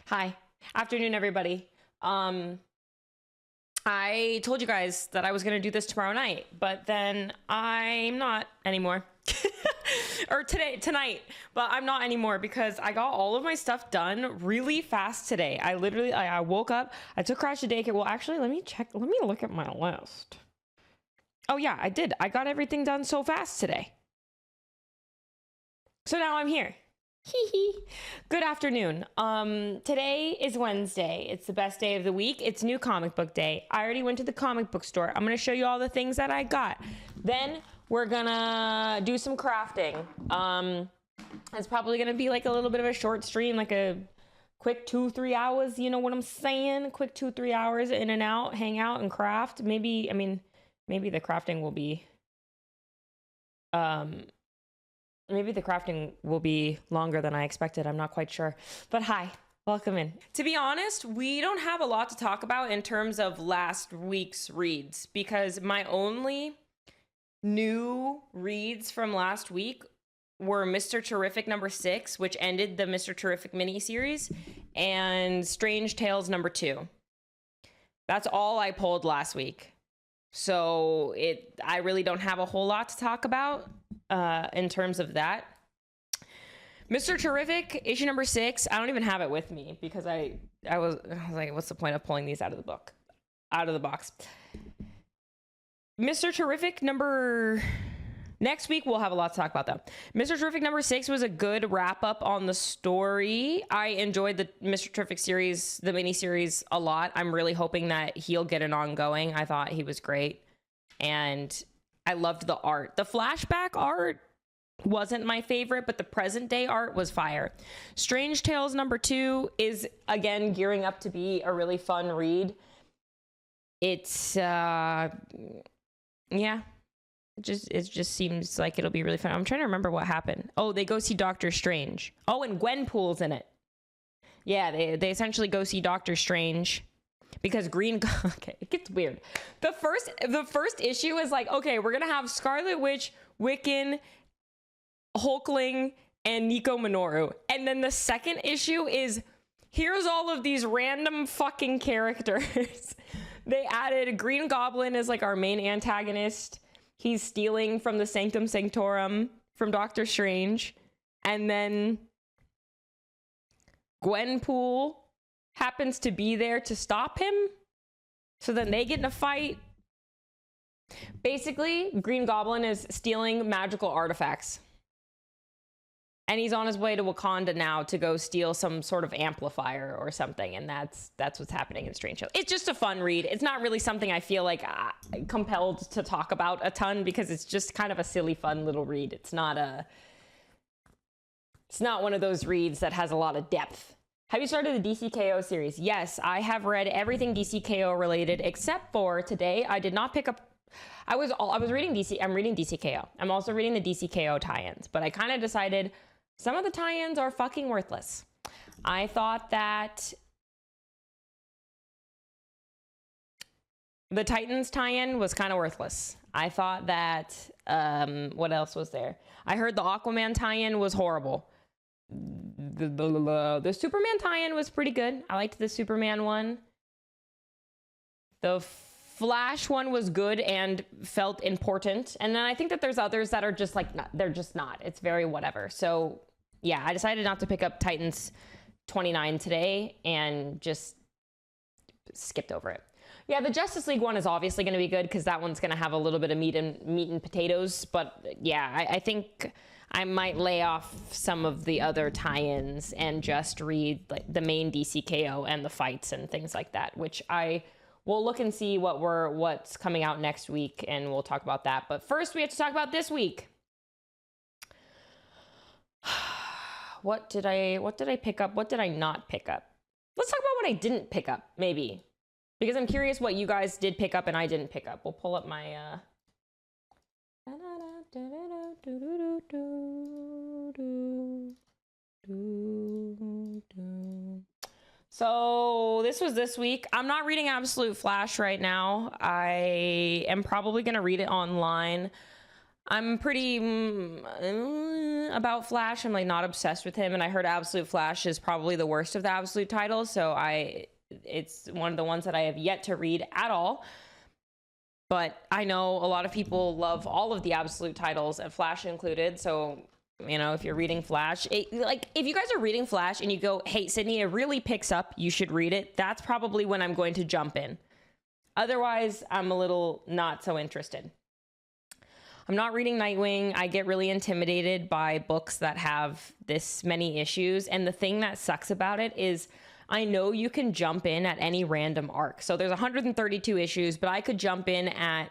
Hi. Afternoon, everybody. I told you guys that I was going to do this tomorrow night, but then I'm not anymore. Or tonight, but I'm not anymore because I got all of my stuff done really fast today. I woke up, I took Crash to daycare. Well, actually, let me look at my list. Oh yeah, I did. I got everything done so fast today. So now I'm here. Good afternoon. Today is Wednesday. It's the best day of the week. It's new comic book day. I already went to the comic book store. I'm going to show you all the things that I got. Then we're gonna do some crafting. It's probably gonna be like a little bit of a short stream, like a quick 2-3 hours. You know what I'm saying? Quick 2-3 hours in and out, hang out and craft. Maybe the crafting will be, maybe the crafting will be longer than I expected. I'm not quite sure, but hi, welcome in. To be honest, we don't have a lot to talk about in terms of last week's reads because my only new reads from last week were Mr. Terrific number 6, which ended the Mr. Terrific miniseries, and Strange Tales number 2. That's all I pulled last week. So I really don't have a whole lot to talk about in terms of that. Mr. Terrific issue number 6, I don't even have it with me because I was like, what's the point of pulling these out of the box? Mr. Terrific next week we'll have a lot to talk about though. Mr. Terrific number 6 was a good wrap up on the story. I enjoyed the Mr. Terrific series, the mini series, a lot. I'm really hoping that he'll get an ongoing. I thought he was great and I loved the art. The flashback art wasn't my favorite, but the present day art was fire. Strange Tales number 2 is again gearing up to be a really fun read. It's yeah, it just seems like it'll be really fun. I'm trying to remember what happened. Oh, they go see Doctor Strange. Oh, and Gwenpool's in it. Yeah, they essentially go see Doctor Strange because okay, it gets weird. The first issue is like, okay, we're gonna have Scarlet Witch, Wiccan, Hulkling, and Nico Minoru, and then the second issue is here's all of these random fucking characters. They added Green Goblin as like our main antagonist. He's stealing from the Sanctum Sanctorum from Doctor Strange. And then Gwenpool happens to be there to stop him. So then they get in a fight. Basically, Green Goblin is stealing magical artifacts. And he's on his way to Wakanda now to go steal some sort of amplifier or something. And that's what's happening in Strange Tales. It's just a fun read. It's not really something I feel like compelled to talk about a ton because it's just kind of a silly, fun little read. It's not one of those reads that has a lot of depth. Have you started the DCKO series? Yes, I have read everything DCKO related except for today. I did not pick up. I was reading DC. I'm reading DCKO. I'm also reading the DCKO tie-ins, but I kind of decided some of the tie-ins are fucking worthless. I thought that the Titans tie-in was kind of worthless. I thought that, what else was there? I heard the Aquaman tie-in was horrible. The Superman tie-in was pretty good. I liked the Superman one. The Flash one was good and felt important. And then I think that there's others that are just like, they're just not. It's very whatever. So yeah, I decided not to pick up Titans 29 today and just skipped over it. Yeah, the Justice League one is obviously going to be good because that one's going to have a little bit of meat and potatoes. But yeah, I think I might lay off some of the other tie-ins and just read like the main DCKO and the fights and things like that, which I will look and see what's coming out next week, and we'll talk about that. But first, we have to talk about this week. What did I pick up? What did I not pick up? Let's talk about what I didn't pick up, maybe. Because I'm curious what you guys did pick up and I didn't pick up. We'll pull up my So this was this week. I'm not reading Absolute Flash right now. I am probably going to read it online. I'm pretty, about Flash. I'm like not obsessed with him, and I heard Absolute Flash is probably the worst of the Absolute titles, so it's one of the ones that I have yet to read at all. But I know a lot of people love all of the Absolute titles, and Flash included. So, you know, if you're reading Flash, like if you guys are reading Flash and you go, hey, Sydney, it really picks up, you should read it. That's probably when I'm going to jump in. Otherwise, I'm a little not so interested. I'm not reading Nightwing. I get really intimidated by books that have this many issues. And the thing that sucks about it is I know you can jump in at any random arc. So there's 132 issues, but I could jump in at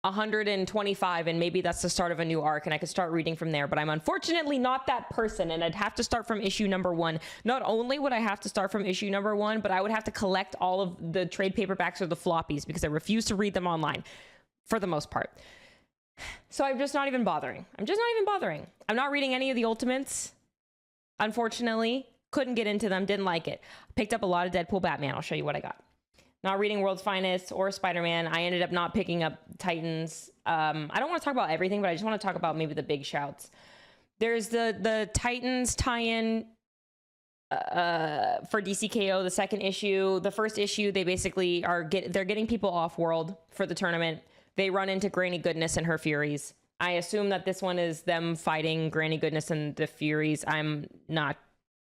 125 and maybe that's the start of a new arc and I could start reading from there. But I'm unfortunately not that person, and I'd have to start from issue number 1. Not only would I have to start from issue number 1, but I would have to collect all of the trade paperbacks or the floppies because I refuse to read them online for the most part. So I'm just not even bothering. I'm not reading any of the Ultimates, unfortunately. Couldn't get into them, didn't like it. Picked up a lot of Deadpool Batman. I'll show you what I got. Not reading World's Finest or Spider-Man. I ended up not picking up Titans. I don't want to talk about everything, but I just want to talk about maybe the big shouts. There's the Titans tie-in for DCKO, the second issue. The first issue, they basically they're getting people off-world for the tournament. They run into Granny Goodness and her Furies. I assume that this one is them fighting Granny Goodness and the Furies. I'm not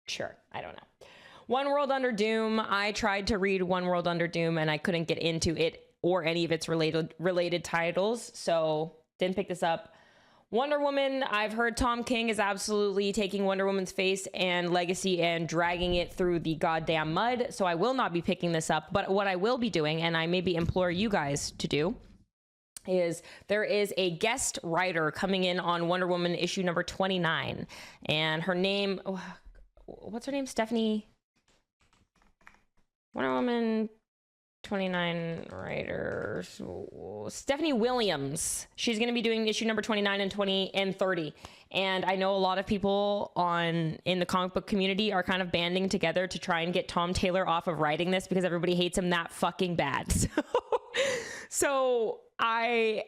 sure. I don't know. One World Under Doom. I tried to read One World Under Doom and I couldn't get into it or any of its related titles, so didn't pick this up. Wonder Woman. I've heard Tom King is absolutely taking Wonder Woman's face and legacy and dragging it through the goddamn mud, so I will not be picking this up. But what I will be doing, and I maybe implore you guys to do, is there is a guest writer coming in on Wonder Woman issue number 29, and her name, what's her name? Stephanie. Wonder Woman 29 writer Stephanie Williams. She's going to be doing issue number 29 and 20 and 30. And I know a lot of people in the comic book community are kind of banding together to try and get Tom Taylor off of writing this because everybody hates him that fucking bad. So I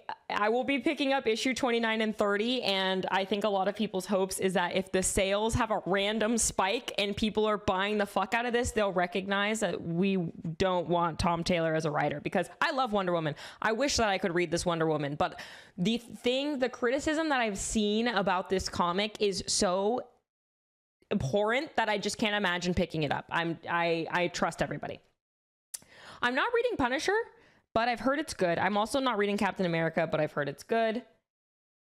will be picking up issue 29 and 30, and I think a lot of people's hopes is that if the sales have a random spike and people are buying the fuck out of this, they'll recognize that we don't want Tom Taylor as a writer, because I love Wonder Woman. I wish that I could read this Wonder Woman, but the criticism that I've seen about this comic is so abhorrent that I just can't imagine picking it up. I trust everybody. I'm not reading Punisher, but I've heard it's good. I'm also not reading Captain America, but I've heard it's good.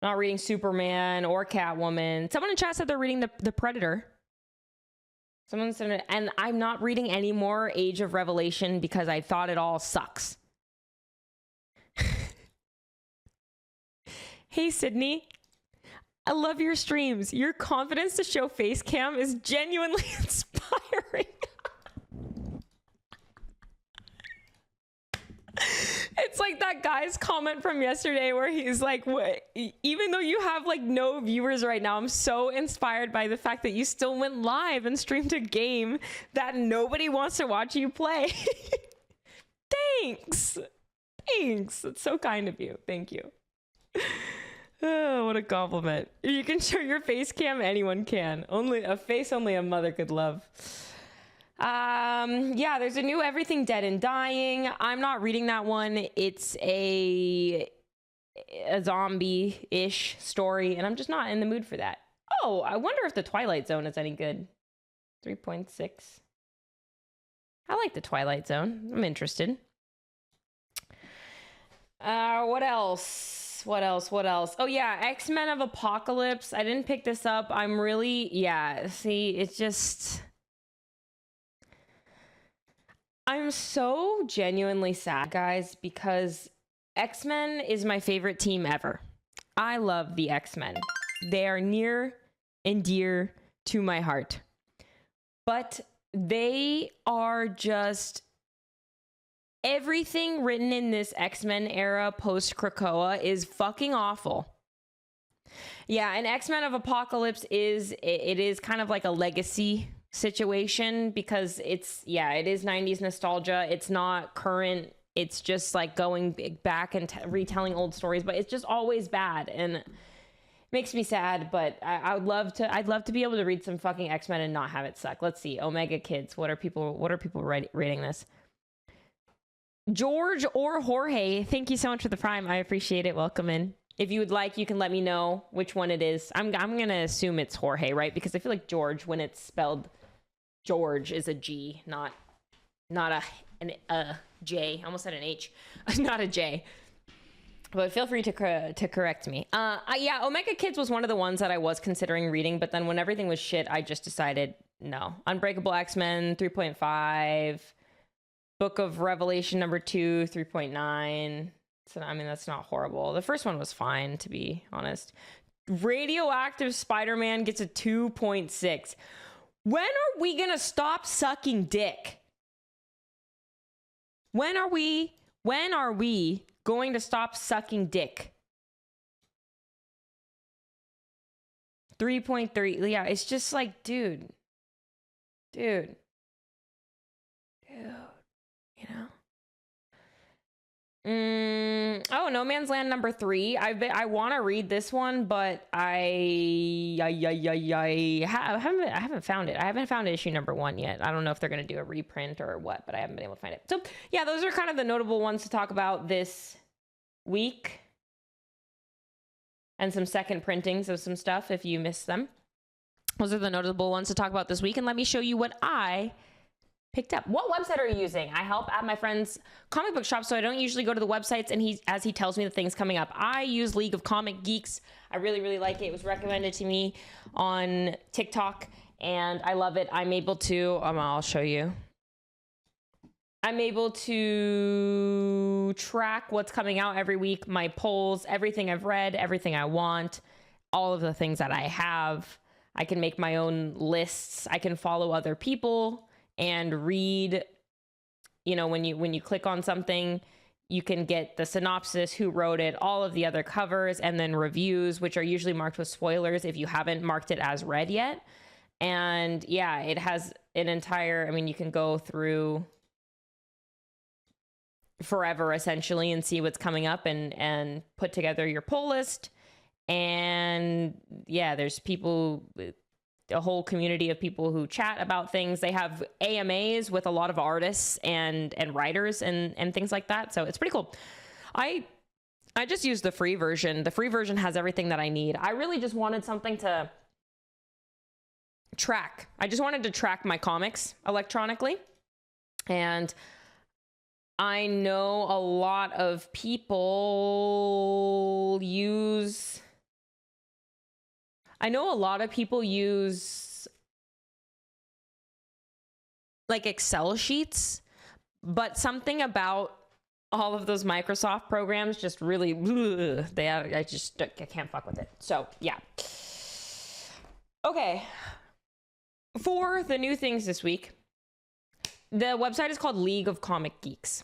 Not reading Superman or Catwoman. Someone in chat said they're reading the Predator. Someone said, and I'm not reading any more Age of Revelation because I thought it all sucks. Hey, Sydney. I love your streams. Your confidence to show face cam is genuinely inspiring. It's like that guy's comment from yesterday where he's like, what? Even though you have like no viewers right now, I'm so inspired by the fact that you still went live and streamed a game that nobody wants to watch you play. Thanks. That's so kind of you. Thank you. Oh, what a compliment. You can show your face cam, anyone can. Only a mother could love. Yeah, there's a new Everything Dead and Dying. I'm not reading that one. It's a zombie-ish story, and I'm just not in the mood for that. Oh, I wonder if the Twilight Zone is any good. 3.6. I like the Twilight Zone. I'm interested. What else? Oh yeah, X-Men of Apocalypse. I didn't pick this up. See, it's just... I'm so genuinely sad, guys, because X-Men is my favorite team ever. I love the X-Men. They are near and dear to my heart. But they are just... Everything written in this X-Men era post-Krakoa is fucking awful. Yeah, and X-Men of Apocalypse is kind of like a legacy situation because it is 90s nostalgia. It's not current. It's just like going back and retelling old stories, but it's just always bad. And Makes me sad, but I'd love to be able to read some fucking X-Men and not have it suck. Let's see. Omega Kids. What are people rating this? George or Jorge, thank you so much for the prime. I appreciate it. Welcome in. If you would like, you can let me know which one it is. I'm going to assume it's Jorge, right? Because I feel like George, when it's spelled George, is a G, not a J. I almost said an H. Not a J. But feel free to correct me. Yeah, Omega Kids was one of the ones that I was considering reading, but then when everything was shit, I just decided no. Unbreakable X-Men 3.5. Book of Revelation number 2, 3.9. So, I mean, that's not horrible. The first one was fine, to be honest. Radioactive Spider-Man gets a 2.6. When are we gonna stop sucking dick? When are we going to stop sucking dick? 3.3. Yeah, it's just like, dude. You know? Oh, No Man's Land number 3. I want to read this one, but I haven't found it. I haven't found issue number 1 yet. I don't know if they're going to do a reprint or what, but I haven't been able to find it. So yeah, those are kind of the notable ones to talk about this week. And some second printings of some stuff if you missed them. Those are the notable ones to talk about this week. And let me show you what I picked up. What website are you using? I help at my friend's comic book shop, so I don't usually go to the websites and as he tells me the things coming up. I use League of Comic Geeks. I really, really like it. It was recommended to me on TikTok, and I love it. I'm able to, I'll show you. I'm able to track what's coming out every week, my polls, everything I've read, everything I want, all of the things that I have. I can make my own lists. I can follow other people and read, you know, when you click on something, you can get the synopsis, who wrote it, all of the other covers, and then reviews, which are usually marked with spoilers if you haven't marked it as read yet. And yeah, it has an entire, I mean, you can go through forever essentially and see what's coming up and put together your poll list. And yeah, there's people, a whole community of people who chat about things. They have AMAs with a lot of artists and writers and things like that. So it's pretty cool. I just use the free version. The free version has everything that I need. I really just wanted something to track. I just wanted to track my comics electronically. And I know a lot of people use like Excel sheets, but something about all of those Microsoft programs just really, I can't fuck with it. So yeah. Okay. For the new things this week, the website is called League of Comic Geeks.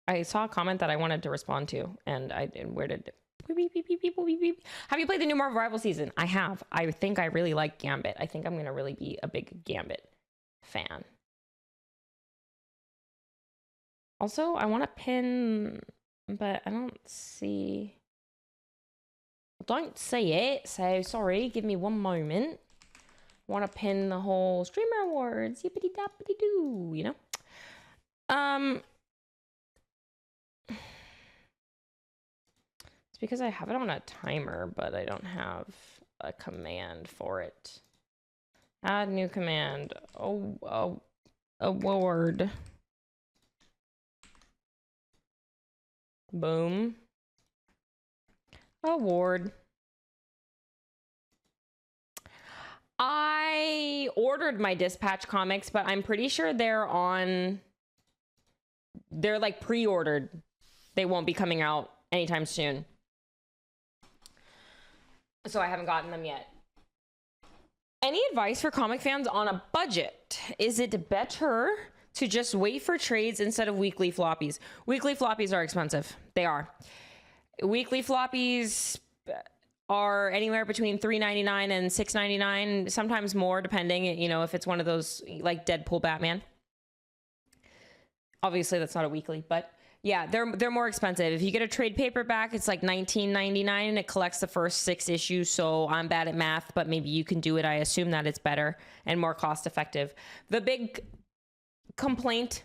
I saw a comment that I wanted to respond to, and where did have you played the new Marvel Rival season? I have. I think I really like Gambit. I think I'm gonna really be a big Gambit fan. Also, I want to pin, but I don't see it, so sorry, give me one moment. Want to pin the whole streamer awards, yippity dappity doo, you know? It's because I have it on a timer, but I don't have a command for it. Add new command. Oh, award. Boom. Award. I ordered my Dispatch comics, but I'm pretty sure they're like pre-ordered. They won't be coming out anytime soon. So I haven't gotten them yet. Any advice for comic fans on a budget? Is it better to just wait for trades instead of weekly floppies? Weekly floppies are expensive. They are. Weekly floppies are anywhere between $3.99 and $6.99, sometimes more, depending, you know, if it's one of those like Deadpool Batman. Obviously, that's not a weekly, but Yeah, they're more expensive. If you get a trade paperback, it's like $19.99 and it collects the first 6 issues. So I'm bad at math, but maybe you can do it. I assume that it's better and more cost effective. The big complaint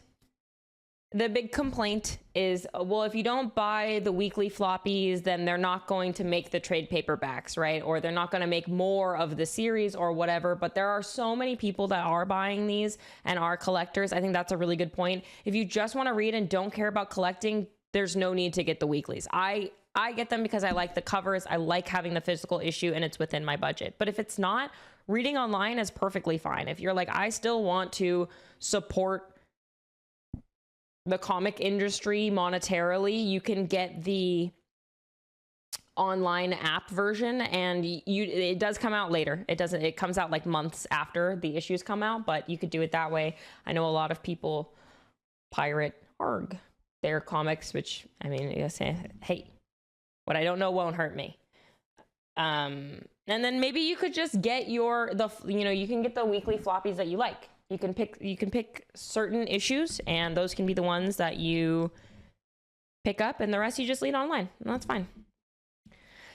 is, well, if you don't buy the weekly floppies, then they're not going to make the trade paperbacks, right? Or they're not going to make more of the series or whatever. But there are so many people that are buying these and are collectors. I think that's a really good point. If you just want to read and don't care about collecting, there's no need to get the weeklies. I get them because I like the covers. I like having the physical issue and it's within my budget. But if it's not, reading online is perfectly fine. If you're like, I still want to support the comic industry monetarily, you can get the online app version, and it does come out later. It comes out like months after the issues come out, but you could do it that way. I know a lot of people pirate their comics, which, I mean, you say, hey, what I don't know won't hurt me. And then maybe you could just get you can get the weekly floppies that you like. You can pick certain issues, and those can be the ones that you pick up, and the rest you just lead online. And that's fine.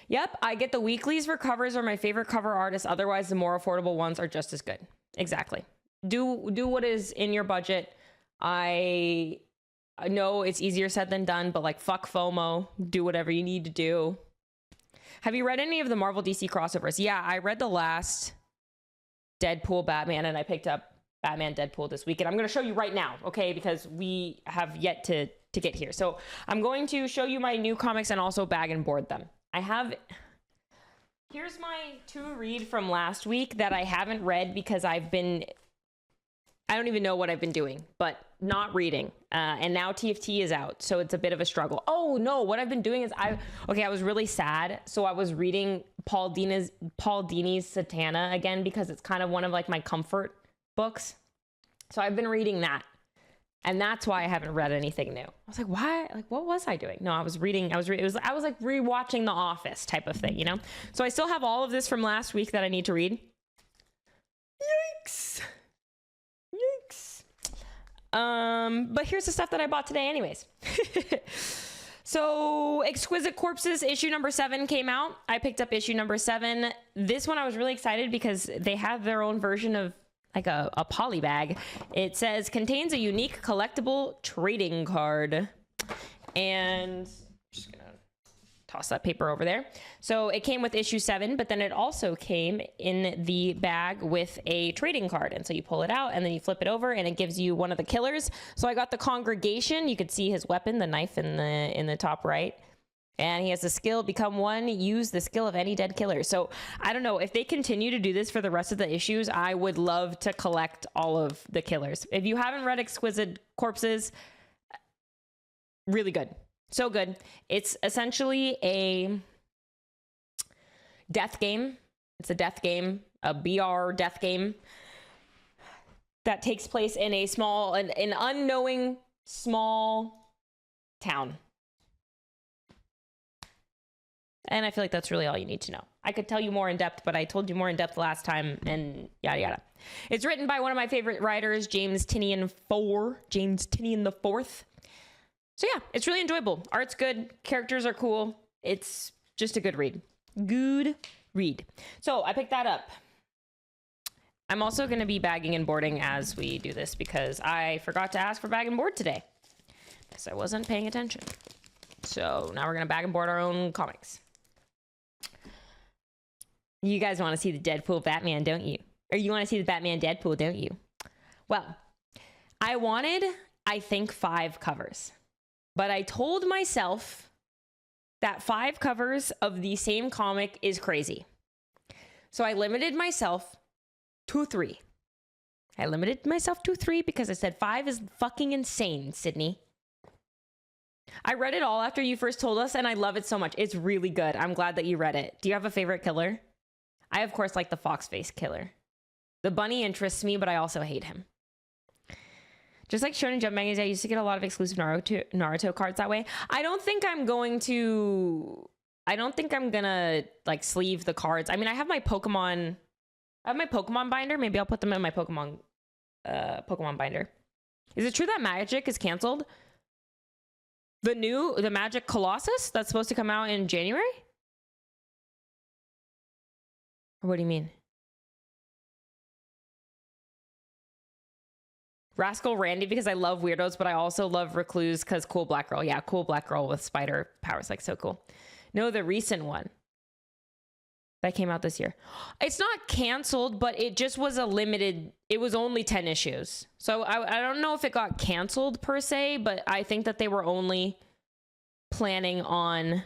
Yep, I get the weeklies for covers are my favorite cover artists. Otherwise, the more affordable ones are just as good. Exactly. Do what is in your budget. I know it's easier said than done, but like, fuck FOMO. Do whatever you need to do. Have you read any of the Marvel DC crossovers? Yeah, I read the last Deadpool Batman, and I picked up Batman Deadpool this week, and I'm going to show you right now, okay, because we have yet to get here. So I'm going to show you my new comics and also bag and board them. Here's my to read from last week that I haven't read because I don't even know what I've been doing, but not reading. And now TFT is out, so it's a bit of a struggle. Oh no, what I've been doing is I was really sad, so I was reading Paul Dini's Satana again because it's kind of one of like my comfort books. So I've been reading that. And that's why I haven't read anything new. I was like, why? Like, what was I doing? No, I was like rewatching The Office type of thing, you know? So I still have all of this from last week that I need to read. Yikes. But here's the stuff that I bought today anyways. So Exquisite Corpses issue number 7 came out. I picked up issue number 7. This one I was really excited because they have their own version of like a poly bag. It says contains a unique collectible trading card, and I'm just gonna toss that paper over there. So it came with issue 7, but then it also came in the bag with a trading card, and so you pull it out and then you flip it over and it gives you one of the killers. So I got the Congregation. You could see his weapon, the knife in the top right. And he has the skill, become one, use the skill of any dead killer. So I don't know, if they continue to do this for the rest of the issues, I would love to collect all of the killers. If you haven't read Exquisite Corpses, really good. So good. It's essentially a death game. It's a death game, a BR death game that takes place in an unknowing small town. And I feel like that's really all you need to know. I could tell you more in depth, but I told you more in depth last time, and yada yada. It's written by one of my favorite writers, James Tynion the Fourth. So yeah, it's really enjoyable. Art's good, characters are cool. It's just a good read. Good read. So I picked that up. I'm also going to be bagging and boarding as we do this because I forgot to ask for bag and board today because I wasn't paying attention. So now we're going to bag and board our own comics. You guys want to see the Deadpool Batman, don't you? Or you want to see the Batman Deadpool, don't you? Well, I wanted, I think, 5 covers. But I told myself that 5 covers of the same comic is crazy. So I limited myself to 3. I limited myself to 3 because I said 5 is fucking insane, Sydney. I read it all after you first told us, and I love it so much. It's really good. I'm glad that you read it. Do you have a favorite killer? I, of course, like the fox face killer. The bunny interests me, but I also hate him. Just like Shonen Jump magazine, I used to get a lot of exclusive Naruto cards that way. I don't think I'm gonna like sleeve the cards. I mean, I have my Pokemon binder. Maybe I'll put them in my Pokemon binder. Is it true that Magic is canceled? The Magic Colossus that's supposed to come out in January? Or what do you mean? Rascal Randy because I love weirdos, but I also love Recluse because cool black girl. Yeah, cool black girl with spider powers, like so cool. No, the recent one that came out this year. It's not canceled, but it just was a limited, it was only 10 issues. So I don't know if it got canceled per se, but I think that they were only planning on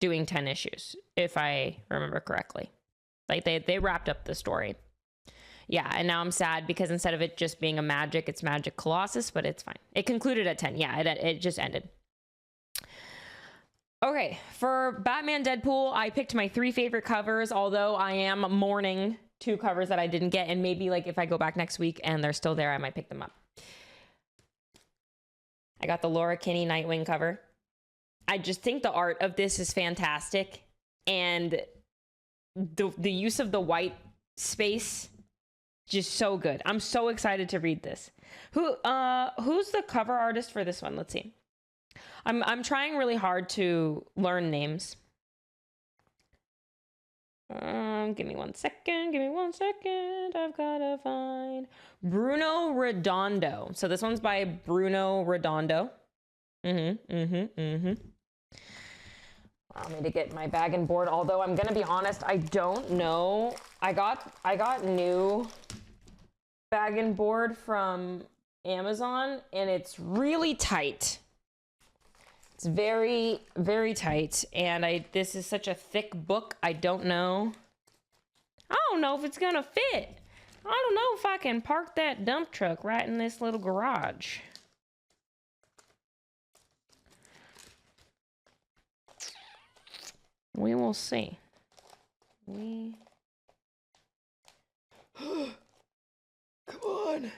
doing 10 issues, if I remember correctly. Like they wrapped up the story. Yeah, and now I'm sad because instead of it just being a magic, it's Magic Colossus, but it's fine. It concluded at 10. Yeah, it just ended. Okay, for Batman Deadpool, I picked my 3 favorite covers, although I am mourning 2 covers that I didn't get, and maybe like if I go back next week and they're still there, I might pick them up. I got the Laura Kinney Nightwing cover. I just think the art of this is fantastic, and the use of the white space, just so good. I'm so excited to read this. Who's the cover artist for this one? Let's see. I'm trying really hard to learn names. Give me 1 second. Give me 1 second. I've gotta find Bruno Redondo. So this one's by Bruno Redondo. I need to get my bag and board. Although I'm gonna be honest, I don't know. I got new bag and board from Amazon, and it's really tight. It's very, very tight, and this is such a thick book. I don't know if it's gonna fit. I don't know if I can park that dump truck right in this little garage. We will see. Come on.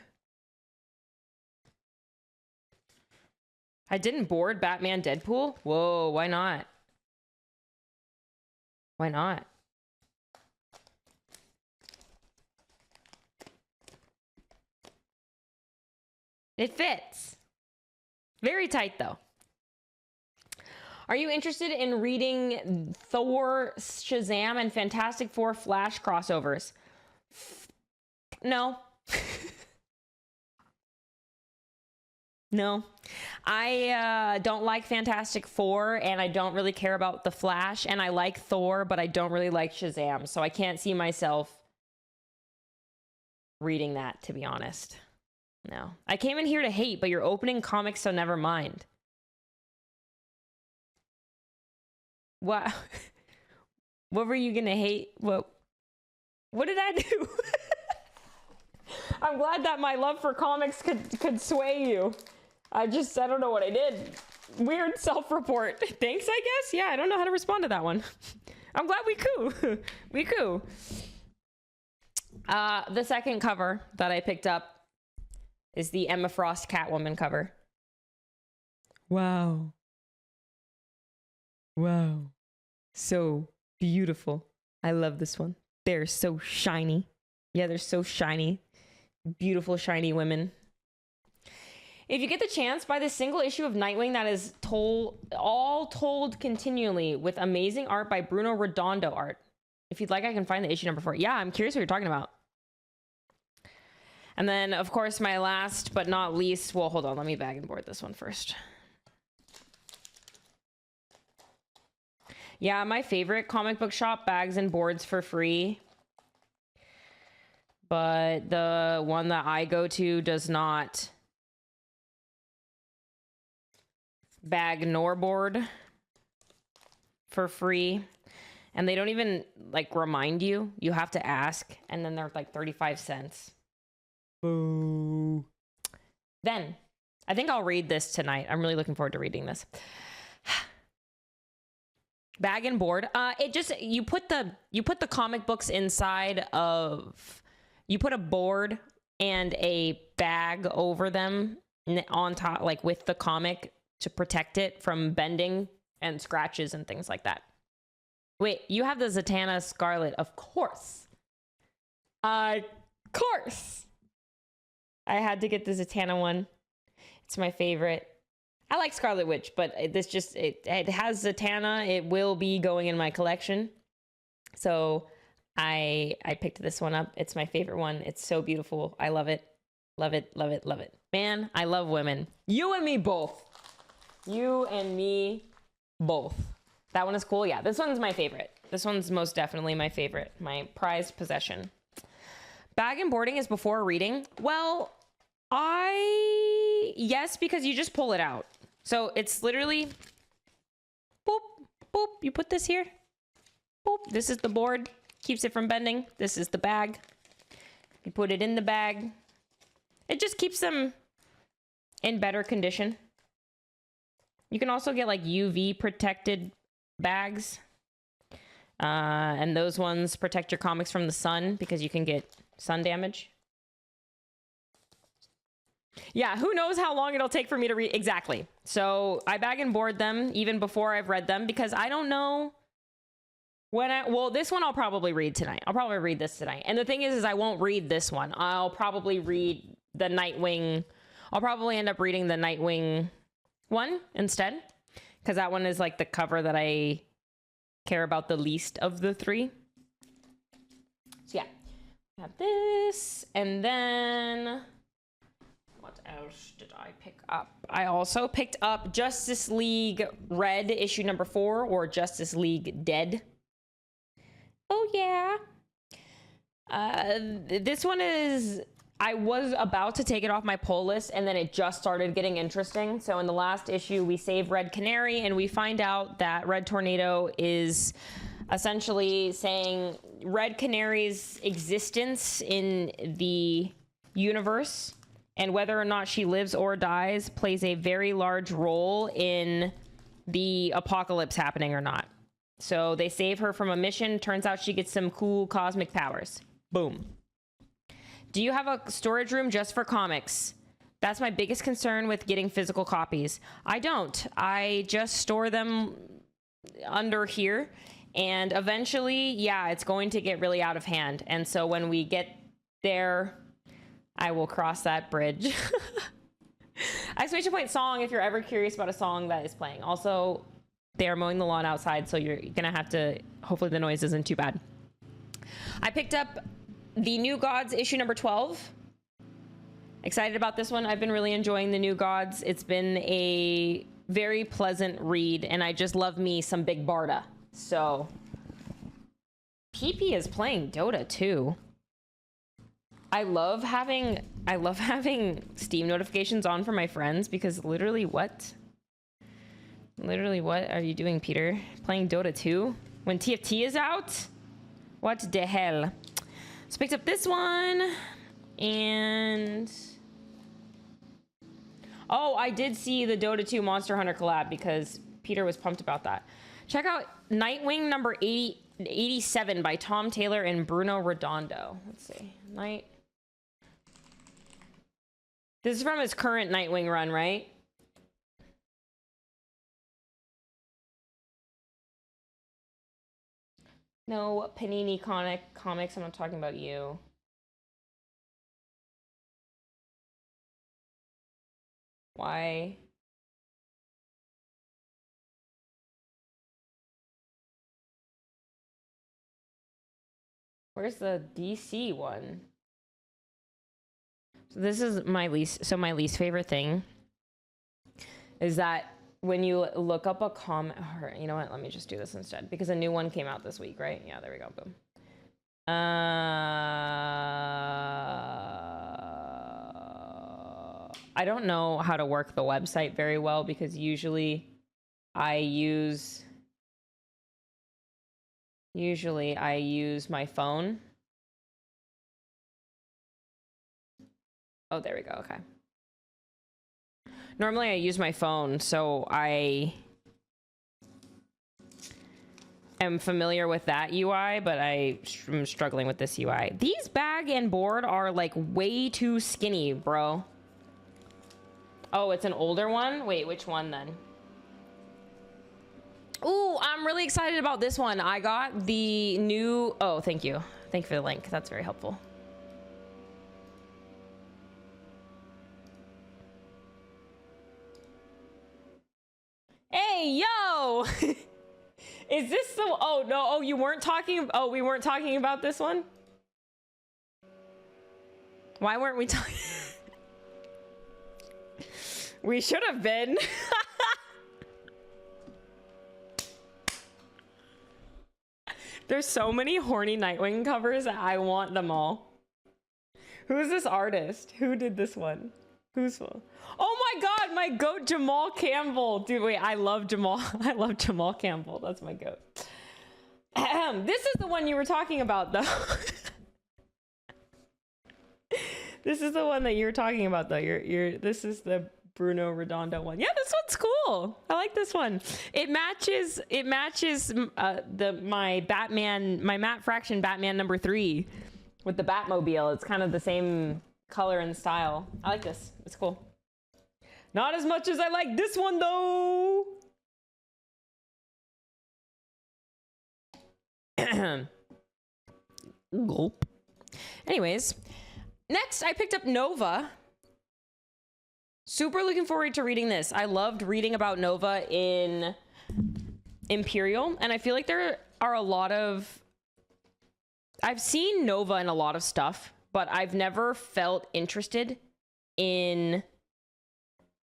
I didn't board Batman Deadpool? Whoa, why not? Why not? It fits. Very tight, though. Are you interested in reading Thor, Shazam, and Fantastic Four Flash crossovers? No. No. I don't like Fantastic Four, and I don't really care about the Flash, and I like Thor, but I don't really like Shazam, so I can't see myself reading that, to be honest. No. I came in here to hate, but you're opening comics, so never mind. What? What were you gonna hate? What did I do? I'm glad that my love for comics could sway you. I don't know what I did. Weird self-report. Thanks, I guess? Yeah, I don't know how to respond to that one. I'm glad we coo. We coo. The second cover that I picked up is the Emma Frost Catwoman cover. Wow. Wow. So beautiful. I love this one. They're so shiny. Yeah, they're so shiny. Beautiful, shiny women. If you get the chance, buy the single issue of Nightwing that is all told continually with amazing art by Bruno Redondo art. If you'd like, I can find the issue number for it. Yeah, I'm curious what you're talking about. And then, of course, my last but not least, well, hold on, let me bag and board this one first. Yeah, my favorite comic book shop bags and boards for free. But the one that I go to does not bag nor board for free. And they don't even like remind you. You have to ask, and then they're like 35 cents. Boo. Then I think I'll read this tonight. I'm really looking forward to reading this. Bag and board. It just you put the comic books inside of, you put a board and a bag over them on top, like with the comic, to protect it from bending and scratches and things like that. Wait, you have the Zatanna Scarlet, of course. Course. I had to get the Zatanna one. It's my favorite. I like Scarlet Witch, but this just, it has Zatanna. It will be going in my collection. So I picked this one up. It's my favorite one. It's so beautiful. I love it. Love it, love it, love it. Man, I love women. You and me both. You and me both. That one is cool. Yeah, this one's my favorite. This one's most definitely my favorite. My prized possession. Bag and boarding is before reading. Well, yes, because you just pull it out. So it's literally boop, boop. You put this here. Boop. This is the board. Keeps it from bending. This is the bag. You put it in the bag. It just keeps them in better condition. You can also get like UV protected bags. And those ones protect your comics from the sun because you can get sun damage. Yeah, who knows how long it'll take for me to read. Exactly. So I bag and board them even before I've read them because I don't know when well, this one I'll probably read tonight. I'll probably read this tonight. And the thing is I won't read this one. I'll probably read the Nightwing. I'll probably end up reading the Nightwing one instead because that one is like the cover that I care about the least of the three. So yeah, I have this, and then what else did I pick up? I also picked up Justice League Red issue number 4, or Justice League Dead. Oh yeah. This one is, I was about to take it off my pull list and then it just started getting interesting. So in the last issue, we save Red Canary and we find out that Red Tornado is essentially saying Red Canary's existence in the universe and whether or not she lives or dies plays a very large role in the apocalypse happening or not. So they save her from a mission. Turns out she gets some cool cosmic powers. Boom. Do you have a storage room just for comics? That's my biggest concern with getting physical copies. I don't. I just store them under here. And eventually, yeah, it's going to get really out of hand. And so when we get there, I will cross that bridge. Exclamation point song if you're ever curious about a song that is playing. Also, they are mowing the lawn outside, so you're going to have to... Hopefully the noise isn't too bad. I picked up the New Gods issue number 12. Excited about this one. I've been really enjoying the New Gods. It's been a very pleasant read, and I just love me some Big Barda. So, PP is playing Dota too. I love having Steam notifications on for my friends because literally what are you doing, Peter? Playing Dota 2 when TFT is out? What the hell? So picked up this one, and oh, I did see the Dota 2 Monster Hunter collab because Peter was pumped about that. Check out Nightwing number 87 by Tom Taylor and Bruno Redondo. Let's see. This is from his current Nightwing run, right? No, Panini Comics, I'm not talking about you. Why? Where's the DC one? So this is my least favorite thing is that when you look up a comment, you know what? Let me just do this instead because a new one came out this week, right? Yeah, there we go. Boom. I don't know how to work the website very well because usually I use my phone. Oh, there we go. Okay. Normally I use my phone, so I am familiar with that UI, but I'm struggling with this UI. These bag and board are like way too skinny, bro. Oh, it's an older one? Wait, which one then? Ooh, I'm really excited about this one. I got the new... Oh, thank you. Thank you for the link. That's very helpful. Hey, yo! Is this the... Oh, no. Oh, you weren't talking... Oh, we weren't talking about this one? Why weren't we talking... We should have been. There's so many horny Nightwing covers. I want them all. Who's this artist? Who did this one? Who's... Oh my god, my goat Jamal Campbell. Dude, wait, I love Jamal. I love Jamal Campbell. That's my goat. This is the one you were talking about, though. This is the one that you're talking about, though. This is the Bruno Redondo one. Yeah, this one's cool. I like this one. It matches my Matt Fraction Batman #3 with the Batmobile. It's kind of the same color and style. I like this. It's cool. Not as much as I like this one, though. Gulp. Anyways, next I picked up Nova. Super looking forward to reading this. I loved reading about Nova in Imperial, and I feel like there are a lot of... I've seen Nova in a lot of stuff, but I've never felt interested in...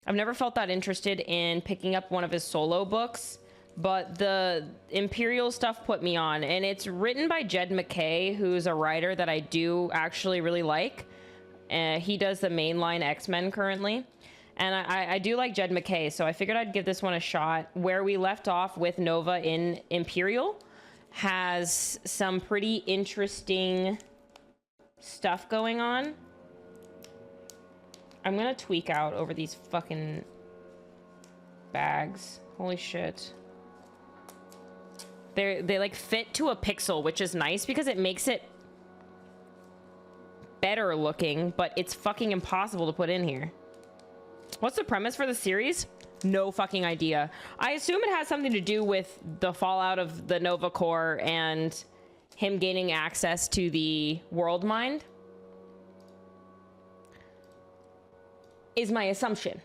I've never felt that interested in picking up one of his solo books, but the Imperial stuff put me on, and it's written by Jed McKay, who's a writer that I do actually really like. He does the mainline X-Men currently, and I do like Jed McKay, so I figured I'd give this one a shot. Where we left off with Nova in Imperial has some pretty interesting stuff going on. I'm gonna tweak out over these fucking bags. Holy shit. They like fit to a pixel, which is nice because it makes it better looking, but it's fucking impossible to put in here. What's the premise for the series? No fucking idea. I assume it has something to do with the fallout of the Nova Corps and him gaining access to the world mind. Is my assumption,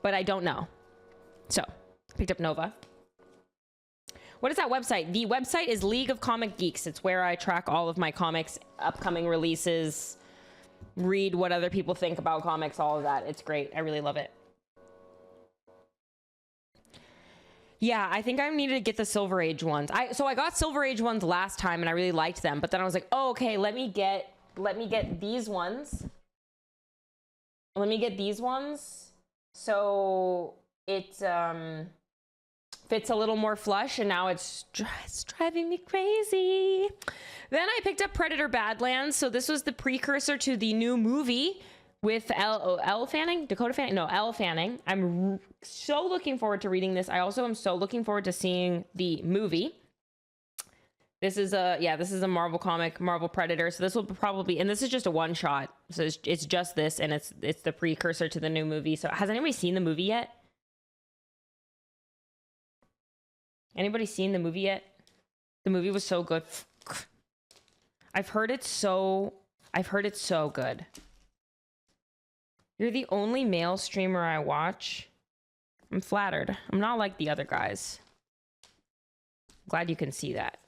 but I don't know. So, picked up Nova. What is that website? The website is League of Comic Geeks. It's where I track all of my comics, upcoming releases, read what other people think about comics, all of that. It's great. I really love it. Yeah, I think I needed to get the Silver Age ones. So I got Silver Age ones last time and I really liked them, but then I was like, oh, okay, let me get these ones. Let me get these ones so it fits a little more flush, and now it's driving me crazy. Then I picked up Predator Badlands, so this was the precursor to the new movie with Elle Fanning? Dakota Fanning? No, Elle Fanning. I'm so looking forward to reading this. I also am so looking forward to seeing the movie. This is a Marvel comic, Marvel Predator. So this will probably, and this is just a one shot. So it's just this, and it's the precursor to the new movie. So has anybody seen the movie yet? Anybody seen the movie yet? The movie was so good. I've heard it's so good. You're the only male streamer I watch. I'm flattered. I'm not like the other guys. Glad you can see that.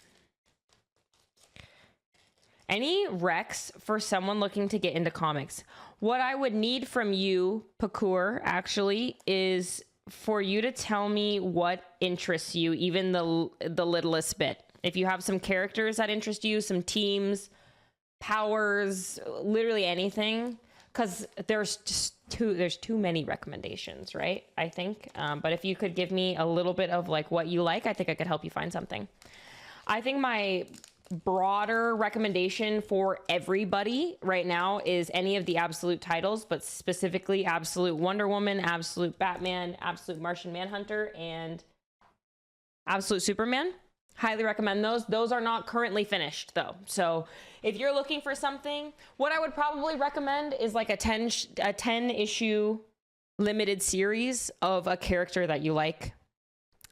Any recs for someone looking to get into comics? What I would need from you, Pakur, actually, is for you to tell me what interests you, even the littlest bit. If you have some characters that interest you, some teams, powers, literally anything, because there's too many recommendations, right? I think. But if you could give me a little bit of like what you like, I think I could help you find something. I think my broader recommendation for everybody right now is any of the Absolute titles, but specifically Absolute Wonder Woman, Absolute Batman, Absolute Martian Manhunter, and Absolute Superman. Highly recommend those. Those are not currently finished though. So if you're looking for something, what I would probably recommend is like a 10 issue limited series of a character that you like.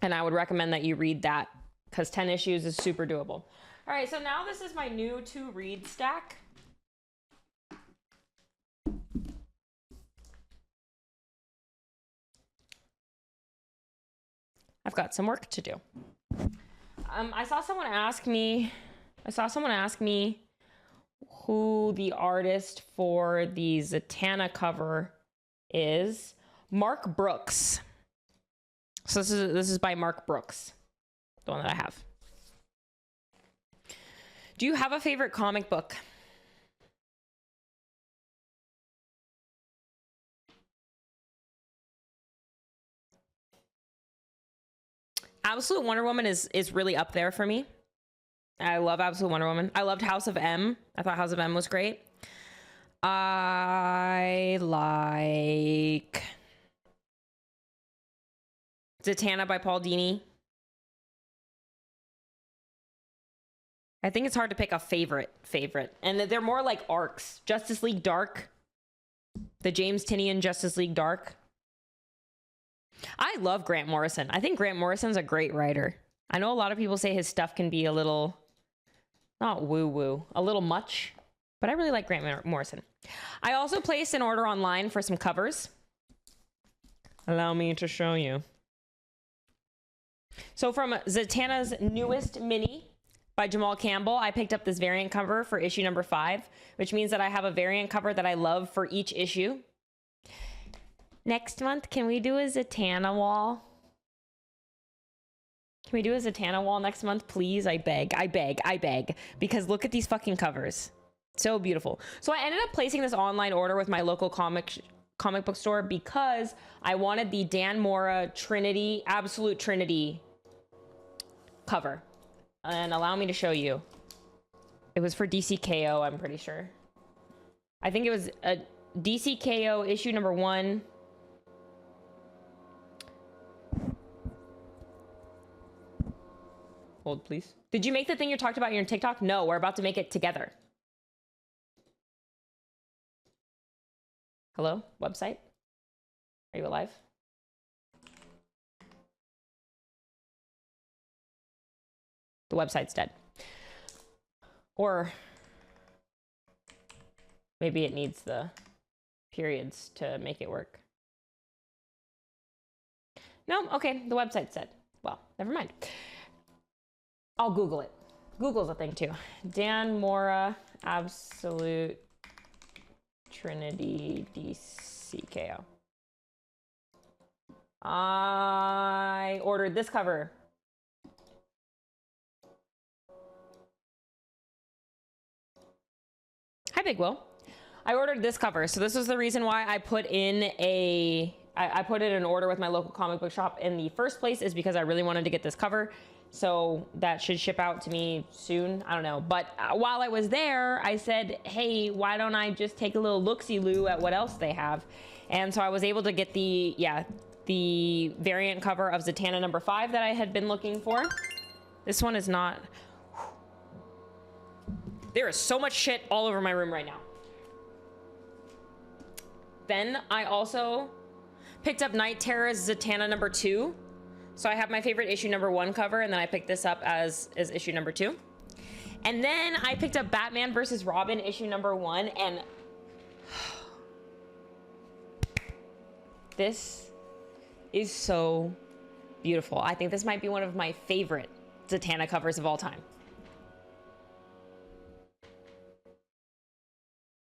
And I would recommend that you read that because 10 issues is super doable. All right, so now this is my new to read stack. I've got some work to do. I saw someone ask me who the artist for the Zatanna cover is. Mark Brooks. So this is by Mark Brooks, the one that I have. Do you have a favorite comic book? Absolute Wonder Woman is really up there for me. I love Absolute Wonder Woman. I loved House of M. I thought House of M was great. I like Zatanna by Paul Dini. I think it's hard to pick a favorite. And they're more like arcs. Justice League Dark. The James Tynion Justice League Dark. I love Grant Morrison. I think Grant Morrison's a great writer. I know a lot of people say his stuff can be a little, not woo-woo, a little much, but I really like Grant Morrison. I also placed an order online for some covers. Allow me to show you. So from Zatanna's newest mini by Jamal Campbell, I picked up this variant cover for issue number 5, which means that I have a variant cover that I love for each issue. Next month, can we do a Zatanna wall? Can we do a Zatanna wall next month, please? I beg. Because look at these fucking covers. So beautiful. So I ended up placing this online order with my local comic book store because I wanted the Dan Mora Trinity, Absolute Trinity cover. And allow me to show you. It was for DCKO, I'm pretty sure. I think it was a DCKO issue number 1. Hold, please. Did you make the thing you talked about in your TikTok? No, we're about to make it together. Hello? Website? Are you alive? The website's dead. Or maybe it needs the periods to make it work. No, okay, the website's dead. Well, never mind. I'll Google it. Google's a thing too. Dan Mora, Absolute Trinity DCKO. I ordered this cover. Hi, Big Will. I ordered this cover. So this was the reason why I put in an order with my local comic book shop in the first place, is because I really wanted to get this cover. So that should ship out to me soon. I don't know. But while I was there, I said, hey, why don't I just take a little look-see-loo at what else they have? And so I was able to get the variant cover of Zatanna number 5 that I had been looking for. This one is not... There is so much shit all over my room right now. Then I also picked up Night Terror's Zatanna number 2. So I have my favorite issue number 1 cover, and then I picked this up as issue number 2. And then I picked up Batman vs. Robin issue number 1, and this is so beautiful. I think this might be one of my favorite Zatanna covers of all time.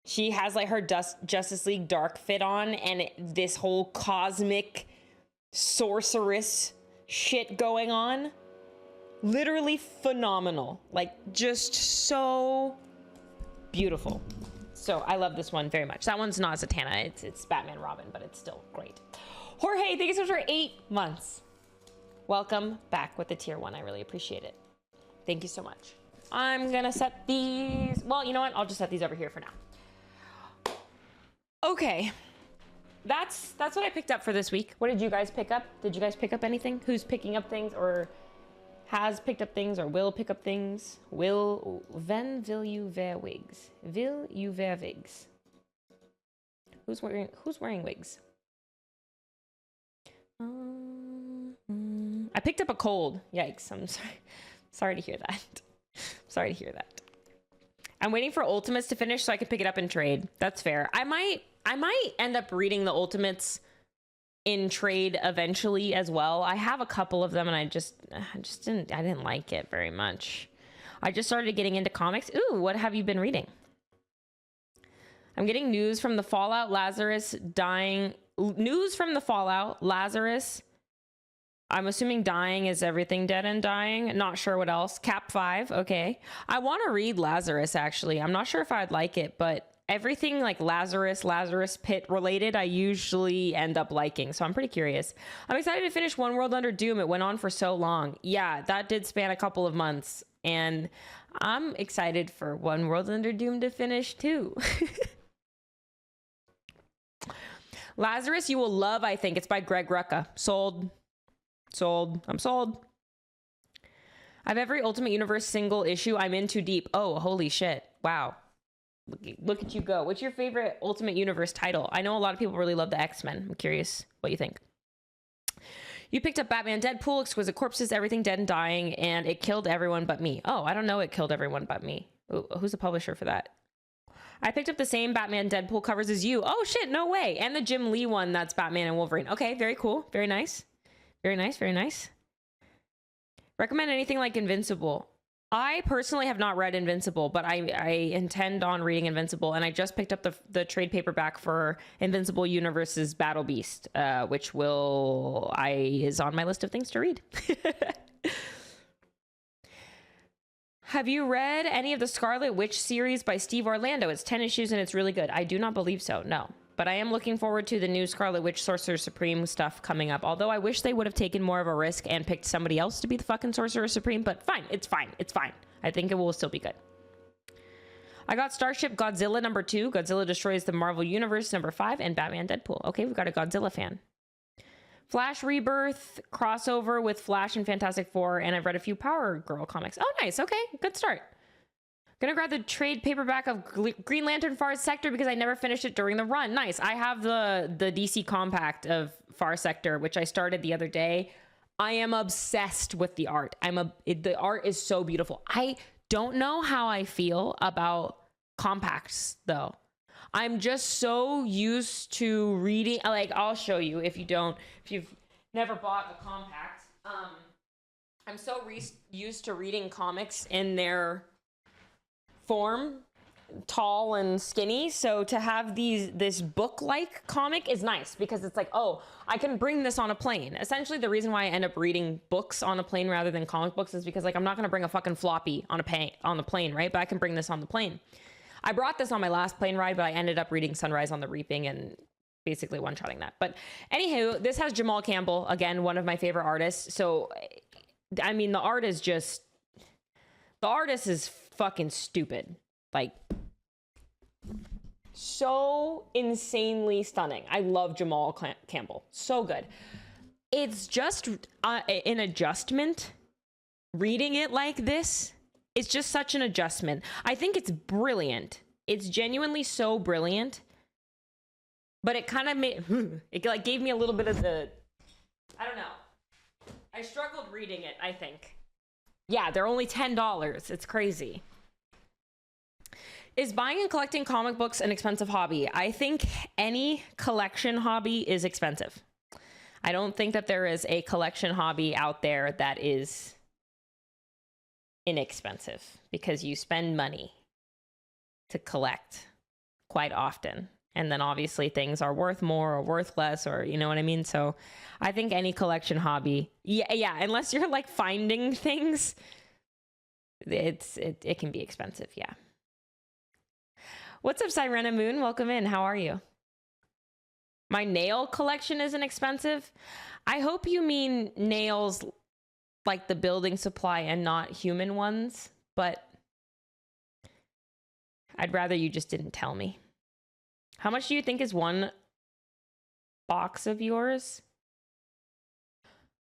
She has like her Justice League Dark fit on, and this whole cosmic sorceress shit going on. Literally phenomenal. Like, just so beautiful. So I love this one very much. That one's not Zatanna, it's Batman Robin, but it's still great. Jorge, thank you so much for 8 months. Welcome back with the tier 1. I really appreciate it. Thank you so much. I'm gonna set these, well, you know what? I'll just set these over here for now. Okay. That's what I picked up for this week. What did you guys pick up? Did you guys pick up anything? Who's picking up things, or has picked up things, or will pick up things? Will you wear wigs? Will you wear wigs? Who's wearing wigs? I picked up a cold. Yikes! I'm sorry. Sorry to hear that. Sorry to hear that. I'm waiting for Ultimates to finish so I can pick it up and trade. That's fair. I might end up reading the Ultimates in trade eventually as well. I have a couple of them, and I didn't like it very much. I just started getting into comics. Ooh, what have you been reading? I'm getting news from the Fallout, Lazarus dying. News from the Fallout, Lazarus. I'm assuming dying is everything dead and dying. Not sure what else. Cap 5, okay. I want to read Lazarus, actually. I'm not sure if I'd like it, but everything like Lazarus Pit related, I usually end up liking. So I'm pretty curious. I'm excited to finish One World Under Doom. It went on for so long. Yeah, that did span a couple of months. And I'm excited for One World Under Doom to finish too. Lazarus, you will love, I think. It's by Greg Rucka. Sold. I'm sold. I have every Ultimate Universe single issue. I'm in too deep. Oh, holy shit. Wow. Look at you go. What's your favorite Ultimate Universe title? I know a lot of people really love the X-Men. I'm curious what you think. You picked up Batman Deadpool, Exquisite Corpses, Everything Dead and Dying, and it killed everyone but me. Oh, I don't know. It killed everyone but me. Ooh, who's the publisher for that? I picked up the same Batman Deadpool covers as you. Oh shit, no way. And the Jim Lee one that's Batman and Wolverine. Okay, very cool. Very nice. Very nice, very nice. Recommend anything like Invincible. I personally have not read Invincible, but I intend on reading Invincible, and I just picked up the trade paperback for Invincible Universe's Battle Beast, which is on my list of things to read. Have you read any of the Scarlet Witch series by Steve Orlando? It's 10 issues and it's really good. I do not believe so, no. But I am looking forward to the new Scarlet Witch Sorcerer Supreme stuff coming up. Although I wish they would have taken more of a risk and picked somebody else to be the fucking Sorcerer Supreme. But fine. It's fine. It's fine. I think it will still be good. I got Starship Godzilla #2. Godzilla Destroys the Marvel Universe #5. And Batman Deadpool. Okay, we've got a Godzilla fan. Flash Rebirth crossover with Flash and Fantastic Four. And I've read a few Power Girl comics. Oh, nice. Okay, good start. Gonna grab the trade paperback of Green Lantern Far Sector because I never finished it during the run. Nice. I have the DC compact of Far Sector, which I started the other day. I am obsessed with the art. The art is so beautiful. I don't know how I feel about compacts though. I'm just so used to reading. Like, I'll show you if you've never bought a compact. I'm so used to reading comics in their form, tall and skinny, so to have this book-like comic is nice because it's like, oh, I can bring this on a plane. Essentially, the reason why I end up reading books on a plane rather than comic books is because, like, I'm not going to bring a fucking floppy on the plane, right? But I can bring this on the plane. I brought this on my last plane ride, but I ended up reading Sunrise on the Reaping and basically one-shotting that. But anywho, this has Jamal Campbell, again, one of my favorite artists. So, I mean, the artist is fucking stupid. Like, so insanely stunning. I love Jamal Campbell. So good. It's just an adjustment. Reading it like this, it's just such an adjustment. I think it's brilliant. It's genuinely so brilliant. But it kind of it like gave me a little bit of the, I don't know. I struggled reading it, I think. Yeah, they're only $10. It's crazy. Is buying and collecting comic books an expensive hobby? I think any collection hobby is expensive. I don't think that there is a collection hobby out there that is inexpensive because you spend money to collect quite often. And then obviously things are worth more or worth less, or you know what I mean? So I think any collection hobby, yeah, unless you're like finding things, it can be expensive, yeah. What's up, Sirena Moon? Welcome in. How are you? My nail collection isn't expensive. I hope you mean nails like the building supply and not human ones, but I'd rather you just didn't tell me. How much do you think is one box of yours?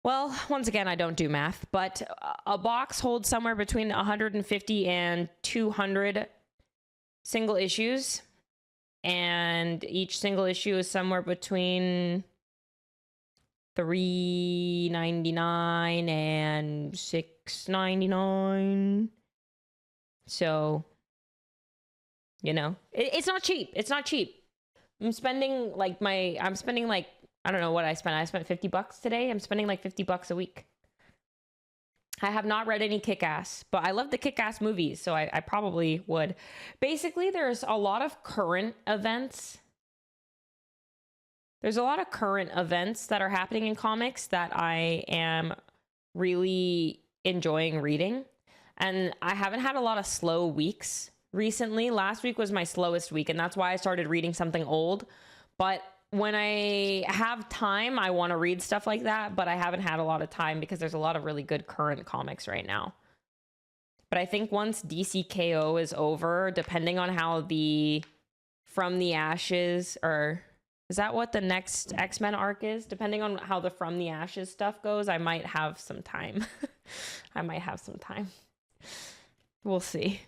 Well, once again, I don't do math, but a box holds somewhere between 150 and 200 single issues, and each single issue is somewhere between $3.99 and $6.99. So, you know, it's not cheap. It's not cheap. I'm spending like I don't know what I spent. I spent $50 today. I'm spending like $50 a week. I have not read any Kick-Ass, but I love the Kick-Ass movies, so I probably would. Basically, there's a lot of current events. There's a lot of current events that are happening in comics that I am really enjoying reading. And I haven't had a lot of slow weeks recently. Last week was my slowest week, and that's why I started reading something old. But when I have time, I want to read stuff like that, but I haven't had a lot of time because there's a lot of really good current comics right now. But I think once DCKO is over, depending on how the From the Ashes, or is that what the next X-Men arc is? Depending on how the From the Ashes stuff goes, I might have some time. I might have some time. We'll see.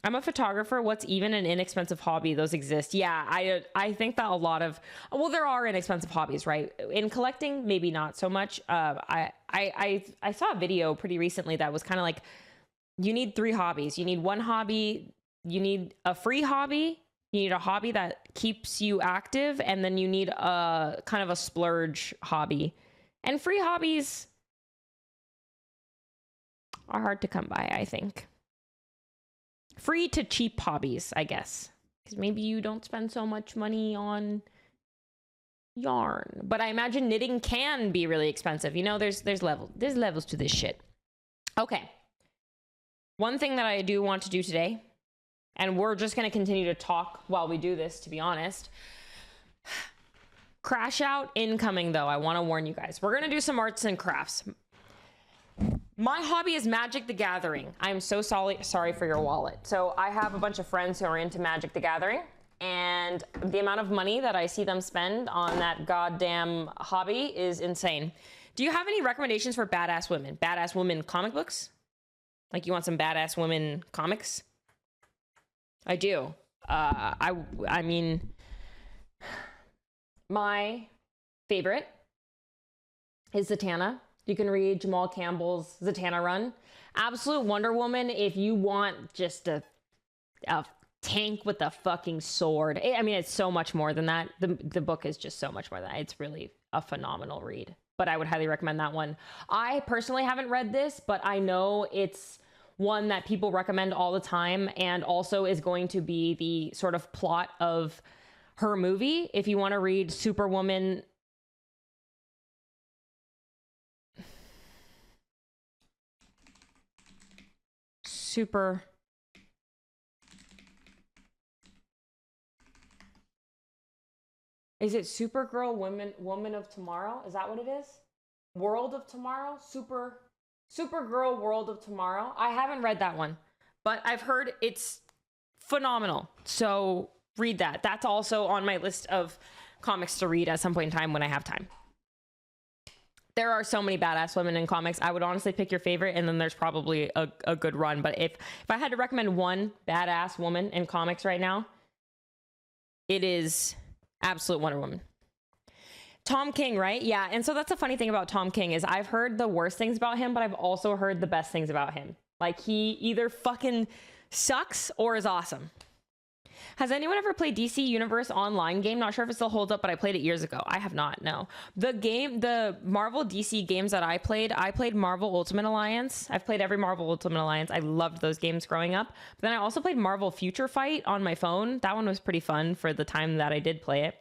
I'm a photographer. What's even an inexpensive hobby? Those exist. Yeah, I think that a lot of, well, there are inexpensive hobbies, right? In collecting, maybe not so much. I saw a video pretty recently that was kind of like, you need 3 hobbies. You need one hobby, you need a free hobby, you need a hobby that keeps you active, and then you need a kind of a splurge hobby. And free hobbies are hard to come by, I think. Free to cheap hobbies, I guess. Because maybe you don't spend so much money on yarn. But I imagine knitting can be really expensive. You know, there's levels to this shit. Okay. One thing that I do want to do today, and we're just going to continue to talk while we do this, to be honest. Crash out incoming, though. I want to warn you guys. We're going to do some arts and crafts. My hobby is Magic the Gathering. I'm so sorry for your wallet. So I have a bunch of friends who are into Magic the Gathering, and the amount of money that I see them spend on that goddamn hobby is insane. Do you have any recommendations for badass women? Badass women comic books? Like, you want some badass women comics? I do. I mean, my favorite is Zatanna. You can read Jamal Campbell's Zatanna run. Absolute Wonder Woman, if you want just a tank with a fucking sword. I mean, it's so much more than that. The book is just so much more than that. It's really a phenomenal read. But I would highly recommend that one. I personally haven't read this, but I know it's one that people recommend all the time, and also is going to be the sort of plot of her movie. If you want to read Superwoman... Is it Supergirl Woman of Tomorrow? Is that what it is? World of Tomorrow? Supergirl World of Tomorrow? I haven't read that one, but I've heard it's phenomenal. So read that. That's also on my list of comics to read at some point in time when I have time. There are so many badass women in comics. I would honestly pick your favorite, and then there's probably a good run. But if I had to recommend one badass woman in comics right now, it is Absolute Wonder Woman. Tom King, right? Yeah, and so that's the funny thing about Tom King is I've heard the worst things about him, but I've also heard the best things about him. Like, he either fucking sucks or is awesome. Has anyone ever played DC Universe online game? Not sure if it still holds up, but I played it years ago. I have not, no. The Marvel DC games that I played Marvel Ultimate Alliance. I've played every Marvel Ultimate Alliance. I loved those games growing up. But then I also played Marvel Future Fight on my phone. That one was pretty fun for the time that I did play it.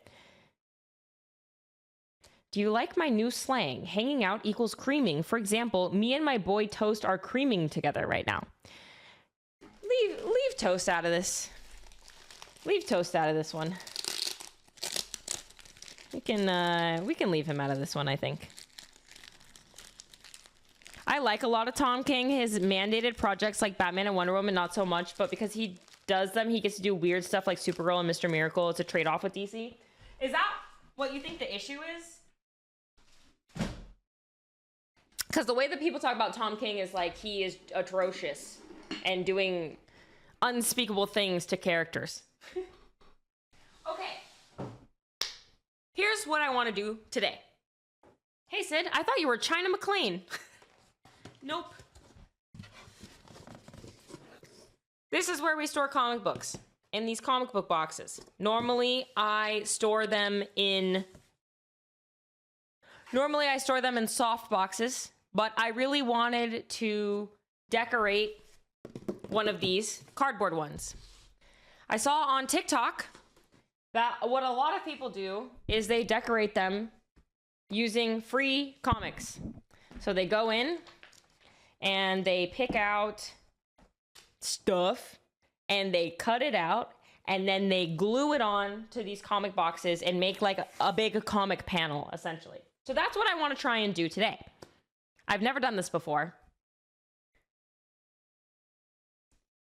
Do you like my new slang? Hanging out equals creaming. For example, me and my boy Toast are creaming together right now. Leave Toast out of this. Leave Toast out of this one. We can leave him out of this one, I think. I like a lot of Tom King. His mandated projects like Batman and Wonder Woman, not so much, but because he does them, he gets to do weird stuff like Supergirl and Mr. Miracle. It's a trade-off with DC. Is that what you think the issue is? Because the way that people talk about Tom King is like he is atrocious and doing unspeakable things to characters. Okay. Here's what I want to do today. Hey, Sid, I thought you were China McClain. Nope. This is where we store comic books, in these comic book boxes. Normally, I store them in Normally I store them in soft boxes, but I really wanted to decorate one of these cardboard ones. I saw on TikTok that what a lot of people do is they decorate them using free comics. So they go in and they pick out stuff and they cut it out and then they glue it on to these comic boxes and make like a big comic panel, essentially. So that's what I want to try and do today. I've never done this before,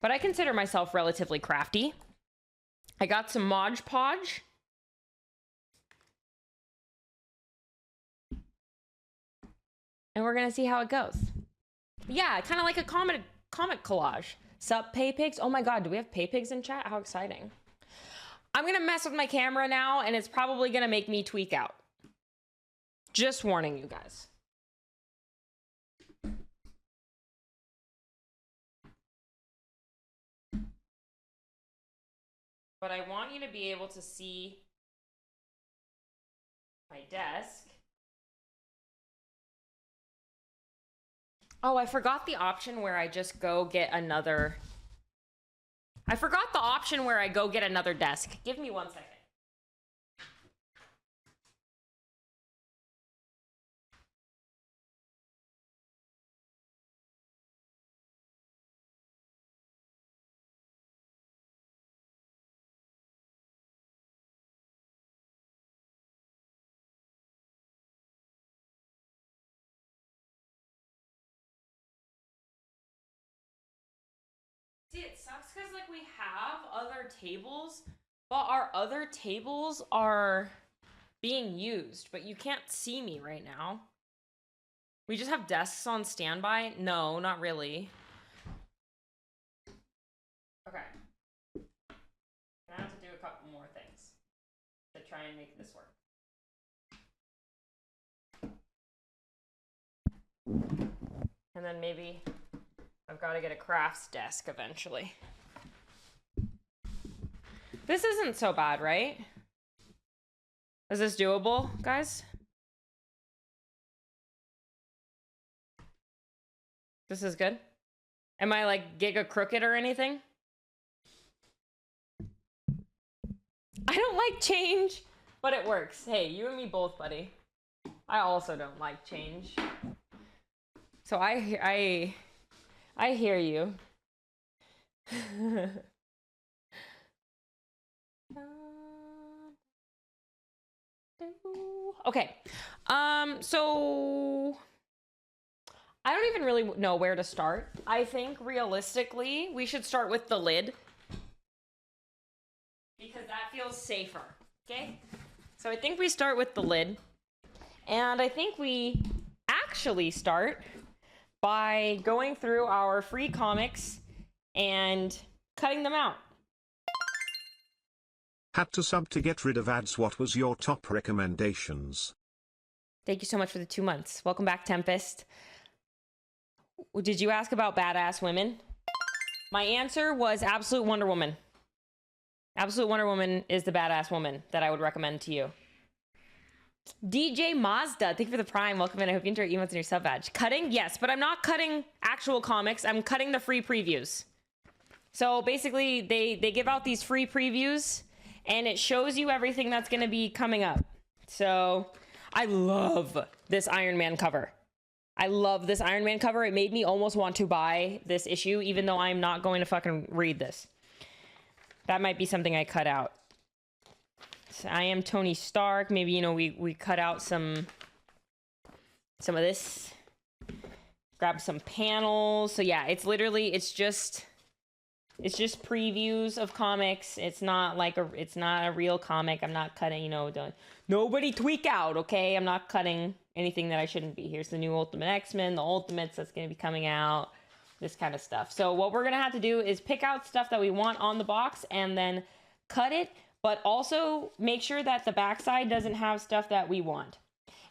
but I consider myself relatively crafty. I got some Mod Podge. And we're gonna see how it goes. Yeah, kind of like a comic collage. Sup, Pay Pigs? Oh my god, do we have Pay Pigs in chat? How exciting. I'm gonna mess with my camera now, and it's probably gonna make me tweak out. Just warning you guys. But I want you to be able to see my desk. Oh, I forgot the option where I just go get another... I forgot the option where I go get another desk. Give me 1 second. See, it sucks because, like, we have other tables, but our other tables are being used, but you can't see me right now. We just have desks on standby? No, not really. Okay. I have to do a couple more things to try and make this work. And then maybe... I've got to get a crafts desk eventually. This isn't so bad, right? Is this doable, guys? This is good? Am I like giga crooked or anything? I don't like change, but it works. Hey, you and me both, buddy. I also don't like change. So I hear you. Okay. So I don't even really know where to start. I think realistically, we should start with the lid because that feels safer. Okay? So I think we start with the lid, and I think we actually start by going through our free comics and cutting them out. Had to sub to get rid of ads. What was your top recommendations? Thank you so much for the 2 months. Welcome back, Tempest. Did you ask about badass women? My answer was Absolute Wonder Woman. Absolute Wonder Woman is the badass woman that I would recommend to you. DJ Mazda, thank you for the prime. Welcome in. I hope you enjoy emotes in your sub badge. Cutting? Yes, but I'm not cutting actual comics. I'm cutting the free previews. So basically, they give out these free previews, and it shows you everything that's going to be coming up. So I love this Iron Man cover. I love this Iron Man cover. It made me almost want to buy this issue, even though I'm not going to fucking read this. That might be something I cut out. So I am Tony Stark. Maybe, you know, we cut out some of this. Grab some panels. So yeah, it's literally, it's just previews of comics. It's not a real comic. I'm not cutting, you know, nobody tweak out, okay? I'm not cutting anything that I shouldn't be. Here's the new Ultimate X-Men, the Ultimates that's going to be coming out, this kind of stuff. So what we're going to have to do is pick out stuff that we want on the box and then cut it, but also make sure that the backside doesn't have stuff that we want.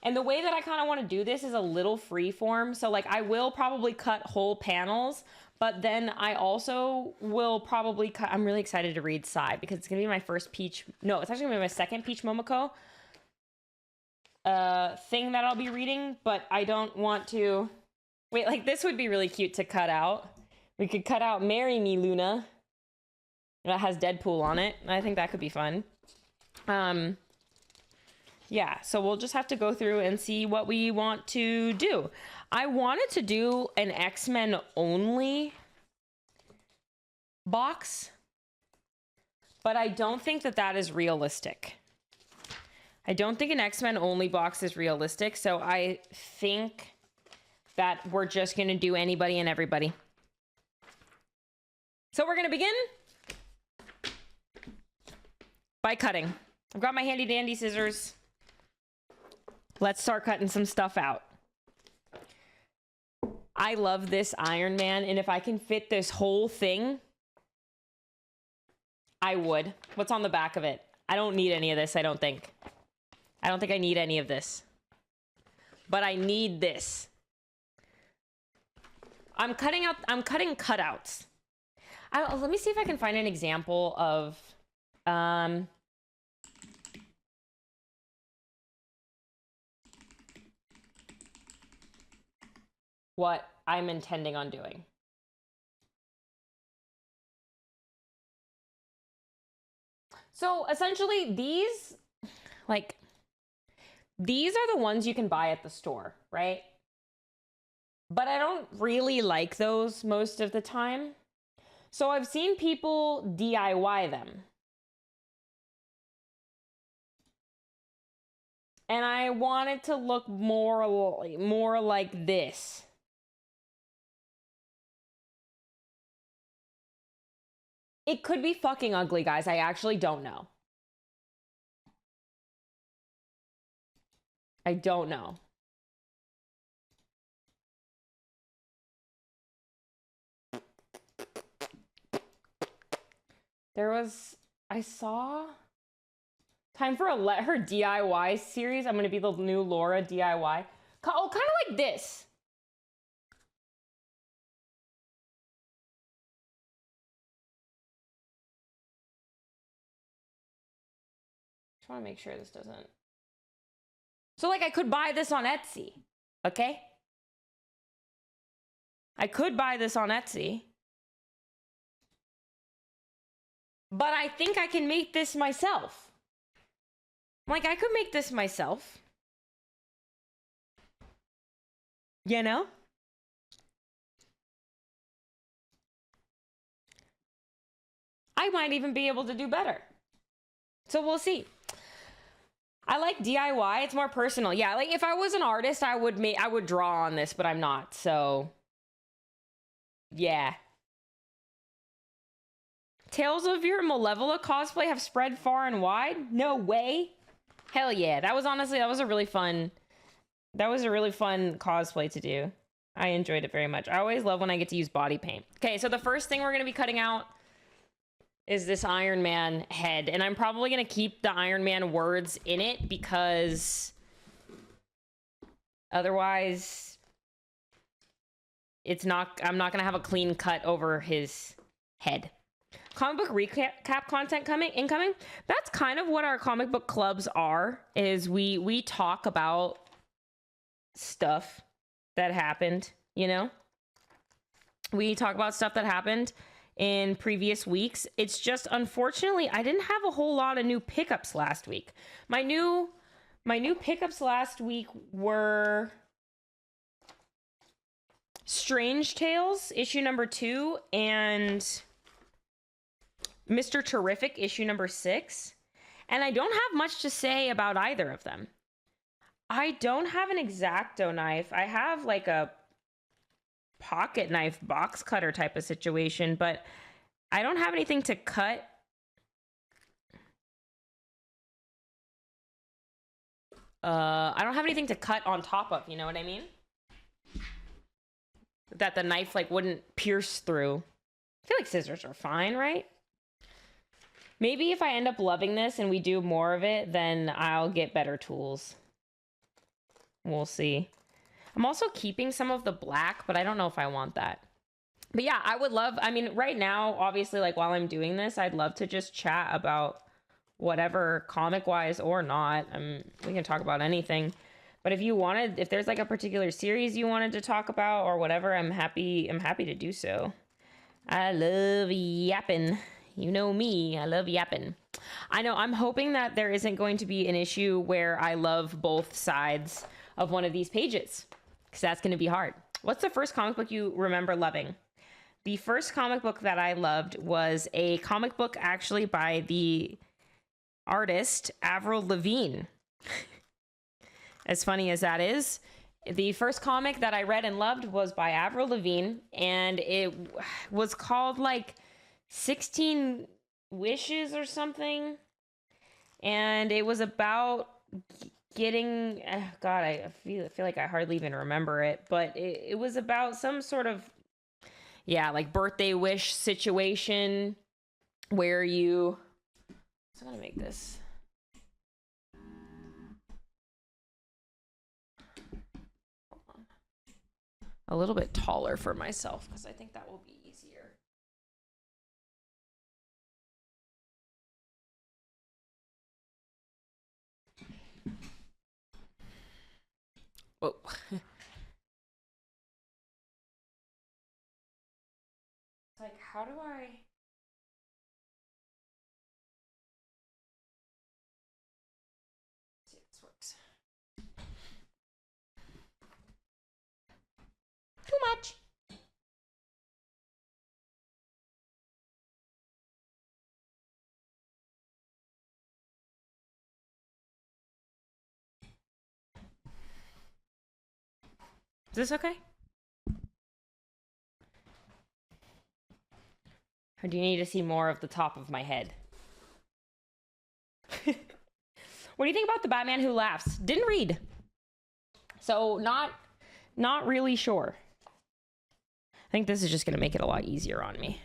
And the way that I kind of want to do this is a little free form. So like I will probably cut whole panels, but then I also will probably cut, I'm really excited to read Psy because it's going to be my first Peach. No, it's actually going to be my second Peach Momoko. thing that I'll be reading, but I don't want to... Wait, like this would be really cute to cut out. We could cut out Marry Me, Luna. That has Deadpool on it. I think that could be fun. Yeah, so we'll just have to go through and see what we want to do. I wanted to do an X-Men only box, but I don't think that that is realistic. I don't think an X-Men only box is realistic, so I think that we're just gonna do anybody and everybody. So we're gonna begin by cutting. I've got my handy dandy scissors. Let's start cutting some stuff out. I love this Iron Man, and if I can fit this whole thing, I would. What's on the back of it? I don't need any of this, I don't think. I don't think I need any of this. But I need this. I'm cutting cutouts. Let me see if I can find an example of what I'm intending on doing. So essentially these are the ones you can buy at the store, right? But I don't really like those most of the time. So I've seen people DIY them. And I want it to look more like this. It could be fucking ugly, guys. I actually don't know. I don't know. I saw time for a Let Her DIY series. I'm going to be the new Laura DIY. Oh, kind of like this. Just want to make sure this doesn't. So like I could buy this on Etsy, okay? I could buy this on Etsy. But I think I can make this myself. Like I could make this myself. You know? I might even be able to do better. So we'll see. I like DIY. It's more personal. Yeah, like if I was an artist, I would draw on this, but I'm not. So yeah. Tales of your Malevola cosplay have spread far and wide? No way. Hell yeah. That was a really fun cosplay to do. I enjoyed it very much. I always love when I get to use body paint. Okay, so the first thing we're going to be cutting out is this Iron Man head. And I'm probably going to keep the Iron Man words in it because otherwise I'm not going to have a clean cut over his head. Comic book recap content incoming. That's kind of what our comic book clubs are, is we talk about stuff that happened, you know? We talk about stuff that happened in previous weeks. It's just, unfortunately, I didn't have a whole lot of new pickups last week. My new pickups last week were Strange Tales, issue number 2, and Mr. Terrific, issue number 6. And I don't have much to say about either of them. I don't have an X-Acto knife. I have like a pocket knife box cutter type of situation, but I don't have anything to cut. I don't have anything to cut on top of, you know what I mean? That the knife like wouldn't pierce through. I feel like scissors are fine, right? Maybe if I end up loving this and we do more of it, then I'll get better tools. We'll see. I'm also keeping some of the black, but I don't know if I want that. But yeah, I would love, I mean, right now, obviously, like while I'm doing this, I'd love to just chat about whatever, comic wise or not. We can talk about anything. But if there's like a particular series you wanted to talk about or whatever, I'm happy to do so. I love yapping. You know me, I love yapping. I know, I'm hoping that there isn't going to be an issue where I love both sides of one of these pages, because that's going to be hard. What's the first comic book you remember loving? The first comic book that I loved was a comic book actually by the artist Avril Lavigne. As funny as that is, the first comic that I read and loved was by Avril Lavigne, and it was called like 16 Wishes or something. And it was about getting, God, I feel like I hardly even remember it, but it was about some sort of, yeah, like birthday wish situation where you, so I'm gonna make this. A little bit taller for myself because I think that will be easier. Whoa. It's like, how do I... Let's see if this works. Too much. Is this okay? Or do you need to see more of the top of my head? What do you think about The Batman Who Laughs? Didn't read. So not really sure. I think this is just going to make it a lot easier on me.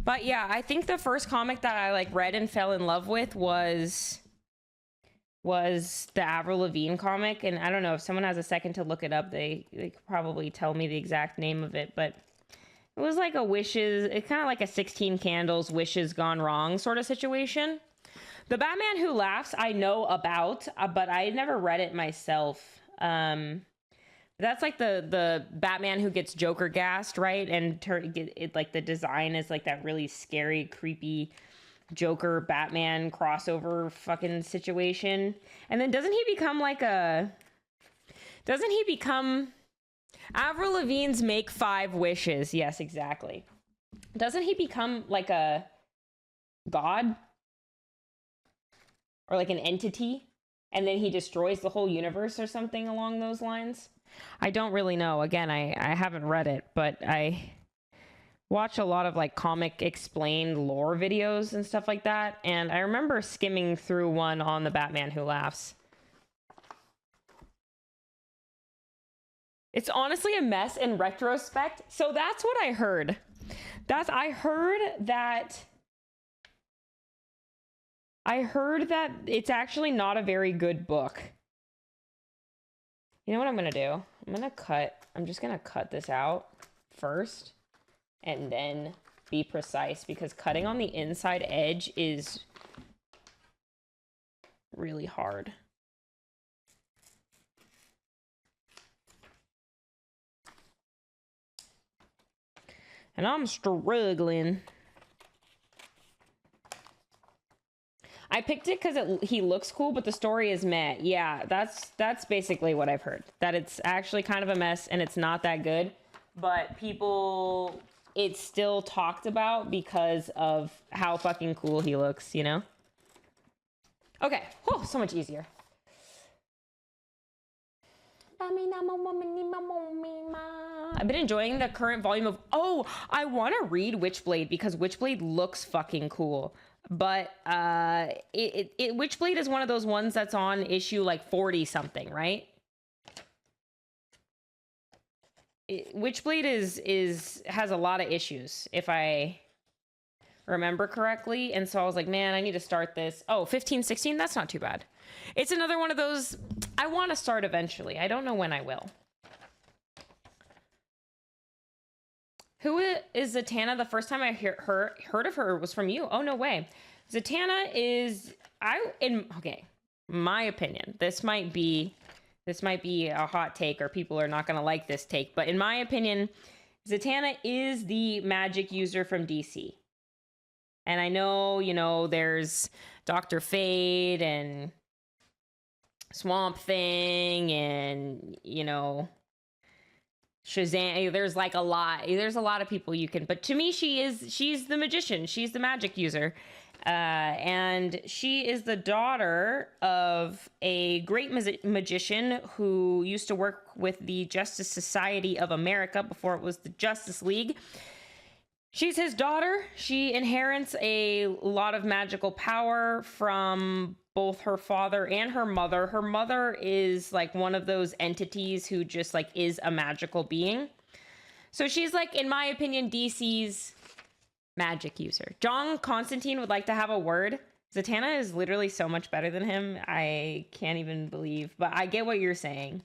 But yeah, I think the first comic that I like read and fell in love with was the Avril Lavigne comic. And I don't know if someone has a second to look it up, they could probably tell me the exact name of it, but it was like a wishes, it's kind of like a 16 candles wishes gone wrong sort of situation. The Batman Who Laughs I know about, but I never read it myself. That's like the Batman who gets Joker gassed, right? And like the design is like that really scary, creepy Joker Batman crossover fucking situation. And then doesn't he become Avril Lavigne's Make 5 Wishes? Yes, exactly. Doesn't he become like a god? Or like an entity? And then he destroys the whole universe or something along those lines? I don't really know. Again, I haven't read it, but I watch a lot of like comic explained lore videos and stuff like that. And I remember skimming through one on the Batman Who Laughs. It's honestly a mess in retrospect. So that's what I heard. I heard that it's actually not a very good book. You know what I'm going to do? I'm just going to cut this out first and then be precise, because cutting on the inside edge is really hard. And I'm struggling. I picked it because he looks cool, but the story is meh. Yeah, that's basically what I've heard. That it's actually kind of a mess and it's not that good, but it's still talked about because of how fucking cool he looks, you know? Okay, whew, so much easier. I've been enjoying the current volume of... Oh, I want to read Witchblade because Witchblade looks fucking cool. But Witchblade is one of those ones that's on issue like 40 something, right? Witchblade has a lot of issues, if I remember correctly. And so I was like, man, I need to start this. Oh, 15, 16, that's not too bad. It's another one of those I want to start eventually. I don't know when I will. Who is Zatanna? The first time I heard of her was from you. Oh, no way. Zatanna is okay. My opinion. This might be a hot take, or people are not going to like this take, but in my opinion, Zatanna is the magic user from DC. And I know, you know, there's Dr. Fate and Swamp Thing and, you know, Shazam. There's like there's a lot of people you can, but to me, she's the magician. She's the magic user. And she is the daughter of a great magician who used to work with the Justice Society of America before it was the Justice League. She's his daughter. She inherits a lot of magical power from both her father and her mother. Her mother is like one of those entities who just like is a magical being. So she's like, in my opinion, DC's magic user. John Constantine would like to have a word. Zatanna is literally so much better than him. I can't even believe, but I get what you're saying.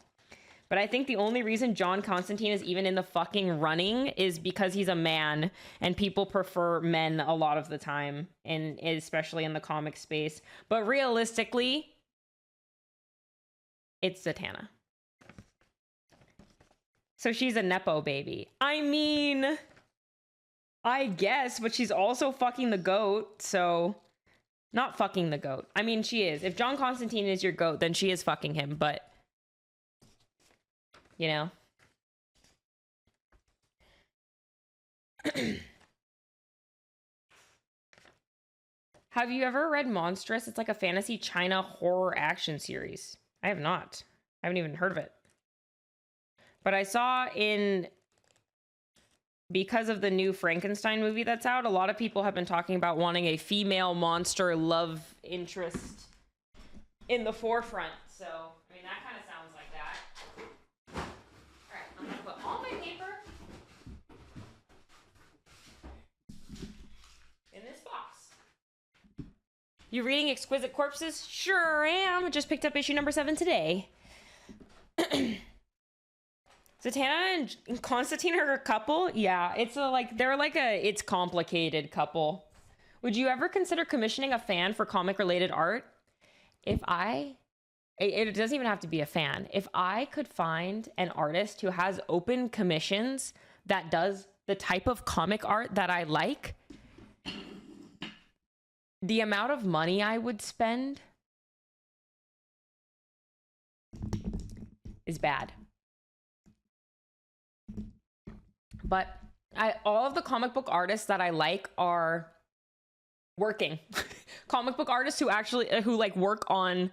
But I think the only reason John Constantine is even in the fucking running is because he's a man, and people prefer men a lot of the time, and especially in the comic space. But realistically, it's Zatanna. So she's a Nepo baby. I mean, I guess, but she's also fucking the goat, so... Not fucking the goat. I mean, she is. If John Constantine is your goat, then she is fucking him, but... You know? Have you ever read Monstrous? It's like a fantasy China horror action series. I have not. I haven't even heard of it. But I saw because of the new Frankenstein movie that's out, a lot of people have been talking about wanting a female monster love interest in the forefront. So, I mean, that kind of sounds like that. Alright, I'm gonna put all my paper in this box. You reading Exquisite Corpses? Sure am. I just picked up issue number 7 today. Zatanna and Constantine are a couple? Yeah, it's complicated couple. Would you ever consider commissioning a fan for comic-related art? It doesn't even have to be a fan. If I could find an artist who has open commissions that does the type of comic art that I like, the amount of money I would spend is bad. But all of the comic book artists that I like are working. Comic book artists who like work on,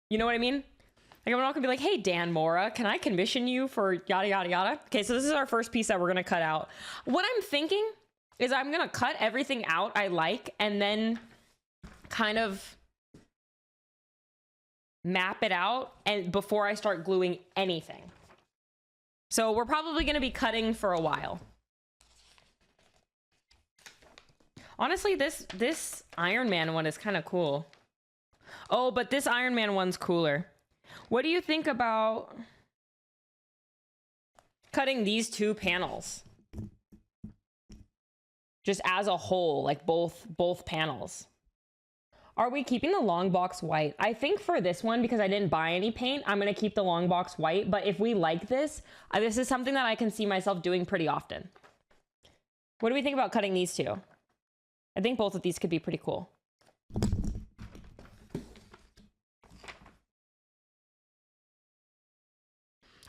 you know what I mean? Like, I'm not gonna be like, hey, Dan Mora, can I commission you for yada, yada, yada? Okay, so this is our first piece that we're gonna cut out. What I'm thinking is I'm gonna cut everything out I like and then kind of map it out and before I start gluing anything. So we're probably going to be cutting for a while. Honestly, this Iron Man one is kind of cool. Oh, but this Iron Man one's cooler. What do you think about cutting these two panels? Just as a whole, like both panels. Are we keeping the long box white? I think for this one, because I didn't buy any paint, I'm going to keep the long box white. But if we like this, this is something that I can see myself doing pretty often. What do we think about cutting these two? I think both of these could be pretty cool.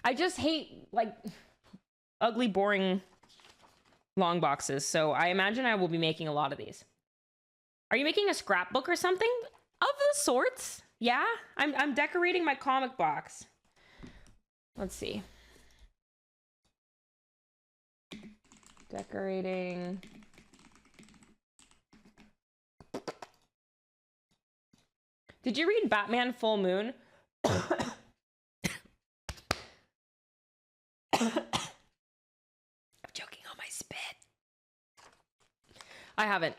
I just hate, like, ugly, boring long boxes. So I imagine I will be making a lot of these. Are you making a scrapbook or something? Of the sorts. Yeah, I'm decorating my comic box. Let's see. Decorating. Did you read Batman Full Moon? I'm choking on my spit. I haven't,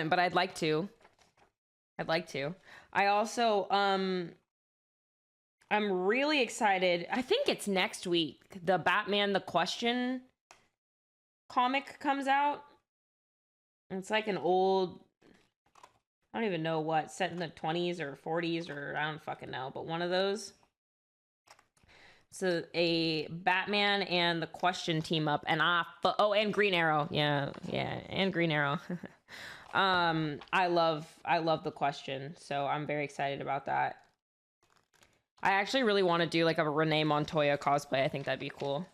but I'd like to. I also, I'm really excited. I think it's next week. The Batman The Question comic comes out. It's like an old, I don't even know what, set in the 20s or 40s or I don't fucking know, but one of those. So a Batman and The Question team up, and and Green Arrow. Yeah, and Green Arrow. I love The Question, so I'm very excited about that. I actually really want to do like a Renee Montoya cosplay. I think that'd be cool.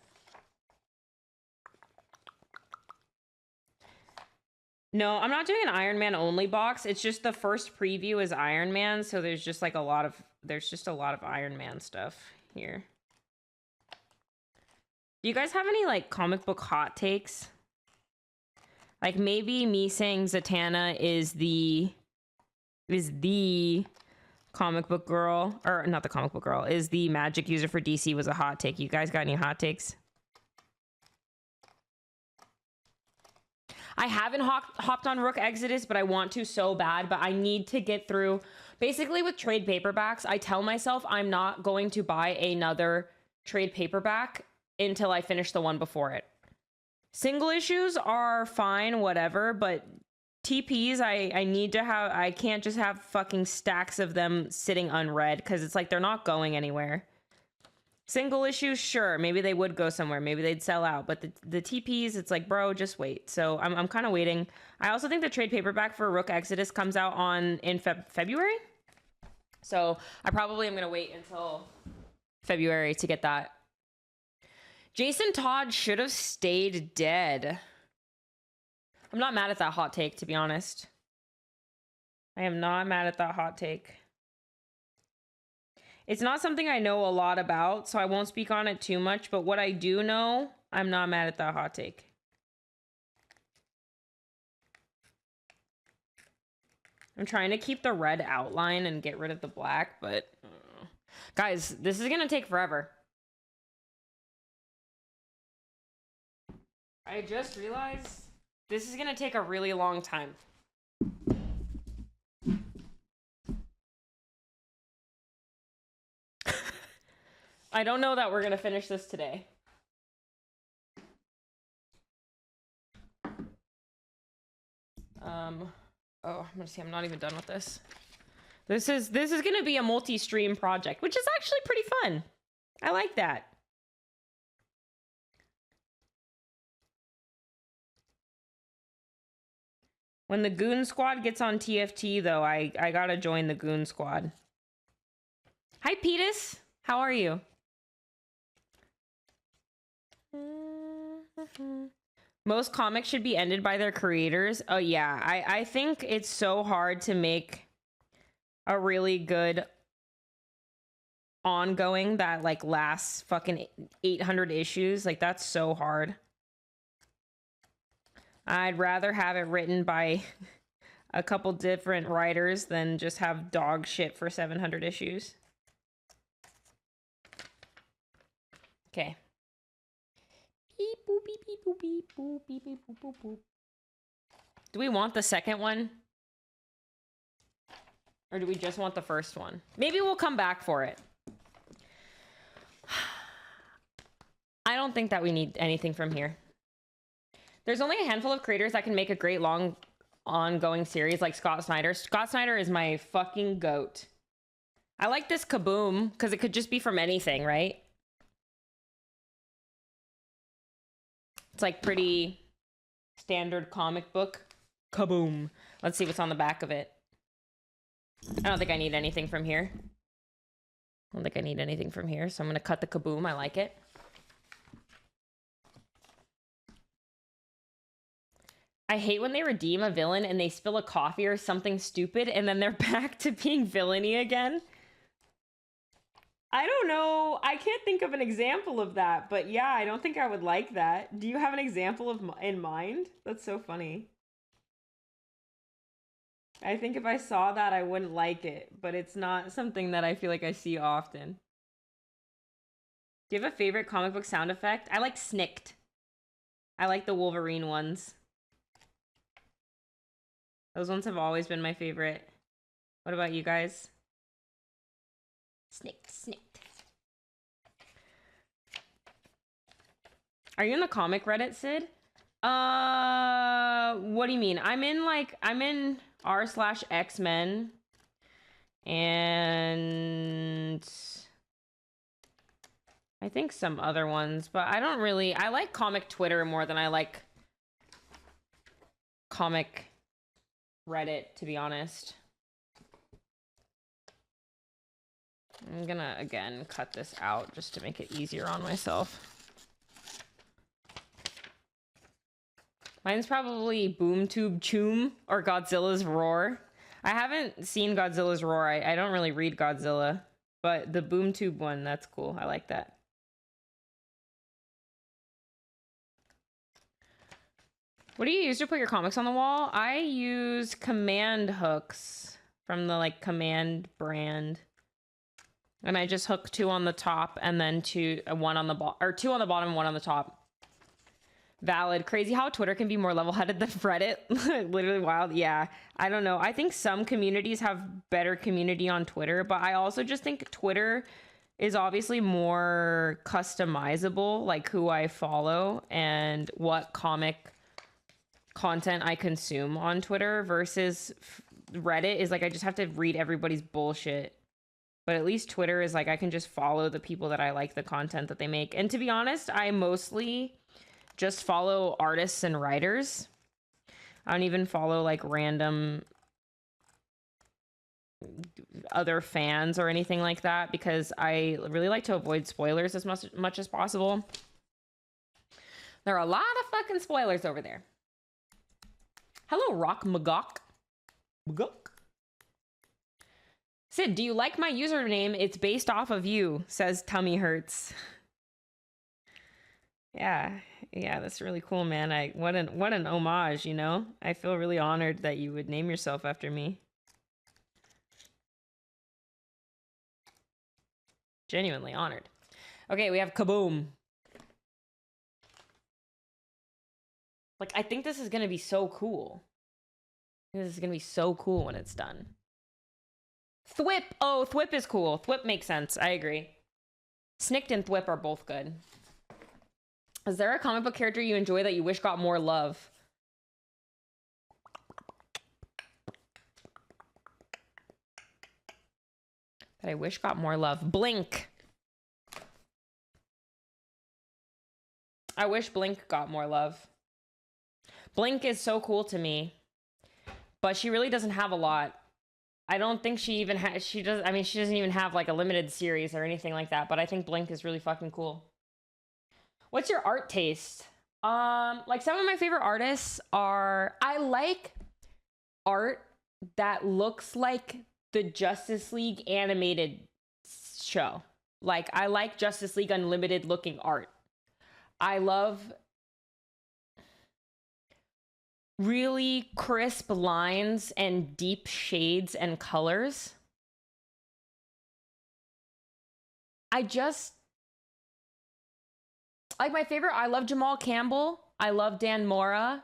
No, I'm not doing an Iron Man only box. It's just the first preview is Iron Man, so there's just like a lot of Iron Man stuff here. Do you guys have any like comic book hot takes? Like maybe me saying Zatanna is the comic book girl, or not the comic book girl, is the magic user for DC was a hot take. You guys got any hot takes? I haven't hopped on Rook Exodus, but I want to so bad, but I need to get through. Basically with trade paperbacks, I tell myself I'm not going to buy another trade paperback until I finish the one before it. Single issues are fine, whatever, but TPs, I need to have, I can't just have fucking stacks of them sitting unread, because it's like they're not going anywhere. Single issues, sure, maybe they would go somewhere, maybe they'd sell out, but the TPs, it's like, bro, just wait. So I'm kind of waiting. I also think the trade paperback for Rook Exodus comes out in February. So I probably am going to wait until February to get that. Jason Todd should have stayed dead. I'm not mad at that hot take, to be honest. I am not mad at that hot take. It's not something I know a lot about, so I won't speak on it too much, but what I do know, I'm not mad at that hot take. I'm trying to keep the red outline and get rid of the black, but guys, this is gonna take forever. I just realized this is gonna take a really long time. I don't know that we're gonna finish this today. Oh, I'm gonna see. I'm not even done with this. This is gonna be a multi-stream project, which is actually pretty fun. I like that. When the Goon Squad gets on TFT, though, I gotta join the Goon Squad. Hi, Petus. How are you? Most comics should be ended by their creators. Oh, yeah. I think it's so hard to make a really good ongoing that, like, lasts fucking 800 issues. Like, that's so hard. I'd rather have it written by a couple different writers than just have dog shit for 700 issues. Okay. Beep, boop, beep, beep, boop, beep, boop, beep, beep, boop, boop, boop. Do we want the second one? Or do we just want the first one? Maybe we'll come back for it. I don't think that we need anything from here. There's only a handful of creators that can make a great long ongoing series like Scott Snyder. Scott Snyder is my fucking goat. I like this Kaboom because it could just be from anything, right? It's like pretty standard comic book. Kaboom. Let's see what's on the back of it. I don't think I need anything from here. I don't think I need anything from here, so I'm going to cut the Kaboom. I like it. I hate when they redeem a villain and they spill a coffee or something stupid and then they're back to being villainy again. I don't know. I can't think of an example of that, but yeah, I don't think I would like that. Do you have an example in mind? That's so funny. I think if I saw that, I wouldn't like it, but it's not something that I feel like I see often. Do you have a favorite comic book sound effect? I like snicked. I like the Wolverine ones. Those ones have always been my favorite. What about you guys? Snicked, snicked. Are you in the comic Reddit, Sid? What do you mean? I'm in r/X-Men and I think some other ones, but I like comic Twitter more than I like comic Reddit, to be honest. I'm gonna, again, cut this out just to make it easier on myself. Mine's probably BoomTube Choom or Godzilla's Roar. I haven't seen Godzilla's Roar. I don't really read Godzilla, but the BoomTube one, that's cool. I like that. What do you use to put your comics on the wall? I use command hooks from the like Command brand. And I just hook 2 on the top and then 2 on the bottom, or 2 on the bottom and 1 on the top. Valid. Crazy how Twitter can be more level-headed than Reddit. Literally wild. Yeah. I don't know. I think some communities have better community on Twitter, but I also just think Twitter is obviously more customizable, like who I follow and what comic content I consume on Twitter versus Reddit is like I just have to read everybody's bullshit. But at least Twitter is like I can just follow the people that I like the content that they make. And to be honest, I mostly just follow artists and writers. I don't even follow like random other fans or anything like that because I really like to avoid spoilers as much as possible. There are a lot of fucking spoilers over there. Hello, Rock Magok. Magok. Sid, do you like my username? It's based off of you, says Tummy Hurts. Yeah, that's really cool, man. What an homage, you know? I feel really honored that you would name yourself after me. Genuinely honored. Okay, we have Kaboom. Like, I think this is gonna be so cool. This is gonna be so cool when it's done. Thwip! Oh, Thwip is cool. Thwip makes sense. I agree. Snicked and Thwip are both good. Is there a comic book character you enjoy that you wish got more love? That I wish got more love. Blink. I wish Blink got more love. Blink is so cool to me, but she really doesn't have a lot. I don't think she even has, she doesn't even have like a limited series or anything like that, but I think Blink is really fucking cool. What's your art taste? Like some of my favorite artists are, I like art that looks like the Justice League animated show. Like I like Justice League Unlimited looking art. I love really crisp lines and deep shades and colors. I just like my favorite. I love Jamal Campbell. I love Dan Mora.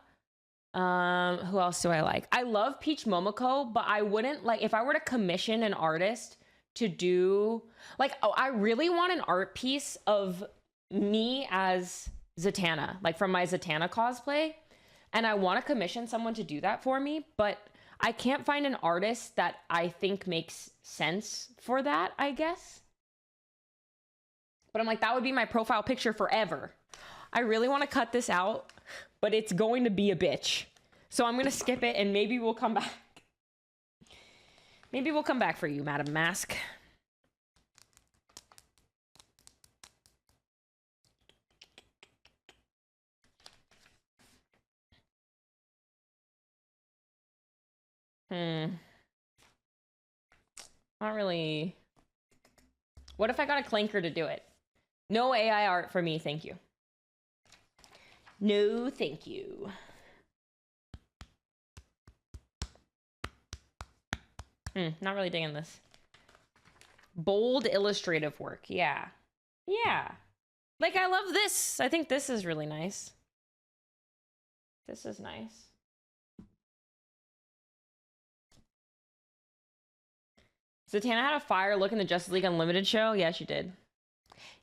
Who else do I like? I love Peach Momoko, but I wouldn't like if I were to commission an artist to do like, oh, I really want an art piece of me as Zatanna, like from my Zatanna cosplay. And I want to commission someone to do that for me, but I can't find an artist that I think makes sense for that, I guess. But I'm like, that would be my profile picture forever. I really want to cut this out, but it's going to be a bitch. So I'm going to skip it and maybe we'll come back. Maybe we'll come back for you, Madam Mask. Not really. What if I got a clanker to do it? No AI art for me, thank you. No, thank you. Not really digging this. Bold illustrative work, yeah. Yeah. Like, I love this. I think this is really nice. This is nice. Zatanna had a fire look in the Justice League Unlimited show? Yeah, she did.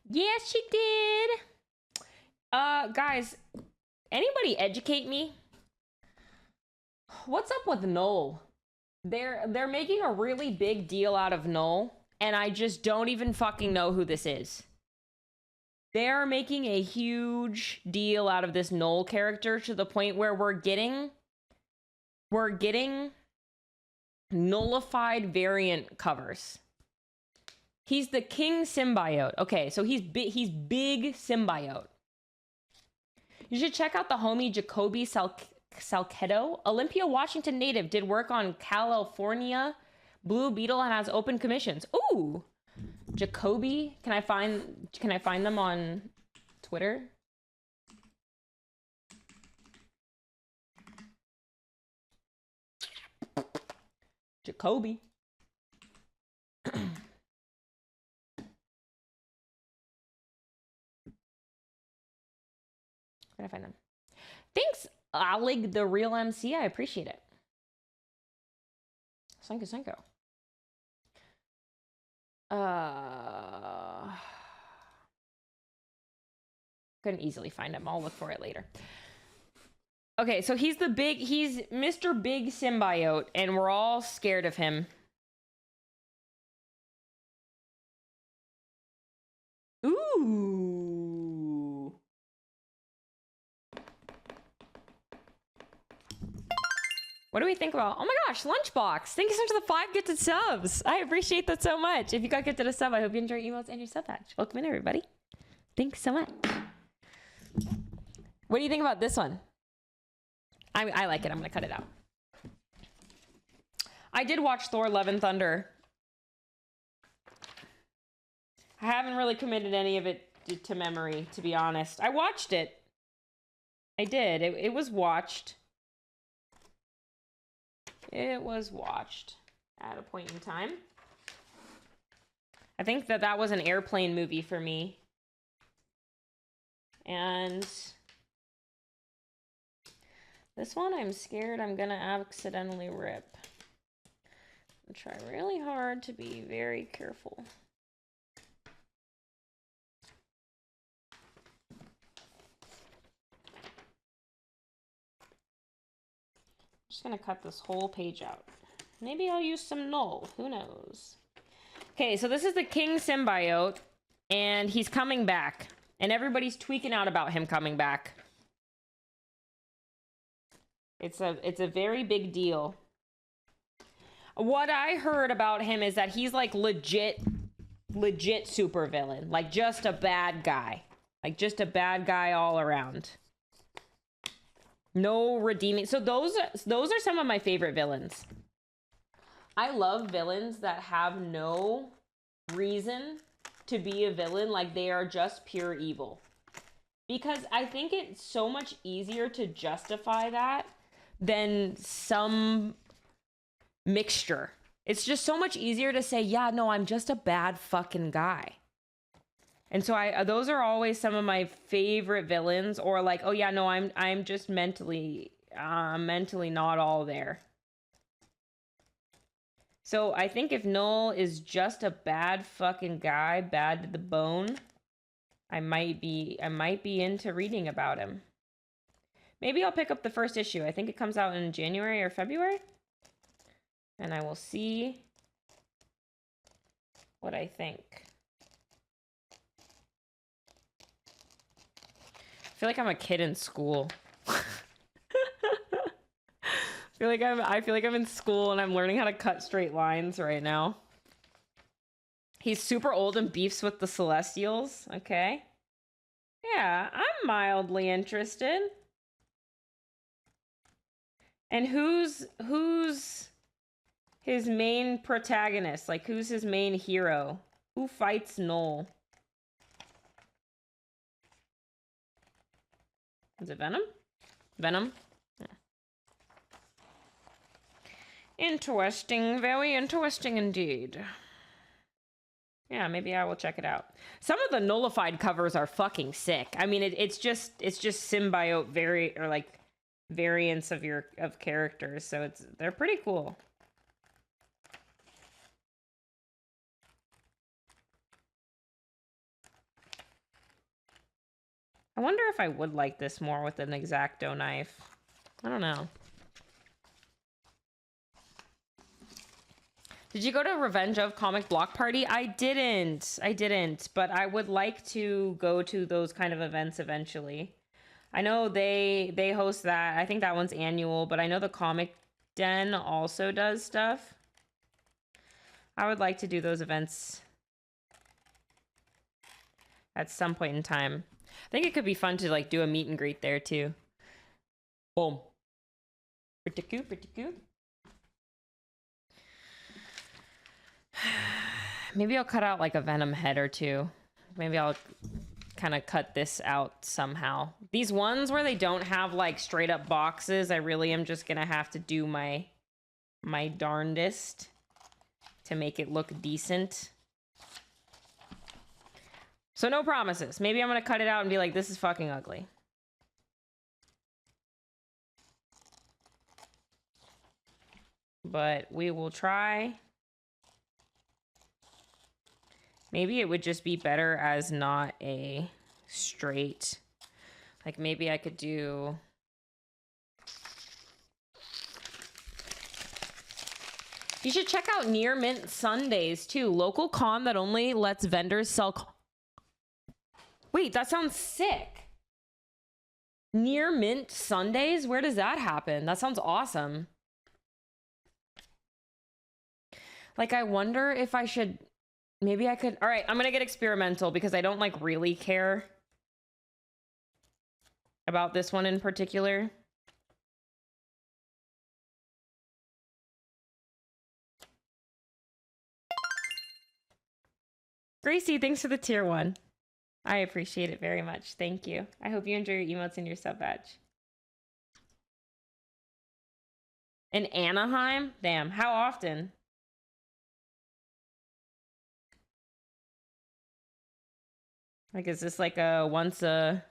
Yes, she did. Guys, anybody educate me? What's up with Null? They're making a really big deal out of Null, and I just don't even fucking know who this is. They're making a huge deal out of this Null character to the point where we're getting nullified variant covers. He's the king symbiote. Okay, so he's big symbiote. You should check out the homie Jacoby Salcedo. Olympia, Washington native, did work on California Blue Beetle and has open commissions. Ooh, Jacoby. Can I find them on Twitter? Jacoby. Where can I find them? Thanks, Olig, the real MC. I appreciate it. Thank you. Couldn't easily find him. I'll look for it later. Okay, so he's Mr. Big Symbiote, and we're all scared of him. Ooh. What do we think about? Oh my gosh, Lunchbox. Thank you so much for the 5 gifted subs. I appreciate that so much. If you got gifted a sub, I hope you enjoy your emails and your sub patch. Welcome in, everybody. Thanks so much. What do you think about this one? I like it. I'm going to cut it out. I did watch Thor: Love and Thunder. I haven't really committed any of it to memory, to be honest. I watched it. I did. It was watched. It was watched at a point in time. I think that was an airplane movie for me. And this one, I'm scared I'm gonna accidentally rip. I'll try really hard to be very careful. Just gonna cut this whole page out. Maybe I'll use some Null, who knows? Okay, so this is the King Symbiote, and he's coming back. And everybody's tweaking out about him coming back. It's a very big deal. What I heard about him is that he's like legit supervillain. Like just a bad guy. Like just a bad guy all around. No redeeming. So those are some of my favorite villains. I love villains that have no reason to be a villain, like they are just pure evil. Because I think it's so much easier to justify that than some mixture. It's just so much easier to say, yeah, no, I'm just a bad fucking guy. And so those are always some of my favorite villains, or like, oh yeah, no, I'm just mentally not all there. So I think if Null is just a bad fucking guy, bad to the bone, I might be into reading about him. Maybe I'll pick up the first issue. I think it comes out in January or February. And I will see what I think. I feel like I'm a kid in school. I feel like I'm in school and I'm learning how to cut straight lines right now. He's super old and beefs with the Celestials. Okay. Yeah, I'm mildly interested. And who's his main protagonist? Like, who's his main hero? Who fights Null? Is it Venom? Venom? Yeah. Interesting. Very interesting indeed. Yeah, maybe I will check it out. Some of the nullified covers are fucking sick. I mean, it's just symbiote variants of characters, so they're pretty cool. I wonder if I would like this more with an X-Acto knife. I don't know. Did you go to Revenge of Comic Block Party? I didn't, but I would like to go to those kind of events eventually. I know they host that. I think that one's annual, but I know the Comic Den also does stuff. I would like to do those events at some point in time. I think it could be fun to like do a meet and greet there too. Boom. Pretty cute, pretty cute. Maybe I'll cut out like a Venom head or two. Maybe I'll kind of cut this out somehow. These ones where they don't have like straight up boxes, I really am just gonna have to do my darndest to make it look decent. So no promises. Maybe I'm gonna cut it out and be like, this is fucking ugly. But we will try. Maybe it would just be better as not a straight. Like maybe I could do. You should check out Near Mint Sundays too. Local con that only lets vendors sell. Wait, that sounds sick. Near Mint Sundays? Where does that happen? That sounds awesome. Like, I wonder if I should. Maybe I could. All right, I'm gonna get experimental because I don't like really care about this one in particular. Gracie, thanks for the tier 1. I appreciate it very much. Thank you. I hope you enjoy your emotes and your sub badge. In Anaheim? Damn, how often? Like, is this like a once a...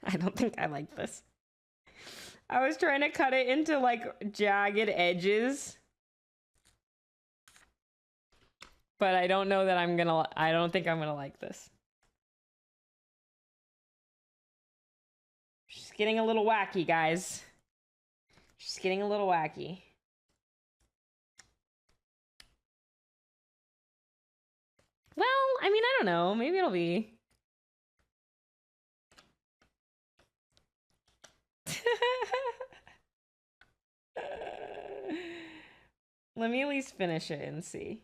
I don't think I like this. I was trying to cut it into like jagged edges. But I don't know that I don't think I'm gonna like this. She's getting a little wacky, guys. She's getting a little wacky. Well, I mean, I don't know. Maybe it'll be. Let me at least finish it and see.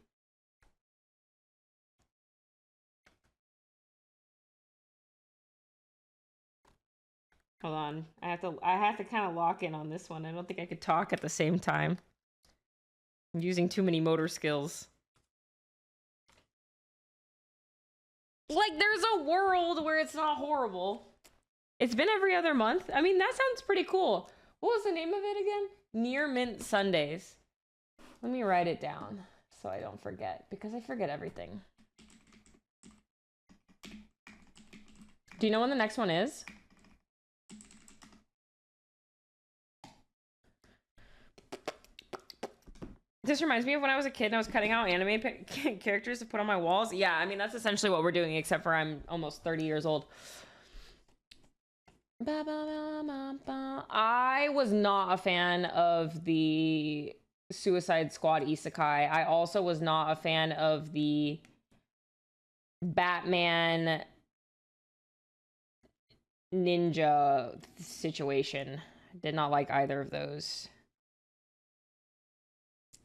Hold on. I have to kind of lock in on this one. I don't think I could talk at the same time. I'm using too many motor skills. Like, there's a world where it's not horrible. It's been every other month. I mean, that sounds pretty cool. What was the name of it again? Near Mint Sundays. Let me write it down so I don't forget, because I forget everything. Do you know when the next one is? This reminds me of when I was a kid and I was cutting out anime characters to put on my walls. Yeah, I mean, that's essentially what we're doing, except for I'm almost 30 years old. I was not a fan of the Suicide Squad isekai. I also was not a fan of the Batman ninja situation. Did not like either of those.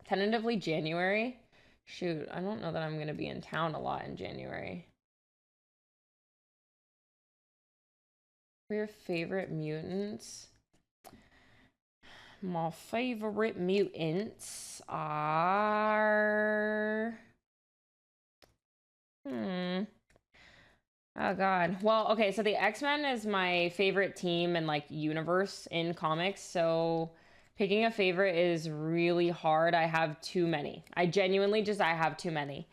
Tentatively January. Shoot, I don't know that I'm gonna be in town a lot in January. Your favorite mutants? My favorite mutants are... Oh god. Well, okay, so the X-Men is my favorite team and like universe in comics, so picking a favorite is really hard. I have too many. I have too many.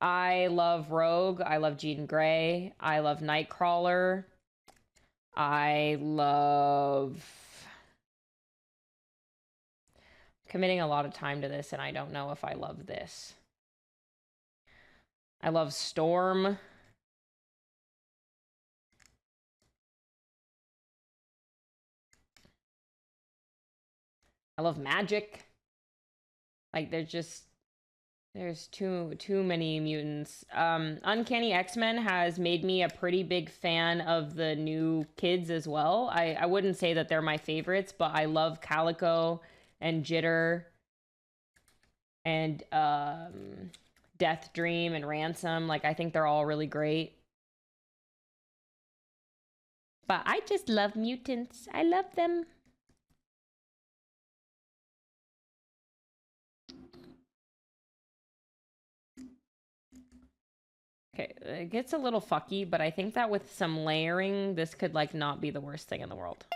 I love Rogue. I love Jean Grey. I love Nightcrawler. I love... Committing a lot of time to this, and I don't know if I love this. I love Storm. I love Magic. Like, there's too many mutants. Uncanny X-Men has made me a pretty big fan of the new kids as well. I wouldn't say that they're my favorites, but I love Calico and Jitter and Death Dream and Ransom. Like, I think they're all really great. But I just love mutants. I love them. Okay, it gets a little fucky, but I think that with some layering, this could, like, not be the worst thing in the world.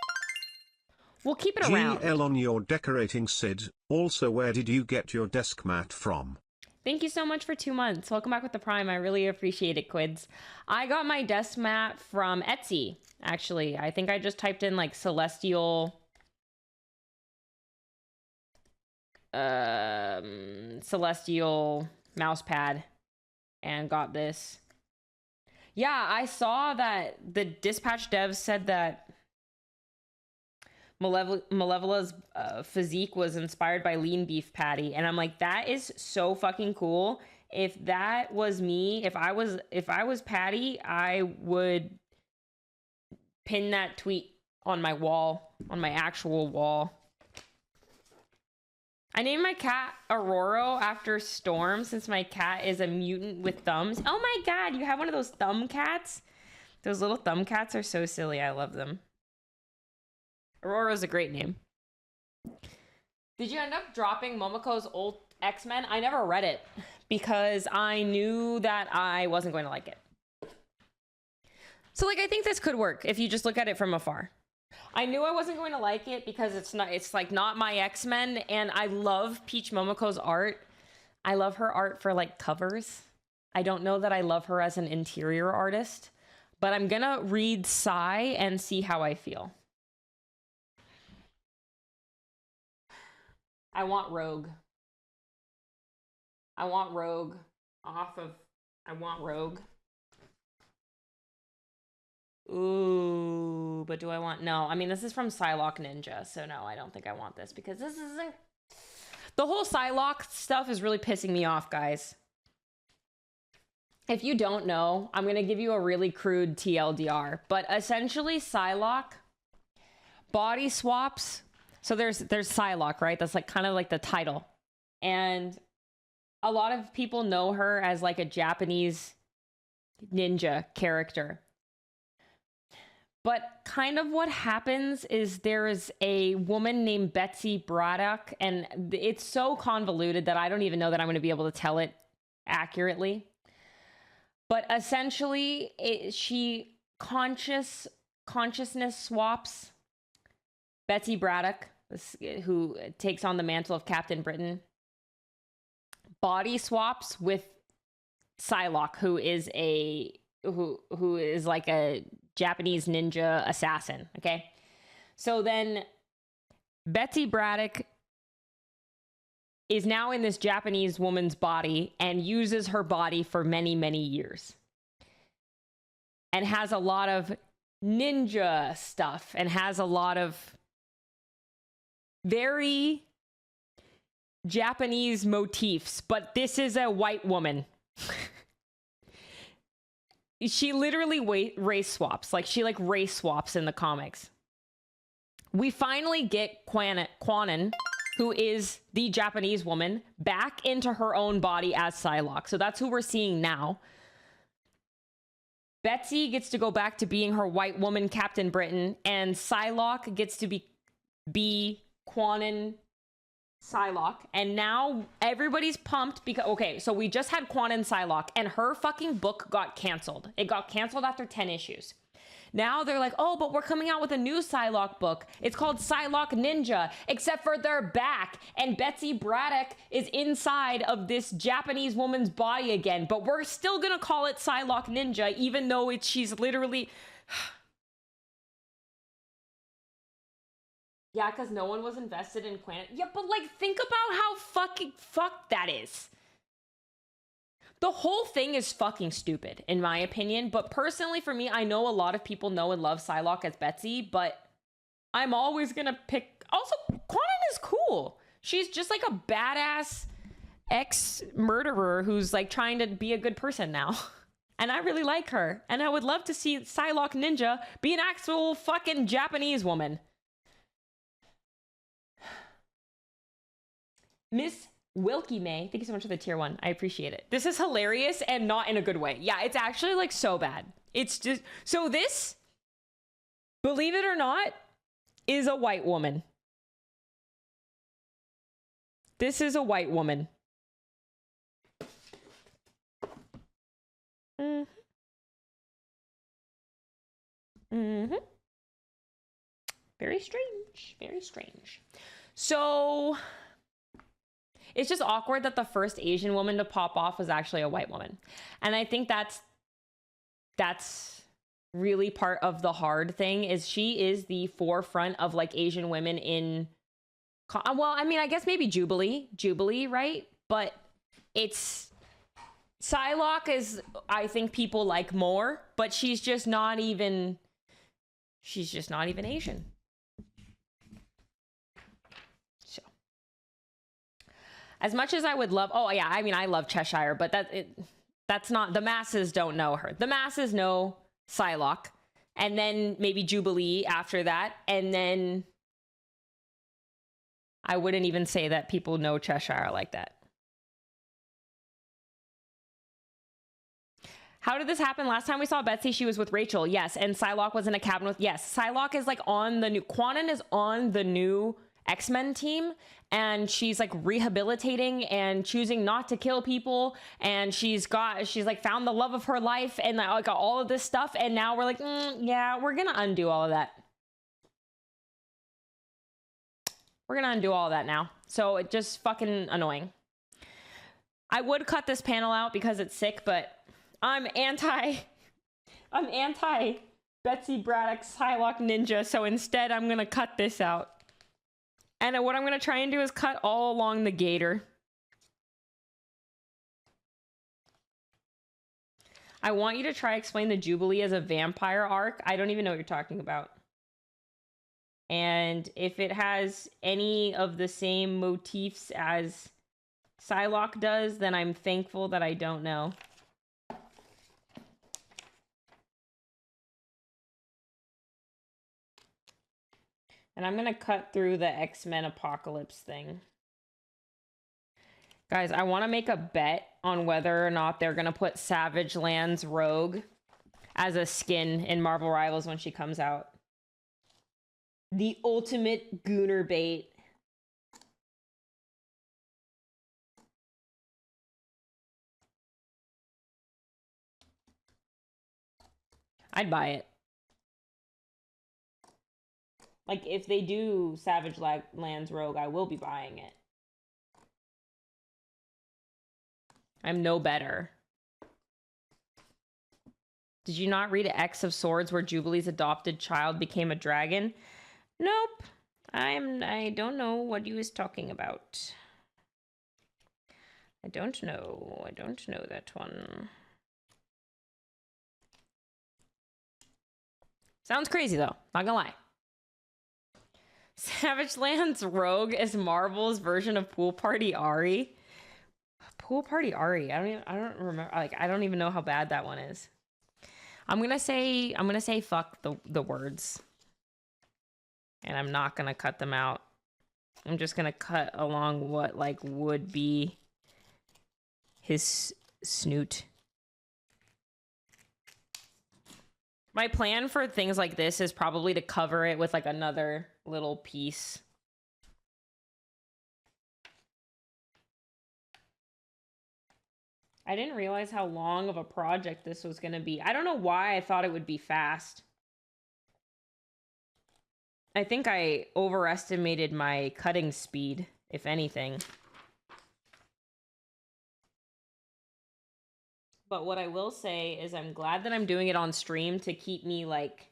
We'll keep it around. GL on your decorating, Sid. Also, where did you get your desk mat from? Thank you so much for 2 months. Welcome back with the Prime. I really appreciate it, Quids. I got my desk mat from Etsy, actually. I think I just typed in, like, Celestial... Celestial mousepad and got this. Yeah, I saw that the Dispatch devs said that Malevola's physique was inspired by lean beef patty, and I'm like, that is so fucking cool. If that was me, if I was Patty, I would pin that tweet on my wall, on my actual wall. I named my cat Aurora after Storm, since my cat is a mutant with thumbs. Oh my god, you have one of those thumb cats? Those little thumb cats are so silly. I love them. Aurora's a great name. Did you end up dropping Momoko's old X-Men? I never read it because I knew that I wasn't going to like it. So, like, I think this could work if you just look at it from afar. I knew I wasn't going to like it because it's like not my X-Men, and I love Peach Momoko's art. I love her art for, like, covers. I don't know that I love her as an interior artist, but I'm gonna read Psy and see how I feel. I want Rogue. I want Rogue. Ooh, but do I want... No, I mean, this is from Psylocke Ninja, so no, I don't think I want this, because this isn't... The whole Psylocke stuff is really pissing me off, guys. If you don't know, I'm going to give you a really crude TLDR, but essentially Psylocke body swaps... So there's Psylocke, right? That's, like, kind of like the title. And a lot of people know her as, like, a Japanese ninja character. But kind of what happens is there is a woman named Betsy Braddock, and it's so convoluted that I don't even know that I'm going to be able to tell it accurately. But essentially, she consciousness swaps Betsy Braddock, who takes on the mantle of Captain Britain, body swaps with Psylocke, who is like a Japanese ninja assassin, okay? So then Betsy Braddock is now in this Japanese woman's body and uses her body for many, many years. And has a lot of ninja stuff and has a lot of very Japanese motifs, but this is a white woman. She literally race swaps. Like, she, like, race swaps in the comics. We finally get Kwanon, who is the Japanese woman, back into her own body as Psylocke. So that's who we're seeing now. Betsy gets to go back to being her white woman Captain Britain, and Psylocke gets to be Kwanon Psylocke, and now everybody's pumped because, okay, so we just had Kwanon Psylocke, and her fucking book got canceled. It got canceled after 10 issues. Now they're like, oh, but we're coming out with a new Psylocke book. It's called Psylocke Ninja, except for they're back, and Betsy Braddock is inside of this Japanese woman's body again, but we're still gonna call it Psylocke Ninja, even though she's literally... Yeah, because no one was invested in Planet. Yeah, but, like, think about how fucking fucked that is. the whole thing is fucking stupid, in my opinion. But personally, for me, I know a lot of people know and love Psylocke as Betsy, but I'm always gonna pick... Also, Quantum is cool. She's just like a badass ex-murderer who's like trying to be a good person now. And I really like her. And I would love to see Psylocke Ninja be an actual fucking Japanese woman. Miss Wilkie May, thank you so much for the tier 1. I appreciate it. This is hilarious and not in a good way. Yeah, it's actually like so bad. It's just... So this, believe it or not, is a white woman. This is a white woman. Very strange. Very strange. So it's just awkward that the first Asian woman to pop off was actually a white woman. And I think that's really part of the hard thing, is she is the forefront of like Asian women in... Well, I mean, I guess maybe Jubilee, right? But it's... Psylocke is, I think people like more, but she's just not even Asian. So, as much as I would love, oh yeah, I mean, I love Cheshire, but that's not, the masses don't know her. The masses know Psylocke, and then maybe Jubilee after that, and then I wouldn't even say that people know Cheshire like that. How did this happen? Last time we saw Betsy, she was with Rachel. Yes. And Psylocke was in a cabin with... Yes. Psylocke is like on the new... Quanon is on the new X-Men team. And she's like rehabilitating and choosing not to kill people. And she's like found the love of her life and like all of this stuff. And now we're like, yeah, we're going to undo all of that. We're going to undo all of that now. So it's just fucking annoying. I would cut this panel out because it's sick, but... I'm anti Betsy Braddock Psylocke Ninja, so instead I'm gonna cut this out. And what I'm gonna try and do is cut all along the gator. I want you to try explain the Jubilee as a vampire arc. I don't even know what you're talking about. And if it has any of the same motifs as Psylocke does, then I'm thankful that I don't know. And I'm going to cut through the X-Men Apocalypse thing. Guys, I want to make a bet on whether or not they're going to put Savage Land's Rogue as a skin in Marvel Rivals when she comes out. The ultimate gooner bait. I'd buy it. Like, if they do Savage Land's Rogue, I will be buying it. I'm no better. Did you not read X of Swords where Jubilee's adopted child became a dragon? Nope. I don't know what you was talking about. I don't know that one. Sounds crazy though, not gonna lie. Savage Land's Rogue is Marvel's version of Pool Party Ari. Pool Party Ari. I don't remember. Like, I don't even know how bad that one is. I'm gonna say fuck the words, and I'm not gonna cut them out. I'm just gonna cut along what like would be his snoot. My plan for things like this is probably to cover it with like another little piece. I didn't realize how long of a project this was going to be. I don't know why I thought it would be fast. I think I overestimated my cutting speed, if anything. But what I will say is I'm glad that I'm doing it on stream to keep me, like,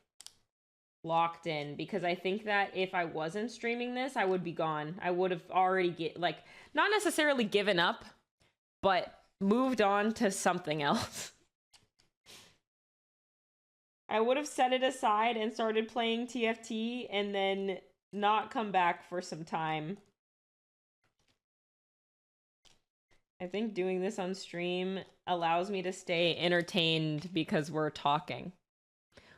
locked in. Because I think that if I wasn't streaming this, I would be gone. I would have already, not necessarily given up, but moved on to something else. I would have set it aside and started playing TFT and then not come back for some time. I think doing this on stream allows me to stay entertained because we're talking.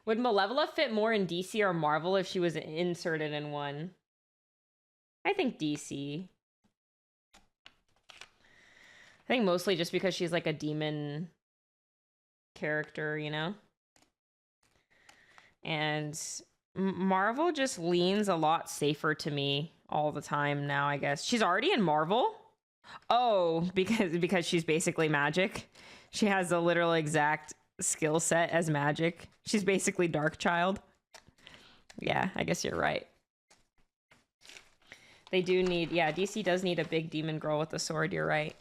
Would Malevola fit more in DC or Marvel if she was inserted in one? I think DC. I think mostly just because she's like a demon character, you know? And Marvel just leans a lot safer to me all the time now, I guess. She's already in Marvel? Oh, because she's basically magic. She has the literal exact skill set as magic. She's basically Darkchild. Yeah, I guess you're right. They do need, yeah, DC does need a big demon girl with a sword, you're right.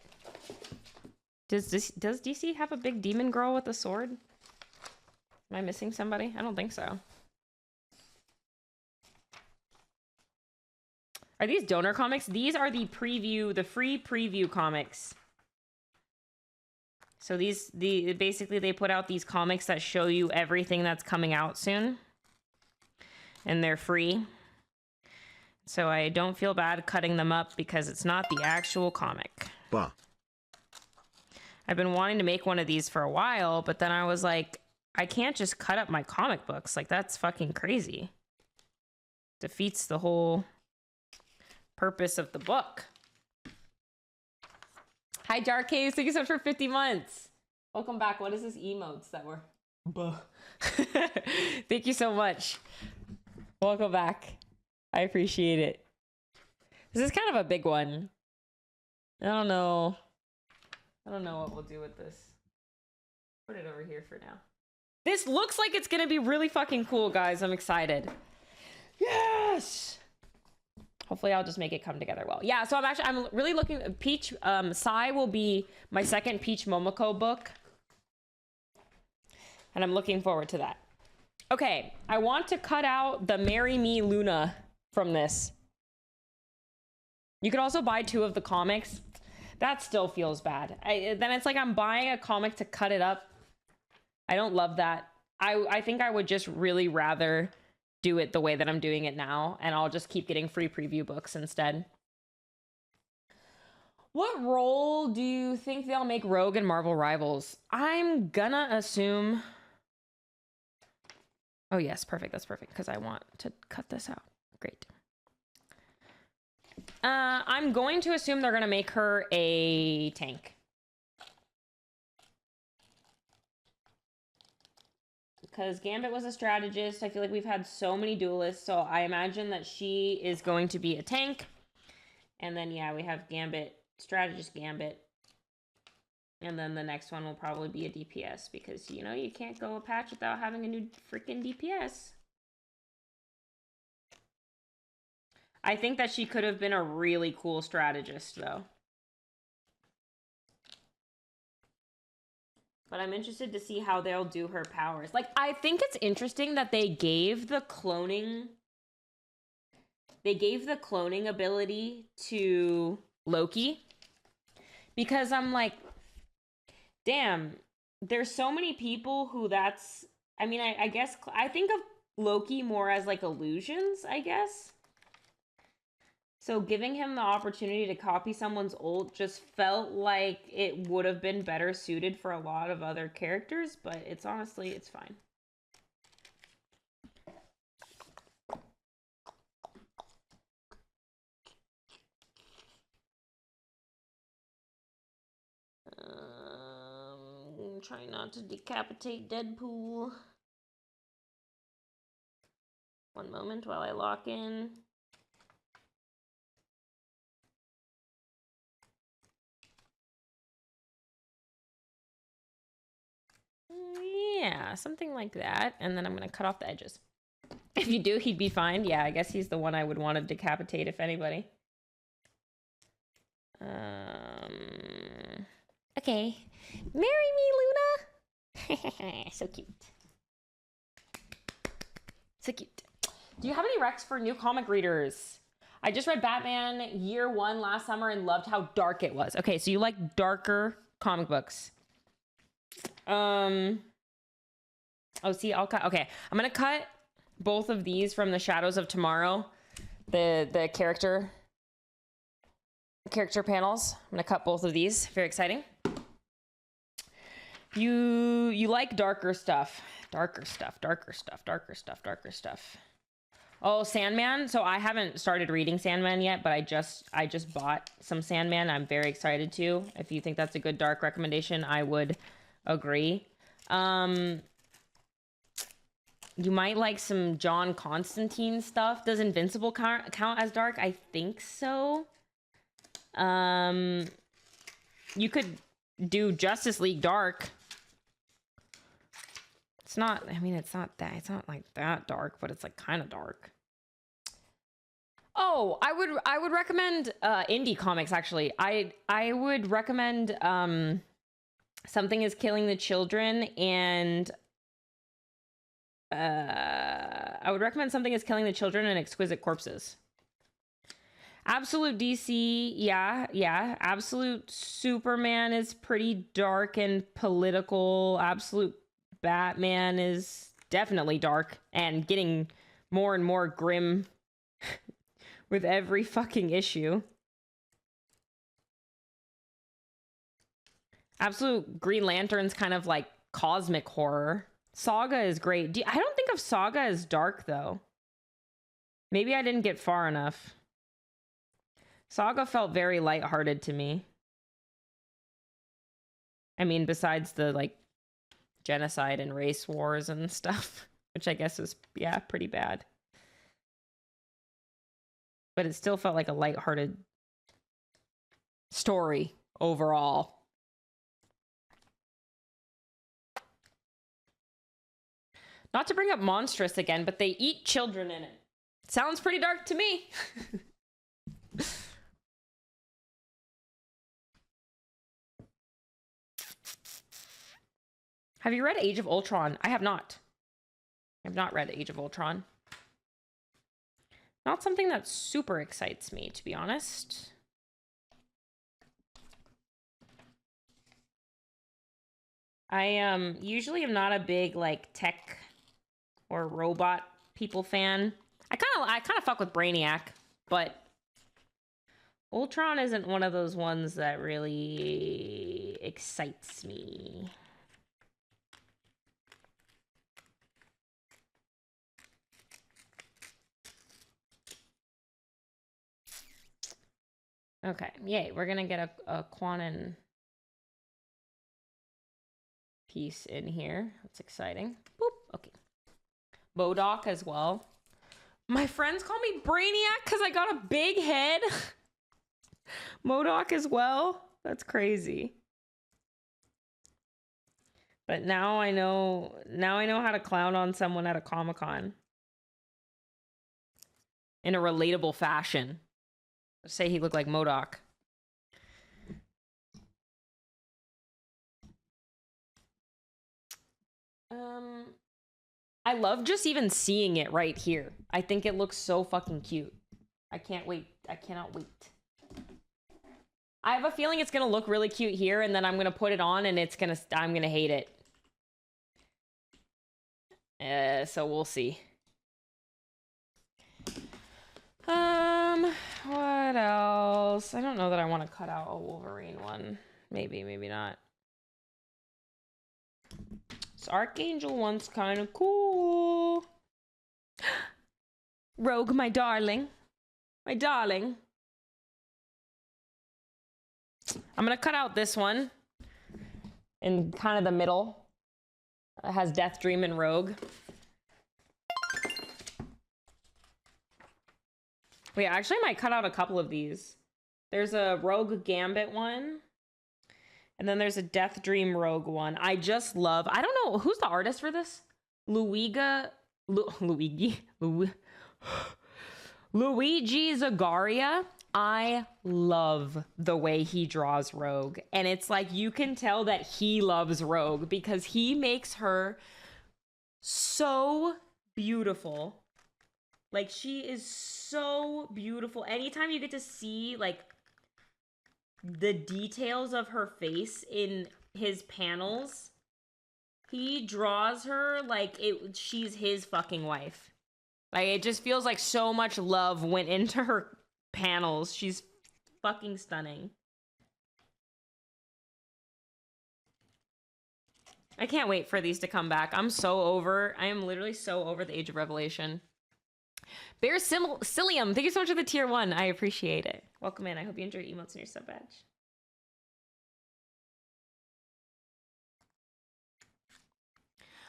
Does DC have a big demon girl with a sword? Am I missing somebody? I don't think so. Are these donor comics? These are the preview, the free preview comics. So basically they put out these comics that show you everything that's coming out soon. And they're free. So I don't feel bad cutting them up because it's not the actual comic. Bah. I've been wanting to make one of these for a while, but then I was like, I can't just cut up my comic books. Like, that's fucking crazy. Defeats the whole purpose of the book. Hi, Dark Caves. Thank you so much for 50 months. Welcome back. What is this emotes that were? Buh. Thank you so much. Welcome back. I appreciate it. This is kind of a big one. I don't know what we'll do with this. Put it over here for now. This looks like it's gonna be really fucking cool, guys. I'm excited. Yes! Hopefully I'll just make it come together well. Yeah, so I'm really looking at Peach. Sai will be my second Peach Momoko book. And I'm looking forward to that. Okay, I want to cut out the Marry Me Luna from this. You could also buy 2 of the comics. That still feels bad. Then it's like I'm buying a comic to cut it up. I don't love that. I think I would just really rather do it the way that I'm doing it now, and I'll just keep getting free preview books instead. What role do you think they'll make Rogue in Marvel Rivals? I'm gonna assume... Oh yes, perfect. That's perfect, because I want to cut this out. Great. I'm going to assume they're gonna make her a tank. Because Gambit was a strategist. I feel like we've had so many duelists, so I imagine that she is going to be a tank. And then, yeah, we have Gambit, strategist Gambit. And then the next one will probably be a DPS, because, you know, you can't go a patch without having a new freaking DPS. I think that she could have been a really cool strategist, though. But I'm interested to see how they'll do her powers. Like, I think it's interesting that they gave the cloning... They gave the cloning ability to Loki. Because I'm like, damn, there's so many people who that's... I mean, I guess... I think of Loki more as, like, illusions, I guess. So giving him the opportunity to copy someone's ult just felt like it would have been better suited for a lot of other characters, but it's honestly, it's fine. Try not to decapitate Deadpool. One moment while I lock in. Yeah, something like that. And then I'm going to cut off the edges. If you do, he'd be fine. Yeah, I guess he's the one I would want to decapitate, if anybody. Okay. Marry me, Luna. So cute. So cute. Do you have any recs for new comic readers? I just read Batman Year 1 last summer and loved how dark it was. Okay, so you like darker comic books. Oh, see, I'll cut. Okay, I'm gonna cut both of these from the Shadows of Tomorrow, the character panels. I'm gonna cut both of these. Very exciting. You like darker stuff. Oh, Sandman. So I haven't started reading Sandman yet, but I just bought some Sandman. I'm very excited to. If you think that's a good dark recommendation, I would agree. You might like some John Constantine stuff. Does Invincible count as dark? I think so. You could do Justice League Dark. It's not, I mean, it's not like that dark, but it's like kind of dark. Oh, I would recommend indie comics actually. I would recommend Something is Killing the Children, and I would recommend Something is Killing the Children and Exquisite Corpses. Absolute DC, yeah. Absolute Superman is pretty dark and political. Absolute Batman is definitely dark and getting more and more grim with every fucking issue. Absolute Green Lantern's kind of like cosmic horror. Saga is great. I don't think of Saga as dark though. Maybe I didn't get far enough. Saga felt very lighthearted to me. I mean, besides the like genocide and race wars and stuff, which I guess was, yeah, pretty bad. But it still felt like a lighthearted story overall. Not to bring up Monstrous again, but they eat children in it. Sounds pretty dark to me. Have you read Age of Ultron? I have not. I have not read Age of Ultron. Not something that super excites me, to be honest. I usually am not a big like tech or robot people fan. I kind of fuck with Brainiac, but Ultron isn't one of those ones that really excites me. Okay, yay, we're gonna get a Quanon piece in here. That's exciting. Boop, okay. MODOK as well. My friends call me Brainiac because I got a big head. MODOK as well. That's crazy. But now I know how to clown on someone at a Comic-Con in a relatable fashion. Say he looked like MODOK. I love just even seeing it right here. I think it looks so fucking cute. I can't wait. I cannot wait. I have a feeling it's gonna look really cute here, and then I'm gonna put it on, and I'm gonna hate it. So we'll see. What else? I don't know that I want to cut out a Wolverine one. Maybe, maybe not. This Archangel one's kind of cool. Rogue, my darling. My darling. I'm gonna cut out this one in kind of the middle. It has Death Dream and Rogue. Wait, I actually might cut out a couple of these. There's a Rogue Gambit one. And then there's a Death Dream Rogue one. I just love... I don't know. Who's the artist for this? Luigi Zagaria. I love the way he draws Rogue. And it's like you can tell that he loves Rogue because he makes her so beautiful. Like, she is so beautiful. Anytime you get to see, like, the details of her face in his panels, he draws her like she's his fucking wife. Like, it just feels like so much love went into her panels. She's fucking stunning. I can't wait for these to come back. I am literally so over the Age of Revelation. Bear Cilium, thank you so much for the tier 1. I appreciate it. Welcome in. I hope you enjoyed emotes in your sub badge.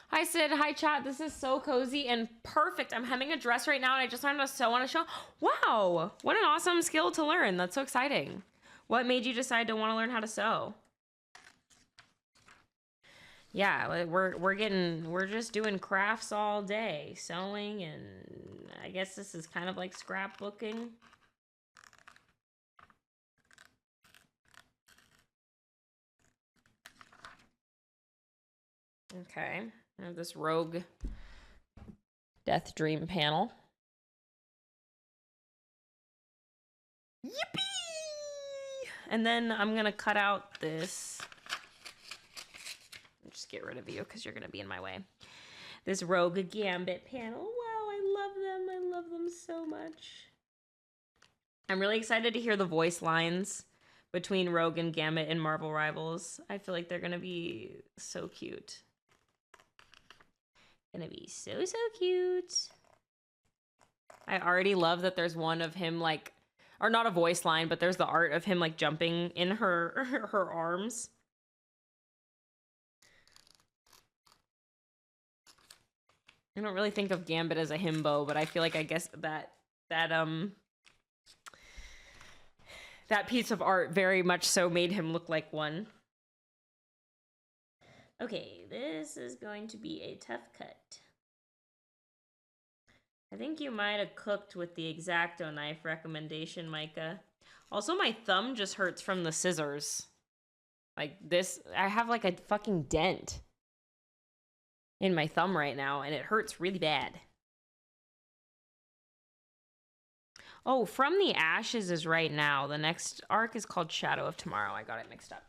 Hi Sid, hi chat. This is so cozy and perfect. I'm hemming a dress right now and I just learned to sew on a show. Wow, what an awesome skill to learn. That's so exciting. What made you decide to want to learn how to sew? Yeah, we're just doing crafts all day, sewing, and I guess this is kind of like scrapbooking. Okay, I have this Rogue Death Dream panel. Yippee! And then I'm gonna cut out this. Just get rid of you because you're gonna be in my way. This Rogue Gambit panel. Wow, I love them. I love them so much. I'm really excited to hear the voice lines between Rogue and Gambit in Marvel Rivals. I feel like they're gonna be so cute. Gonna be so cute. I already love that there's one of him like, or not a voice line, but there's the art of him like jumping in her arms. I don't really think of Gambit as a himbo, but I feel like I guess that piece of art very much so made him look like one. Okay, this is going to be a tough cut. I think you might have cooked with the X-Acto knife recommendation, Micah. Also, my thumb just hurts from the scissors. Like this, I have like a fucking dent in my thumb right now, and it hurts really bad. Oh, From the Ashes is right now. The next arc is called Shadow of Tomorrow. I got it mixed up.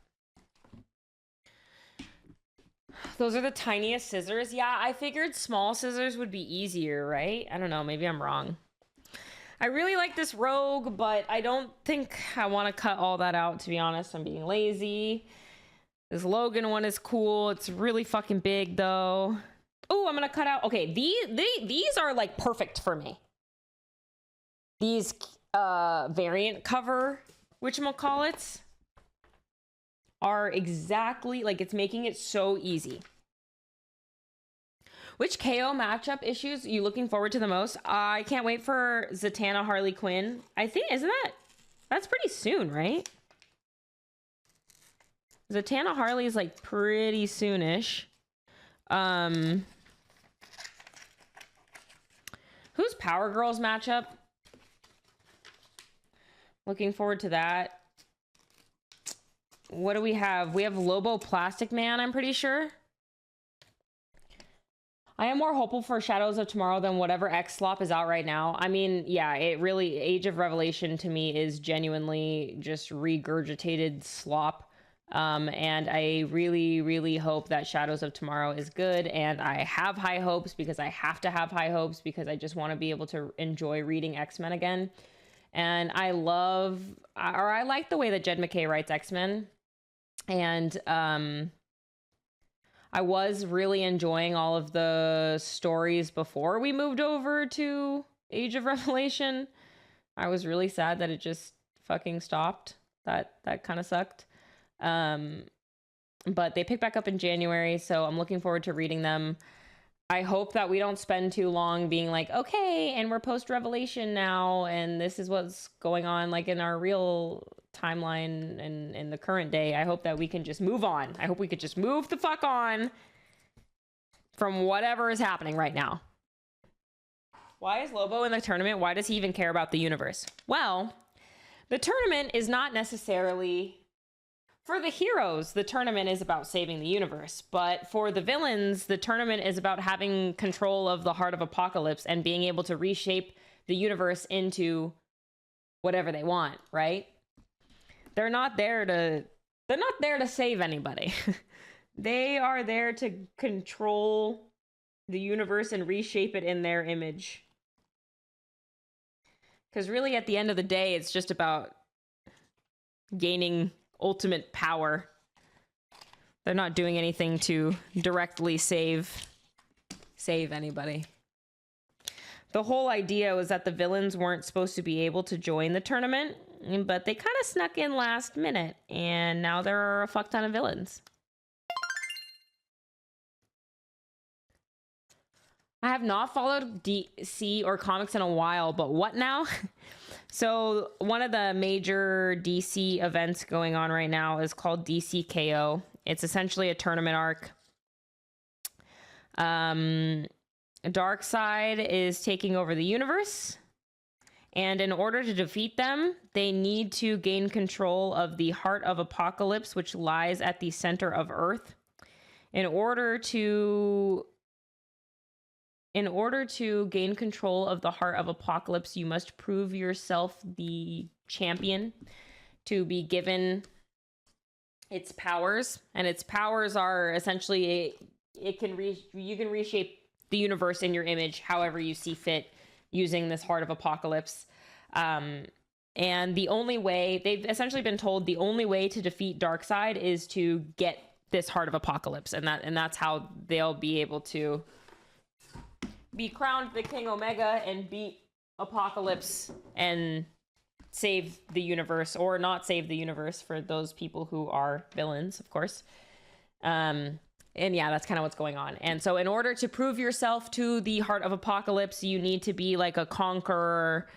Those are the tiniest scissors. Yeah, I figured small scissors would be easier, right? I don't know. Maybe I'm wrong. I really like this Rogue, but I don't think I want to cut all that out, to be honest. I'm being lazy. This Logan one is cool. It's really fucking big, though. Oh, I'm going to cut out. Okay, these are, like, perfect for me. These variant cover, whatchamacallits, are exactly, like, it's making it so easy. Which KO matchup issues are you looking forward to the most? I can't wait for Zatanna Harley Quinn. I think, that's pretty soon, right? Zatanna Harley is like pretty soonish. Who's Power Girls matchup? Looking forward to that. What do we have? We have Lobo Plastic Man, I'm pretty sure. I am more hopeful for Shadows of Tomorrow than whatever X-Slop is out right now. I mean, yeah, it really, Age of Revelation to me is genuinely just regurgitated slop. And I really, really hope that Shadows of Tomorrow is good. And I have high hopes because I have to have high hopes because I just want to be able to enjoy reading X-Men again. And I like the way that Jed MacKay writes X-Men. And I was really enjoying all of the stories before we moved over to Age of Revelation. I was really sad that it just fucking stopped. That kind of sucked. But they pick back up in January, so I'm looking forward to reading them. I hope that we don't spend too long being like, okay, and we're post-Revelation now, and this is what's going on, like, in our real timeline and in the current day. I hope that we can just move on. I hope we could just move the fuck on from whatever is happening right now. Why is Lobo in the tournament? Why does he even care about the universe? Well, the tournament is not necessarily... For the heroes, the tournament is about saving the universe. But for the villains, the tournament is about having control of the Heart of Apocalypse and being able to reshape the universe into whatever they want, right? They're not there to save anybody. They are there to control the universe and reshape it in their image. Because really, at the end of the day, it's just about gaining ultimate power. They're not doing anything to directly save anybody. The whole idea was that the villains weren't supposed to be able to join the tournament, but they kind of snuck in last minute, and now there are a fuck ton of villains. I have not followed DC or comics in a while, but what now? So one of the major DC events going on right now is called DC KO. It's essentially a tournament arc. Darkseid is taking over the universe, and in order to defeat them, they need to gain control of the Heart of Apocalypse, which lies at the center of Earth. In order to gain control of the Heart of Apocalypse, you must prove yourself the champion to be given its powers. And its powers are essentially, you can reshape the universe in your image however you see fit using this Heart of Apocalypse. And the only way, they've essentially been told the only way to defeat Darkseid is to get this Heart of Apocalypse. And that's how they'll be able to be crowned the King Omega and beat Apocalypse and save the universe, or not save the universe for those people who are villains, of course. And yeah, that's kind of what's going on. And so in order to prove yourself to the Heart of Apocalypse, you need to be like a conqueror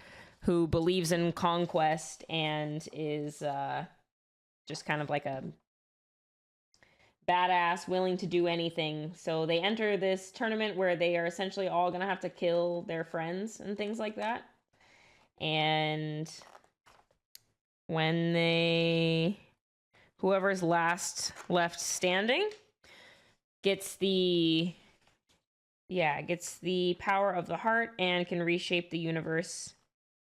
who believes in conquest and is just kind of like a badass, willing to do anything. So they enter this tournament where they are essentially all gonna have to kill their friends and things like that. And when whoever's last left standing gets the power of the heart and can reshape the universe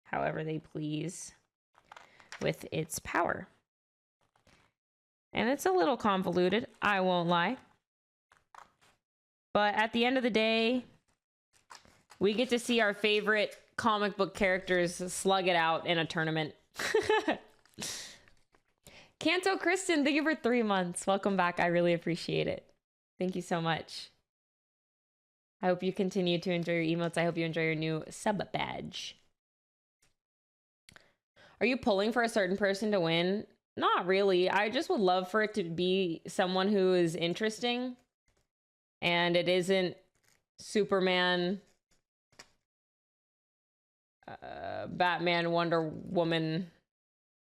however they please with its power. And it's a little convoluted, I won't lie. But at the end of the day, we get to see our favorite comic book characters slug it out in a tournament. Kanto Kristen, thank you for 3 months. Welcome back. I really appreciate it. Thank you so much. I hope you continue to enjoy your emotes. I hope you enjoy your new sub badge. Are you pulling for a certain person to win? Not really. I just would love for it to be someone who is interesting. And it isn't Superman, Batman, Wonder Woman,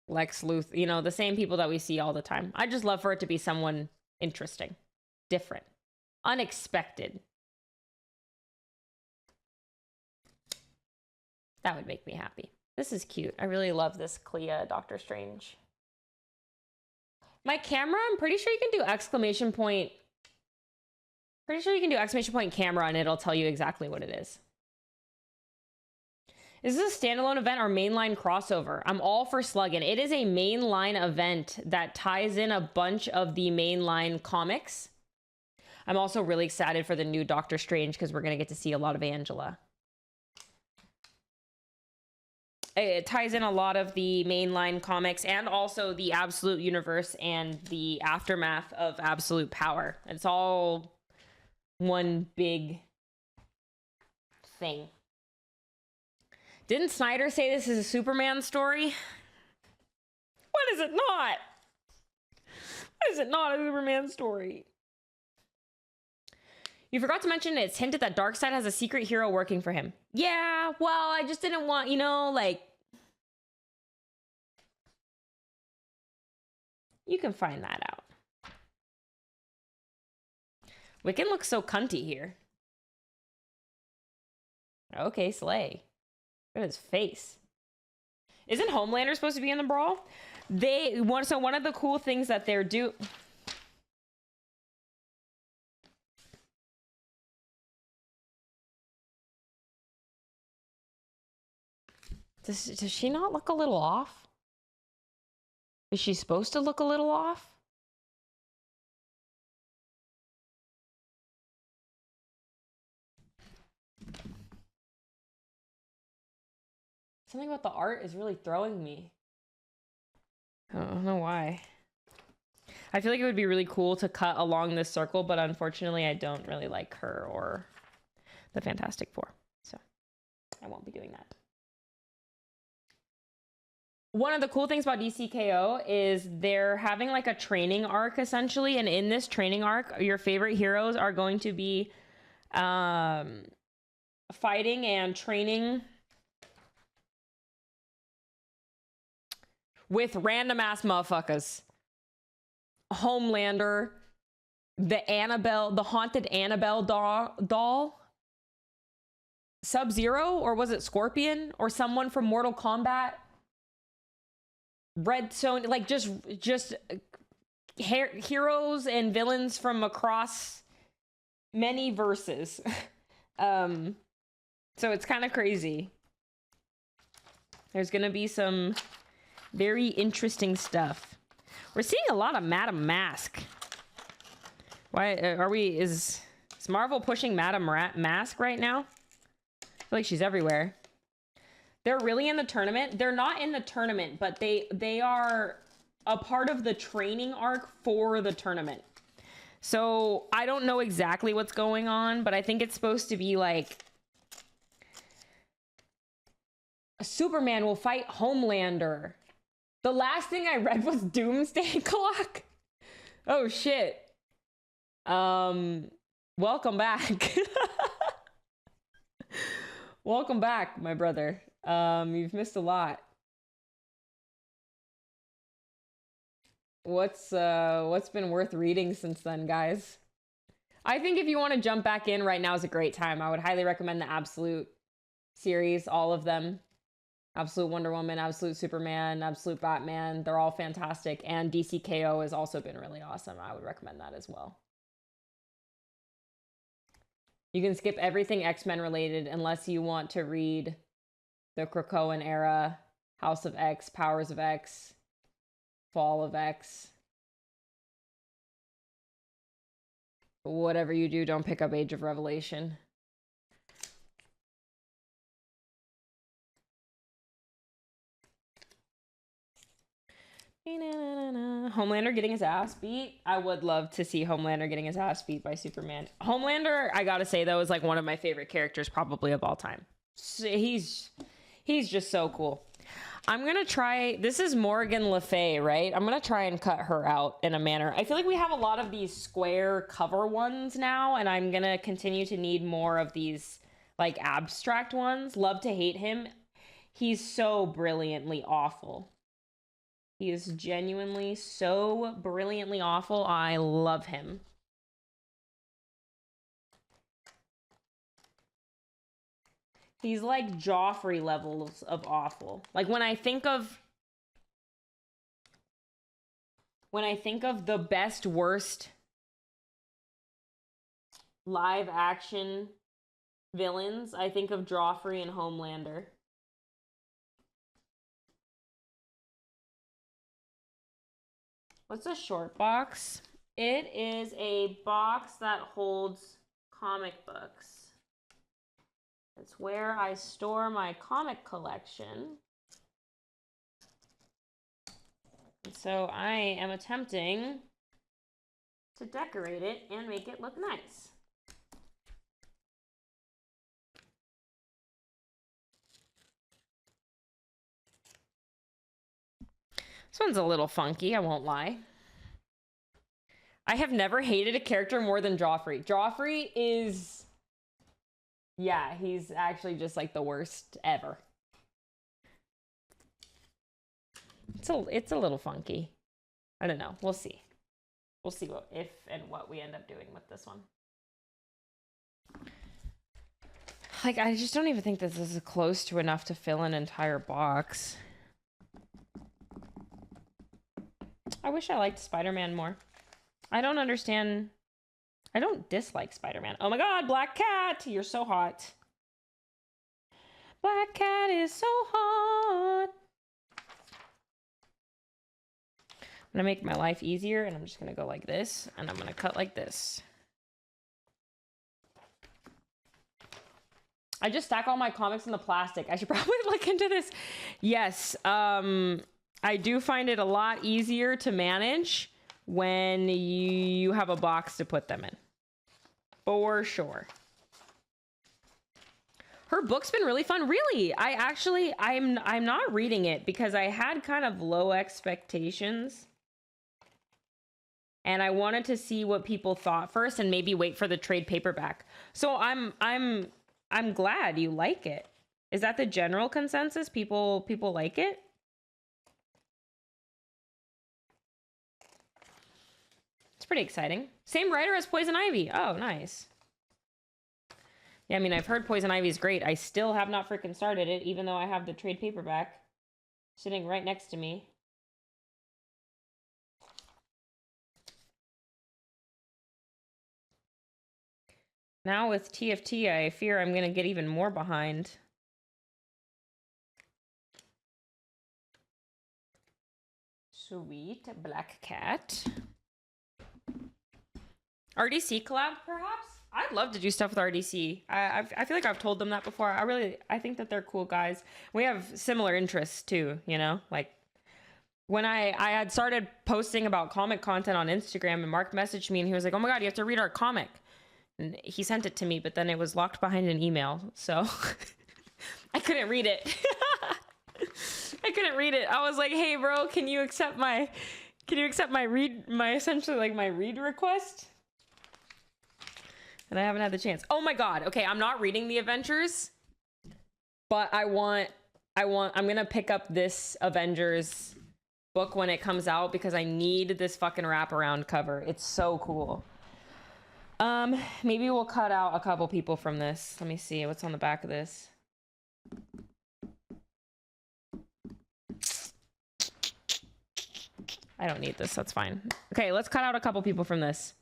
Lex Luthor. You know, the same people that we see all the time. I just love for it to be someone interesting, different, unexpected. That would make me happy. This is cute. I really love this Clea Doctor Strange. My camera, I'm pretty sure you can do exclamation point. Pretty sure you can do exclamation point camera and it'll tell you exactly what it is. Is this a standalone event or mainline crossover? I'm all for slugging. It is a mainline event that ties in a bunch of the mainline comics. I'm also really excited for the new Doctor Strange because we're going to get to see a lot of Angela. It ties in a lot of the mainline comics and also the Absolute Universe and the aftermath of Absolute Power. It's all one big thing. Didn't Snyder say this is a Superman story? What is it not? Why is it not a Superman story? You forgot to mention it's hinted that Darkseid has a secret hero working for him. Yeah, well, I just didn't want, you know, like... You can find that out. Wiccan looks so cunty here. Okay, slay. Look at his face. Isn't Homelander supposed to be in the brawl? So one of the cool things that they're Does she not look a little off? Is she supposed to look a little off? Something about the art is really throwing me. I don't know why. I feel like it would be really cool to cut along this circle, but unfortunately I don't really like her or the Fantastic Four. So I won't be doing that. One of the cool things about DCKO is they're having like a training arc essentially. And in this training arc, your favorite heroes are going to be fighting and training with random ass motherfuckers. Homelander, the haunted Annabelle doll, Sub-Zero, or was it Scorpion, or someone from Mortal Kombat, Red Sonja, like just heroes and villains from across many verses. So it's kind of crazy. There's gonna be some very interesting stuff. We're seeing a lot of Madame Mask. Why are we? Is Marvel pushing Madame Mask right now? I feel like she's everywhere. They're really in the tournament. They're not in the tournament, but they are a part of the training arc for the tournament. So I don't know exactly what's going on, but I think it's supposed to be like Superman will fight Homelander. The last thing I read was Doomsday Clock. Oh shit. Welcome back. Welcome back, my brother. You've missed a lot. What's been worth reading since then, guys? I think if you want to jump back in right now is a great time. I would highly recommend the Absolute series, all of them. Absolute Wonder Woman, Absolute Superman, Absolute Batman. They're all fantastic. And DCKO has also been really awesome. I would recommend that as well. You can skip everything X-Men related unless you want to read the Krakoan era, House of X, Powers of X, Fall of X. Whatever you do, don't pick up Age of Revelation. Homelander getting his ass beat. I would love to see Homelander getting his ass beat by Superman. Homelander, I gotta say, though, is like one of my favorite characters probably of all time. So he's just so cool. I'm gonna try, this is Morgan Le Fay, right? I'm gonna try and cut her out in a manner. I feel like we have a lot of these square cover ones now, and I'm gonna continue to need more of these like abstract ones. Love to hate him. He's so brilliantly awful. He is genuinely so brilliantly awful. I love him. He's like Joffrey levels of awful. Like when I think of the best worst live action villains, I think of Joffrey and Homelander. What's a short box? It is a box that holds comic books. It's where I store my comic collection. And so I am attempting to decorate it and make it look nice. This one's a little funky, I won't lie. I have never hated a character more than Joffrey. Joffrey is... yeah, he's actually just like the worst ever. It's a little funky. I don't know. We'll see. We'll see what if and what we end up doing with this one. Like, I just don't even think this is close to enough to fill an entire box. I wish I liked Spider-Man more. I don't understand. I don't dislike Spider-Man. Oh my god, Black Cat! You're so hot. Black Cat is so hot. gonna make my life easier, and I'm just gonna go like this, and I'm gonna cut like this. I just stack all my comics in the plastic. I should probably look into this. Yes, I do find it a lot easier to manage when you have a box to put them in. For sure. Her book's been really fun. Really, I'm not reading it because I had kind of low expectations. And I wanted to see what people thought first and maybe wait for the trade paperback. So I'm glad you like it. Is that the general consensus? People like it? It's pretty exciting. Same writer as Poison Ivy. Oh, nice. Yeah, I mean, I've heard Poison Ivy is great. I still have not freaking started it, even though I have the trade paperback sitting right next to me. Now with TFT, I fear I'm going to get even more behind. Sweet. Black Cat. RDC collab, perhaps? I'd love to do stuff with RDC. I feel like I've told them that before. I think that they're cool guys. We have similar interests too, you know? Like, when I had started posting about comic content on Instagram, and Mark messaged me and he was like, oh my God, you have to read our comic. And he sent it to me, but then it was locked behind an email, so I couldn't read it. I couldn't read it. I was like, hey bro, can you accept my essentially like my read request? And I haven't had the chance. Oh my God. Okay, I'm not reading the Avengers, but I'm gonna pick up this Avengers book when it comes out because I need this fucking wraparound cover. It's so cool. Maybe we'll cut out a couple people from this. Let me see what's on the back of this. I don't need this. That's fine. Okay, let's cut out a couple people from this.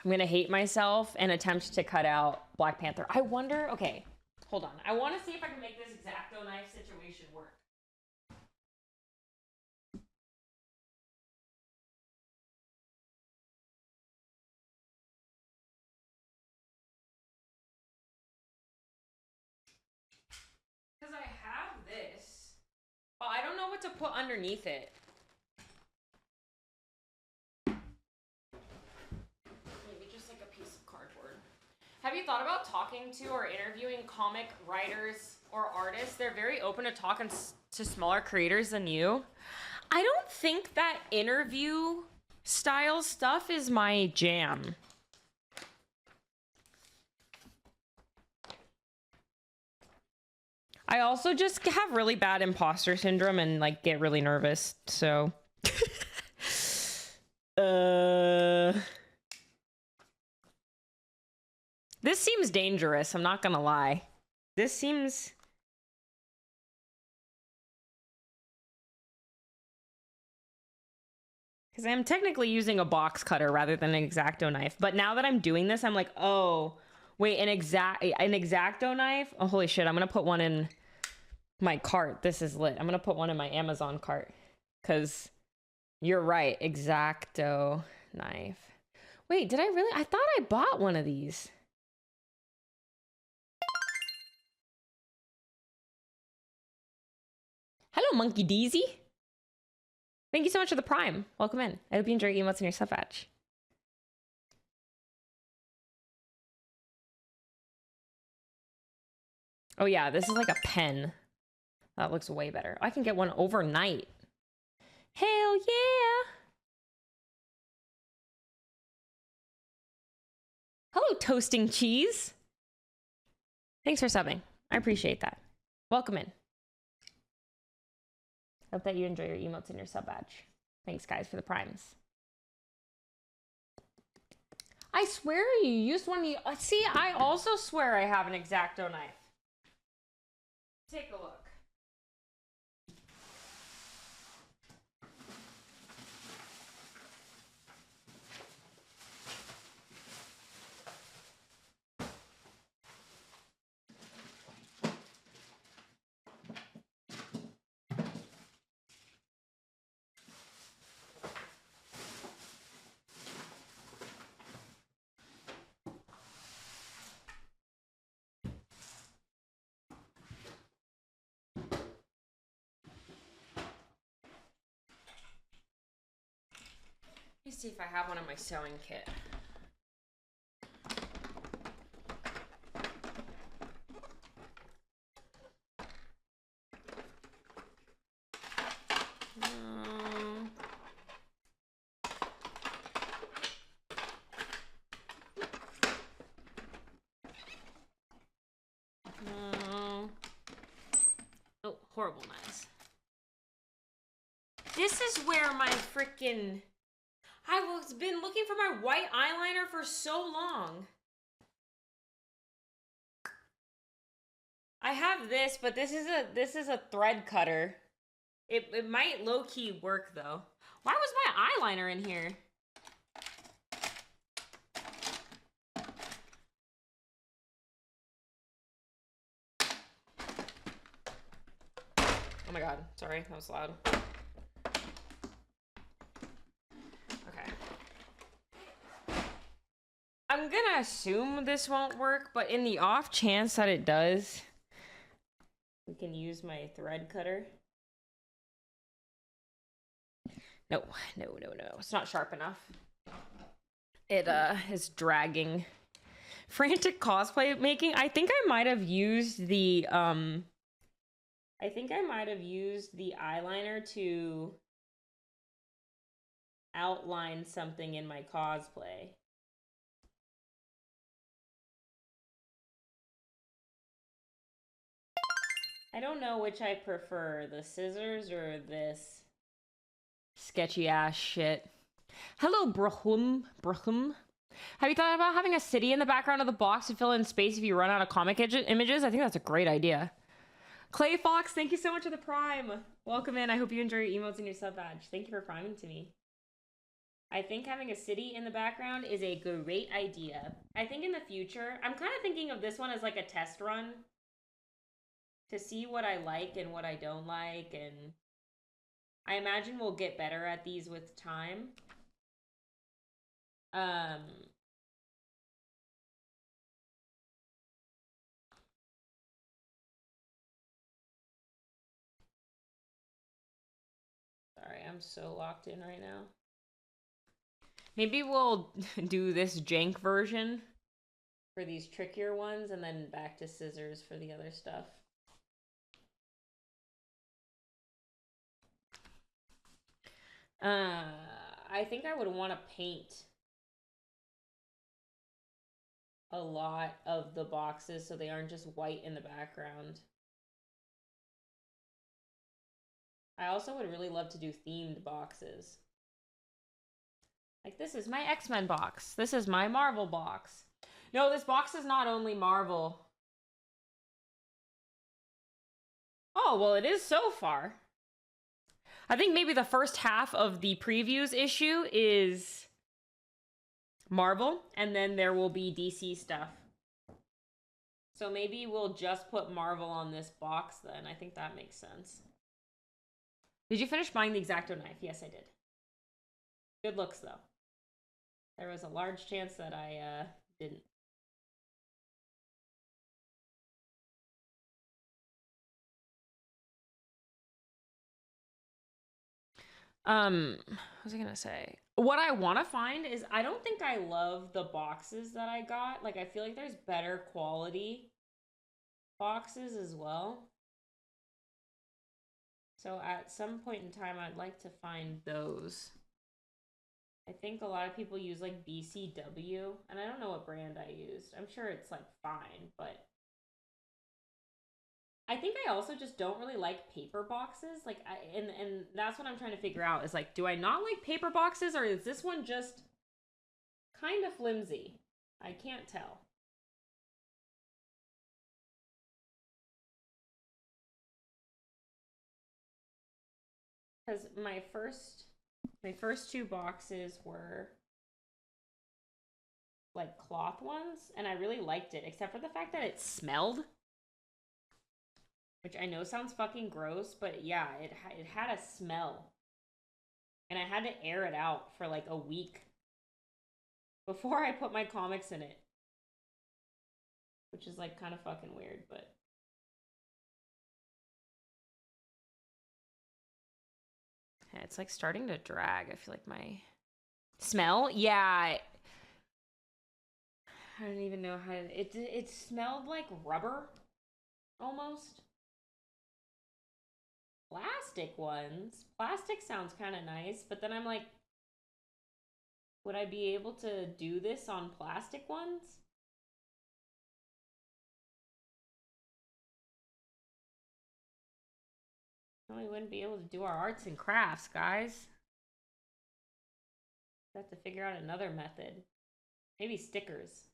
I'm gonna hate myself and attempt to cut out Black Panther. I wonder, okay, hold on. I want to see if I can make this X-Acto knife situation work. Because I have this, but I don't know what to put underneath it. Have you thought about talking to or interviewing comic writers or artists? They're very open to talking to smaller creators than you. I don't think that interview style stuff is my jam. I also just have really bad imposter syndrome and like get really nervous, so this seems dangerous, I'm not gonna lie. This seems... Because I'm technically using a box cutter rather than an X-Acto knife. But now that I'm doing this, I'm like, oh, wait, an X-Acto knife? Oh, holy shit, I'm gonna put one in my cart. This is lit. I'm gonna put one in my Amazon cart. Because you're right, X-Acto knife. Wait, did I really? I thought I bought one of these. Hello, Monkey Deezy. Thank you so much for the Prime. Welcome in. I hope you enjoy emotes in your sub batch. Oh yeah, this is like a pen. That looks way better. I can get one overnight. Hell yeah! Hello, Toasting Cheese. Thanks for subbing. I appreciate that. Welcome in. Hope that you enjoy your emotes and your sub badge. Thanks, guys, for the primes. I swear you used one of the... See, I also swear I have an X-Acto knife. Take a look. me see if I have one in my sewing kit. Oh, horrible mess. This is where my freaking... I've been looking for my white eyeliner for so long. I have this, but this is a thread cutter. It might low-key work though. Why was my eyeliner in here? Oh my god, sorry, that was loud. I'm gonna assume this won't work, but in the off chance that it does, we can use my thread cutter. No. It's not sharp enough. It is dragging. Frantic cosplay making. I think I might have used the eyeliner to outline something in my cosplay. I don't know which I prefer, the scissors or this sketchy ass shit. Hello, Brahum. Have you thought about having a city in the background of the box to fill in space if you run out of comic images? I think that's a great idea. Clay Fox, thank you so much for the prime. Welcome in. I hope you enjoy your emotes and your sub badge. Thank you for priming to me. I think having a city in the background is a great idea. I think in the future, I'm kind of thinking of this one as like a test run to see what I like and what I don't like, and I imagine we'll get better at these with time. Sorry, I'm so locked in right now. Maybe we'll do this jank version for these trickier ones and then back to scissors for the other stuff. I think I would want to paint a lot of the boxes so they aren't just white in the background. I also would really love to do themed boxes. Like, this is my X-Men box. This is my Marvel box. No, this box is not only Marvel. Oh, well, it is so far. I think maybe the first half of the previews issue is Marvel, and then there will be DC stuff. So maybe we'll just put Marvel on this box then. I think that makes sense. Did you finish buying the X-Acto knife? Yes, I did. Good looks, though. There was a large chance that I didn't. What was I gonna say? What I want to find is, I don't think I love the boxes that I got. Like, I feel like there's better quality boxes as well. So at some point in time, I'd like to find those. I think a lot of people use like BCW, and I don't know what brand I used. I'm sure it's like fine, but I think I also just don't really like paper boxes. Like, and that's what I'm trying to figure out is like, do I not like paper boxes, or is this one just kind of flimsy? I can't tell. Because my first two boxes were like cloth ones, and I really liked it, except for the fact that it smelled. Which I know sounds fucking gross, but yeah, it had a smell. And I had to air it out for like a week before I put my comics in it. Which is like kind of fucking weird, but... Yeah, it's like starting to drag. I feel like my Smell? Yeah. I don't even know how to, it smelled like rubber almost. Plastic ones. Plastic sounds kind of nice, but then I'm like, would I be able to do this on plastic ones? No, we wouldn't be able to do our arts and crafts, guys. Have to figure out another method. Maybe stickers.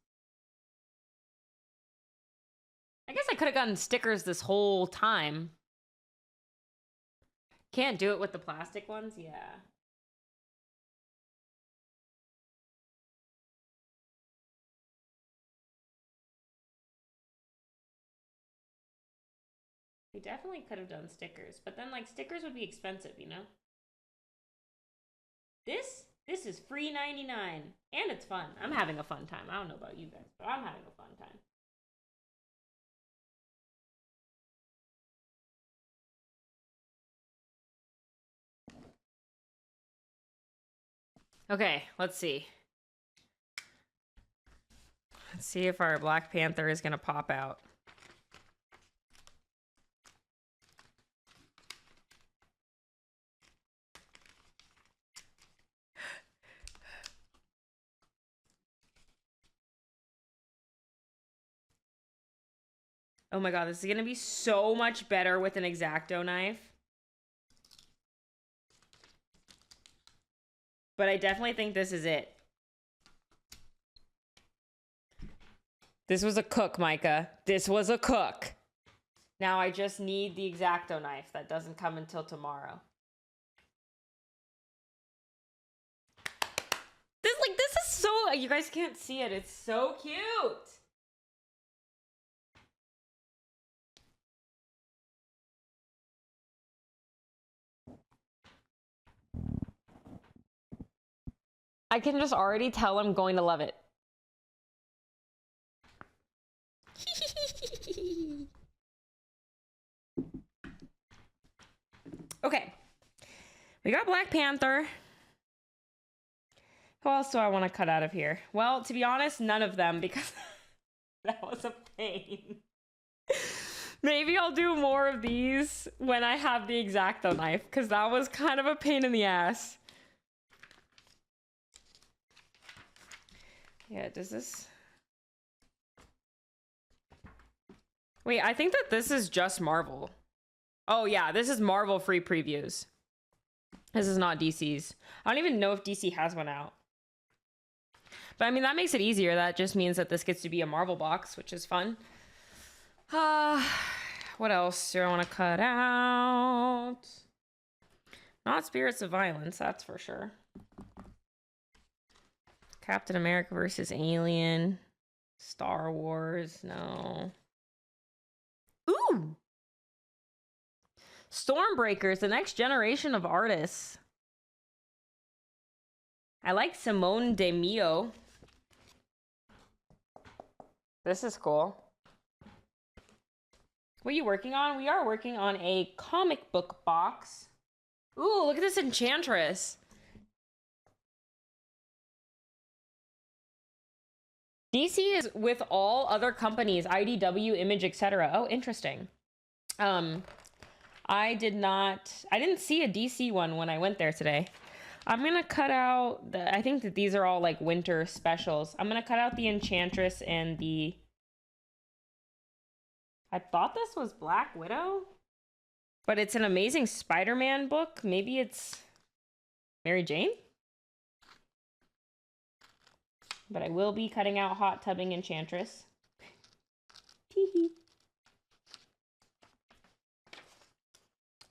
I guess I could have gotten stickers this whole time. Can't do it with the plastic ones? Yeah. We definitely could have done stickers, but then like stickers would be expensive, you know? This is free 99 and it's fun. I'm having a fun time. I don't know about you guys, but I'm having a fun time. Okay, let's see. Let's see if our Black Panther is gonna pop out. Oh my god, this is gonna be so much better with an X-Acto knife. But I definitely think this is it. This was a cook, Micah. This was a cook. Now I just need the X-Acto knife. That doesn't come until tomorrow. This is so... You guys can't see it. It's so cute. I can just already tell I'm going to love it. Okay. We got Black Panther. Who else do I want to cut out of here? Well, to be honest, none of them because that was a pain. Maybe I'll do more of these when I have the X-Acto knife because that was kind of a pain in the ass. Yeah, does this... Wait, I think that this is just Marvel. Oh yeah, this is Marvel free previews. This is not DC's. I don't even know if DC has one out. But I mean, that makes it easier. That just means that this gets to be a Marvel box, which is fun. What else do I want to cut out? Not Spirits of Violence, that's for sure. Captain America versus Alien. Star Wars, no. Ooh! Stormbreakers, the next generation of artists. I like Simone de Mio. This is cool. What are you working on? We are working on a comic book box. Ooh, look at this Enchantress. DC is with all other companies, IDW, Image, etc. Oh, interesting. I didn't see a DC one when I went there today. I'm gonna cut out I think that these are all like winter specials. I'm gonna cut out the Enchantress and the... I thought this was Black Widow, but it's an Amazing Spider-Man book. Maybe it's Mary Jane? But I will be cutting out Hot Tubbing Enchantress. Teehee.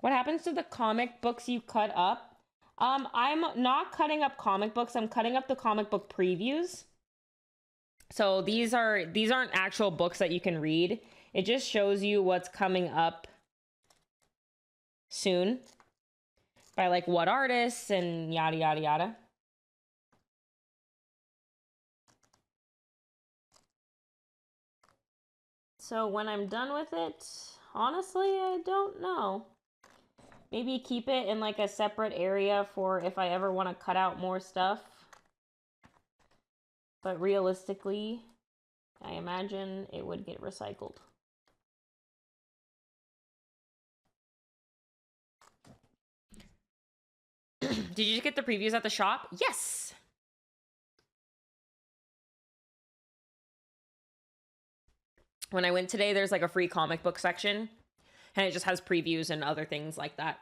What happens to the comic books you cut up? I'm not cutting up comic books. I'm cutting up the comic book previews. So these aren't actual books that you can read. It just shows you what's coming up soon by like what artists and yada yada yada. So when I'm done with it, honestly, I don't know. Maybe keep it in like a separate area for if I ever want to cut out more stuff. But realistically, I imagine it would get recycled. Did you get the previews at the shop? Yes! When I went today, there's like a free comic book section, and it just has previews and other things like that.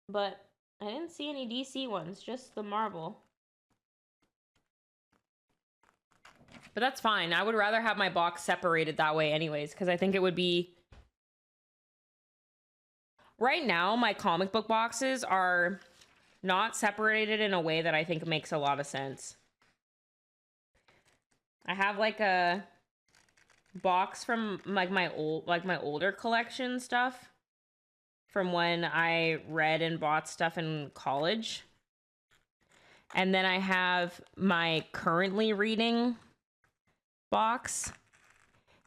But I didn't see any DC ones, just the Marvel. But that's fine. I would rather have my box separated that way anyways, because I think it would be... Right now, my comic book boxes are not separated in a way that I think makes a lot of sense. I have like a box from like my older collection stuff from when I read and bought stuff in college. And then I have my currently reading box.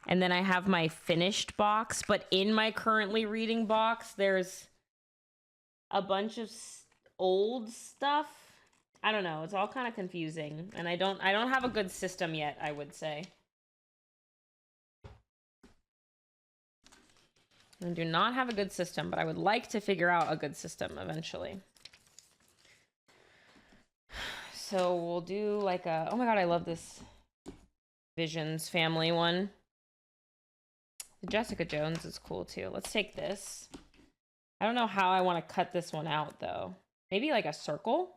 And then I have my finished box, but in my currently reading box, there's a bunch of old stuff. I don't know. It's all kind of confusing, and I don't have a good system yet, I would say. I do not have a good system, but I would like to figure out a good system eventually. So we'll do like a, oh my god, I love this Visions family one. Jessica Jones is cool too. Let's take this. I don't know how I want to cut this one out though. Maybe like a circle?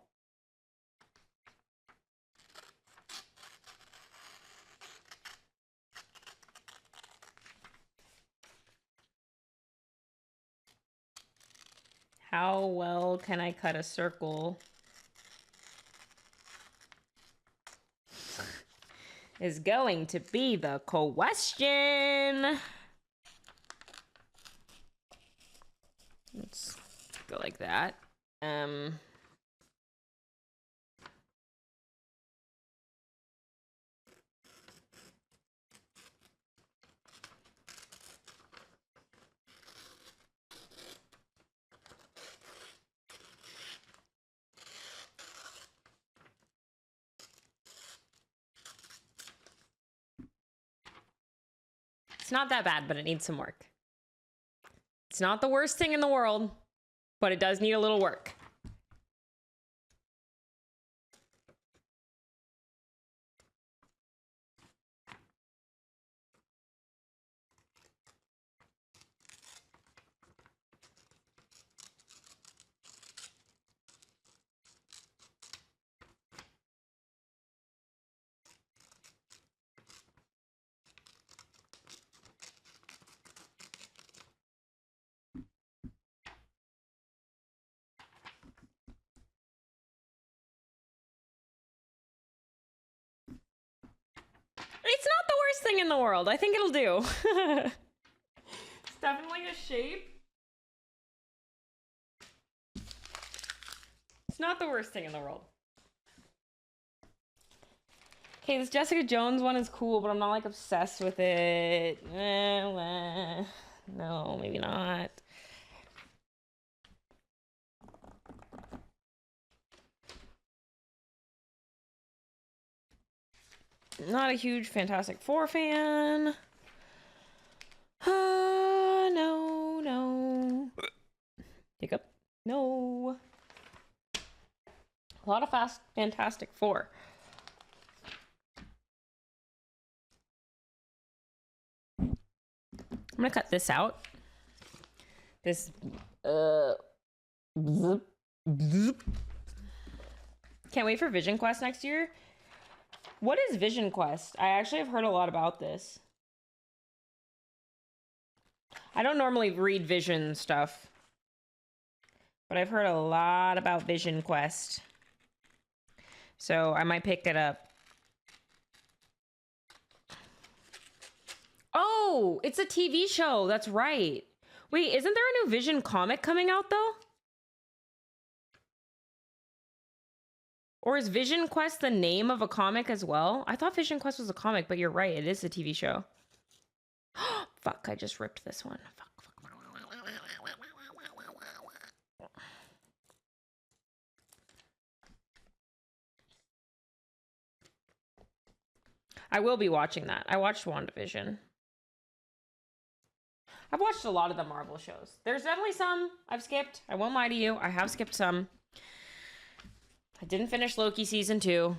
How well can I cut a circle? Is going to be the question. Let's go like that. It's not that bad, but it needs some work. It's not the worst thing in the world, but it does need a little work. It's not the worst thing in the world. I think it'll do. It's definitely a shape. It's not the worst thing in the world. Okay, this Jessica Jones one is cool, but I'm not like obsessed with it. No, maybe not. Not a huge Fantastic Four fan. No. Hiccup. No. A lot of Fantastic Four. I'm gonna cut this out. This Can't wait for Vision Quest next year. What is Vision Quest? I actually have heard a lot about this. I don't normally read Vision stuff, but I've heard a lot about Vision Quest. So I might pick it up. Oh, it's a TV show. That's right. Wait, isn't there a new Vision comic coming out though? Or is Vision Quest the name of a comic as well? I thought Vision Quest was a comic, but you're right. It is a TV show. Fuck, I just ripped this one. Fuck. I will be watching that. I watched WandaVision. I've watched a lot of the Marvel shows. There's definitely some I've skipped. I won't lie to you. I have skipped some. I didn't finish Loki season 2.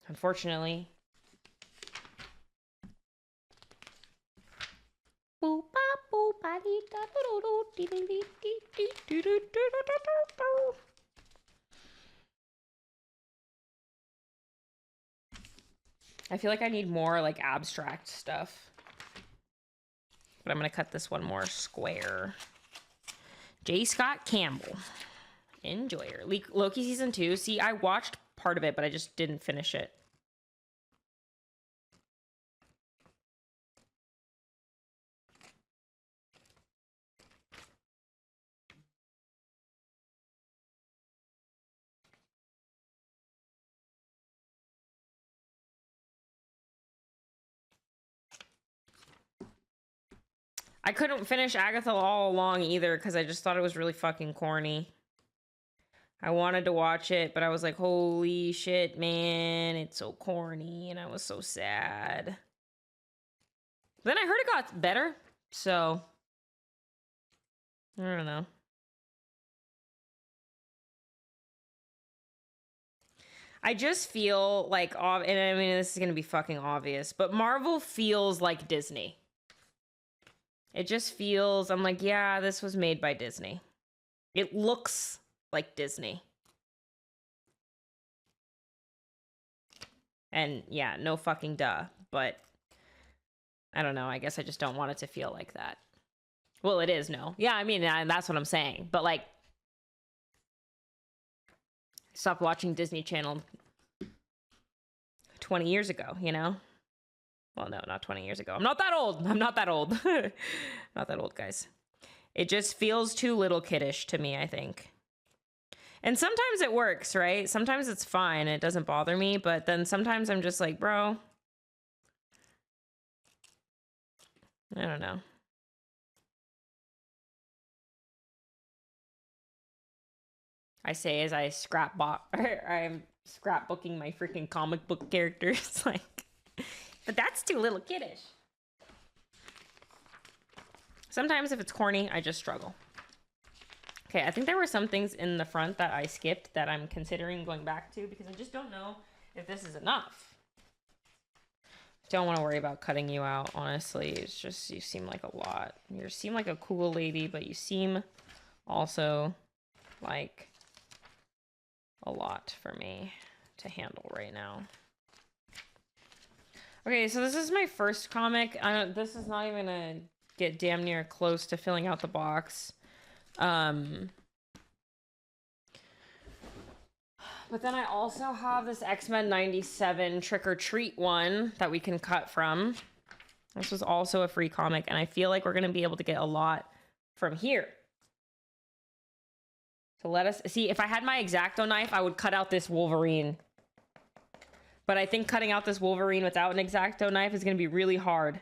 Unfortunately. I feel like I need more like abstract stuff. But I'm going to cut this one more square. J. Scott Campbell. Enjoyer. Loki season 2. See, I watched part of it, but I just didn't finish it. I couldn't finish Agatha all along either because I just thought it was really fucking corny. I wanted to watch it, but I was like, holy shit, man, it's so corny, and I was so sad. Then I heard it got better, so I don't know. I just feel like, and I mean, this is going to be fucking obvious, but Marvel feels like Disney. It just feels, I'm like, yeah, this was made by Disney. It looks like Disney. And yeah, no fucking duh, but I don't know. I guess I just don't want it to feel like that. Well, it is, no. Yeah, I mean, that's what I'm saying. But like, stopped watching Disney Channel 20 years ago, you know? Well, no, not 20 years ago. I'm not that old. I'm not that old. Not that old, guys. It just feels too little kiddish to me, I think. And sometimes it works, right? Sometimes it's fine. It doesn't bother me. But then sometimes I'm just like, bro, I don't know. I say as I I'm scrapbooking my freaking comic book characters. Like, but that's too little kiddish. Sometimes if it's corny, I just struggle. Okay, I think there were some things in the front that I skipped that I'm considering going back to because I just don't know if this is enough. Don't want to worry about cutting you out, honestly. It's just, you seem like a lot. You seem like a cool lady, but you seem also like a lot for me to handle right now. Okay, so this is my first comic. This is not even gonna get damn near close to filling out the box. But then I also have this X-Men 97 Trick or Treat one that we can cut from. This was also a free comic, and I feel like we're going to be able to get a lot from here. So let us see. If I had my X-Acto knife, I would cut out this Wolverine. But I think cutting out this Wolverine without an X-Acto knife is going to be really hard.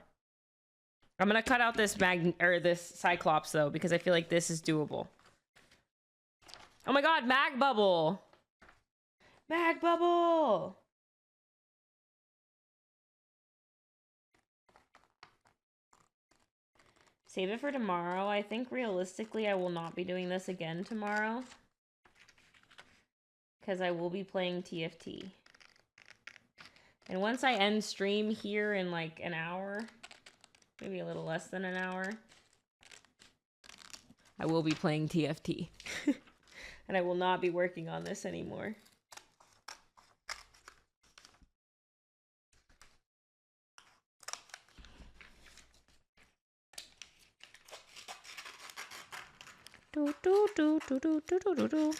I'm going to cut out this this Cyclops, though, because I feel like this is doable. Oh my god, Mag Bubble! Mag Bubble! Save it for tomorrow. I think realistically I will not be doing this again tomorrow. Because I will be playing TFT. And once I end stream here in like an hour, maybe a little less than an hour, I will be playing TFT. And I will not be working on this anymore. Do, do, do, do, do, do, do, do.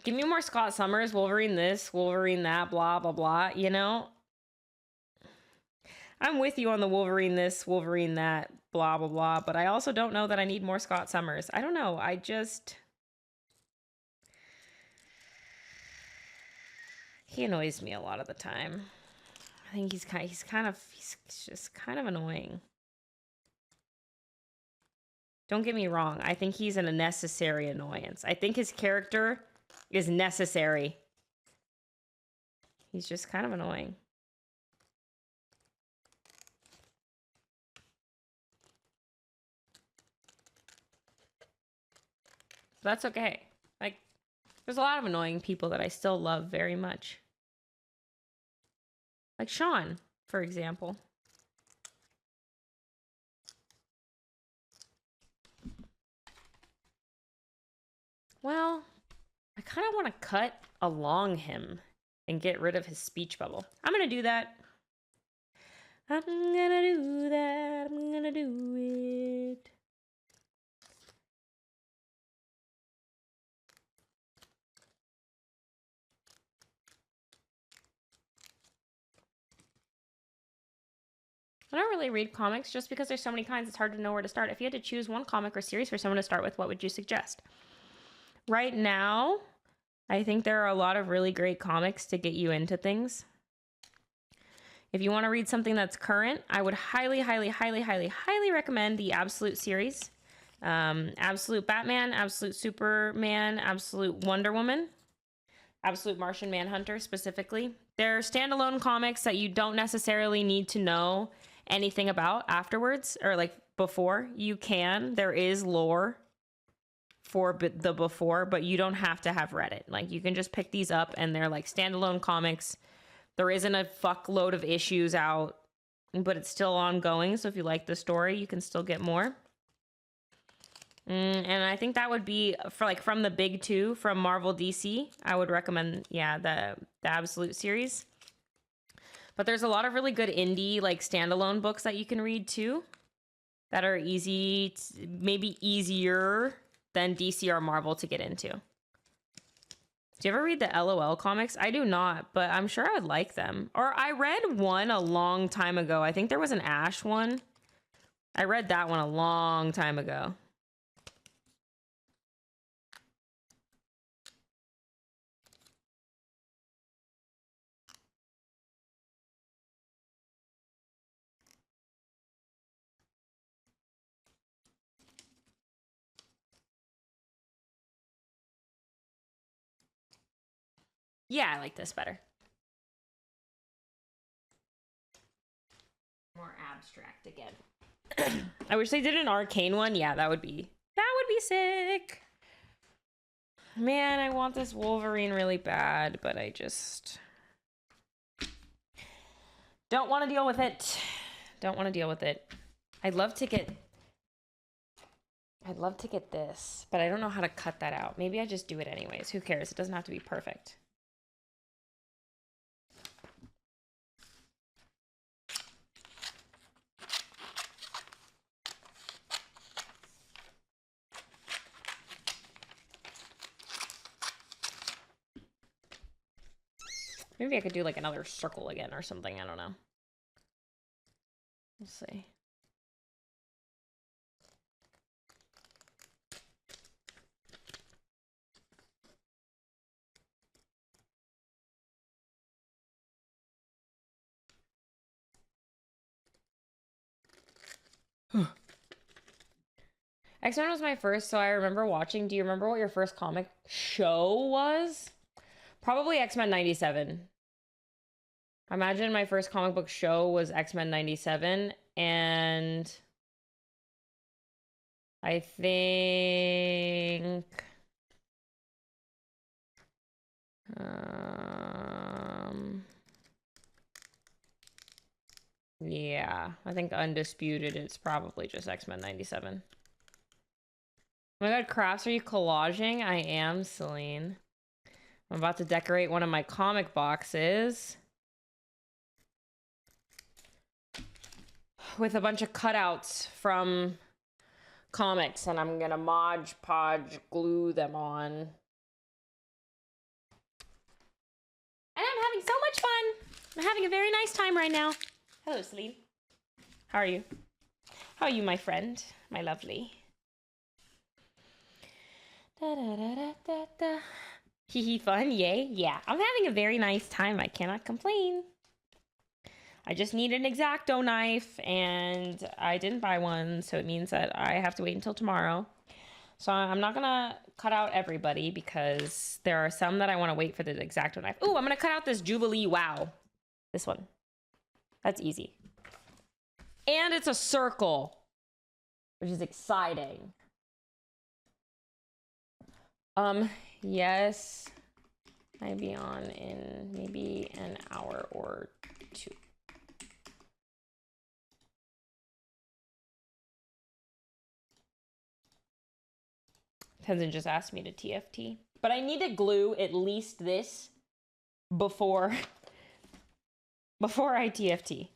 Give me more Scott Summers, Wolverine this, Wolverine that, blah, blah, blah, you know? I'm with you on the Wolverine this, Wolverine that, blah, blah, blah, but I also don't know that I need more Scott Summers. I don't know, he annoys me a lot of the time. I think he's just kind of annoying. Don't get me wrong. I think he's a necessary annoyance. I think his character is necessary. He's just kind of annoying. But that's okay. Like, there's a lot of annoying people that I still love very much. Like Sean, for example. Well, I kind of want to cut along him and get rid of his speech bubble. I'm going to do that. I'm going to do that. I'm going to do it. I don't really read comics just because there's so many kinds. It's hard to know where to start. If you had to choose one comic or series for someone to start with, what would you suggest? Right now, I think there are a lot of really great comics to get you into things. If you want to read something that's current, I would highly, highly, highly, highly, highly recommend the Absolute series. Absolute Batman, Absolute Superman, Absolute Wonder Woman, Absolute Martian Manhunter specifically. They're standalone comics that you don't necessarily need to know anything about afterwards or like before. You can. There is lore for the before, but you don't have to have read it. Like, you can just pick these up and they're like standalone comics. There isn't a fuckload of issues out, but it's still ongoing. So if you like the story, you can still get more. And I think that would be for like from the big two from Marvel DC. I would recommend, yeah, the Absolute series. But there's a lot of really good indie like standalone books that you can read too that are easy, maybe easier than DC or Marvel to get into. Do you ever read the LOL comics? I do not, but I'm sure I would like them. Or I read one a long time ago. I think there was an Ash one. I read that one a long time ago. Yeah, I like this better. More abstract again. I wish they did an arcane one. Yeah, that would be sick. Man, I want this Wolverine really bad, but I just don't want to deal with it. Don't want to deal with it. I'd love to get this, but I don't know how to cut that out. Maybe I just do it anyways. Who cares? It doesn't have to be perfect. Maybe I could do like another circle again or something. I don't know. We'll see. X-Men was my first, so I remember watching. Do you remember what your first comic show was? Probably X-Men 97. I imagine my first comic book show was X-Men 97, and I think yeah, I think Undisputed, it's probably just X-Men 97. Oh my god, crafts, are you collaging? I am, Celine. I'm about to decorate one of my comic boxes with a bunch of cutouts from comics, and I'm gonna Mod Podge glue them on. And I'm having so much fun. I'm having a very nice time right now. Hello, Celine. How are you? How are you, my friend? My lovely. Da da da da da da. Hee hee, fun, yay. Yeah, I'm having a very nice time. I cannot complain. I just need an X-Acto knife, and I didn't buy one, so it means that I have to wait until tomorrow. So I'm not gonna cut out everybody because there are some that I want to wait for the X-Acto knife. Ooh, I'm gonna cut out this Jubilee Wow. This one. That's easy. And it's a circle, which is exciting. Yes. I'll be on in maybe an hour or two. Tenzin just asked me to TFT. But I need to glue at least this before I TFT.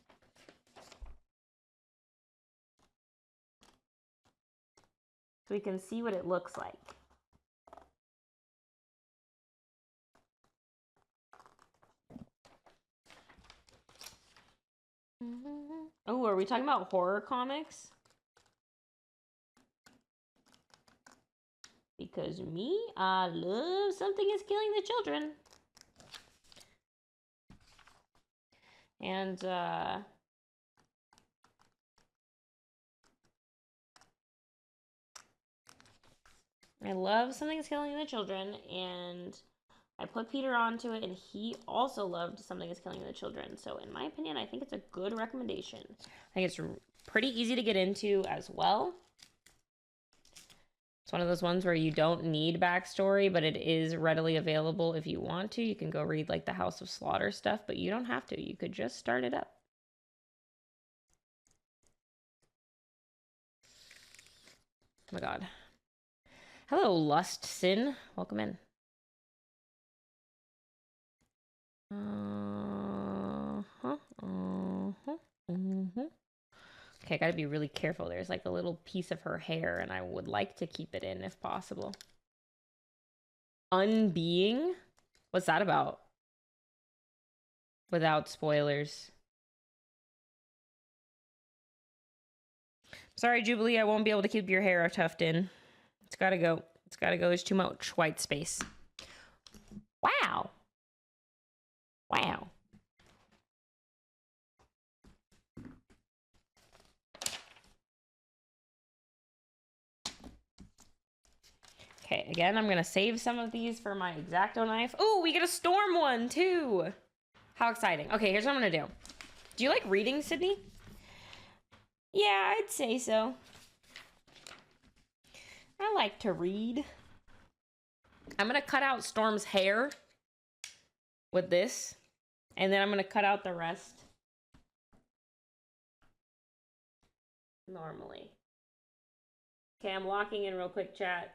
So we can see what it looks like. Oh, are we talking about horror comics? Because me, I love Something is Killing the Children. And, I love Something is Killing the Children, and I put Peter onto it, and he also loved Something is Killing the Children. So in my opinion, I think it's a good recommendation. I think it's pretty easy to get into as well. It's one of those ones where you don't need backstory, but it is readily available if you want to. You can go read like the House of Slaughter stuff, but you don't have to. You could just start it up. Oh my god. Hello, Lust Sin. Welcome in. Okay, I gotta be really careful. There's like a little piece of her hair, and I would like to keep it in if possible. Unbeing? What's that about? Without spoilers. Sorry, Jubilee, I won't be able to keep your hair tucked in. It's gotta go. It's gotta go. There's too much white space. Wow. Wow. Okay, again, I'm gonna save some of these for my X-Acto knife. Oh, we get a storm one too. How exciting. Okay, here's what I'm gonna do. Do you like reading, Sydney? Yeah, I'd say so. I like to read. I'm gonna cut out Storm's hair with this, and then I'm gonna cut out the rest normally. Okay, I'm locking in real quick, chat.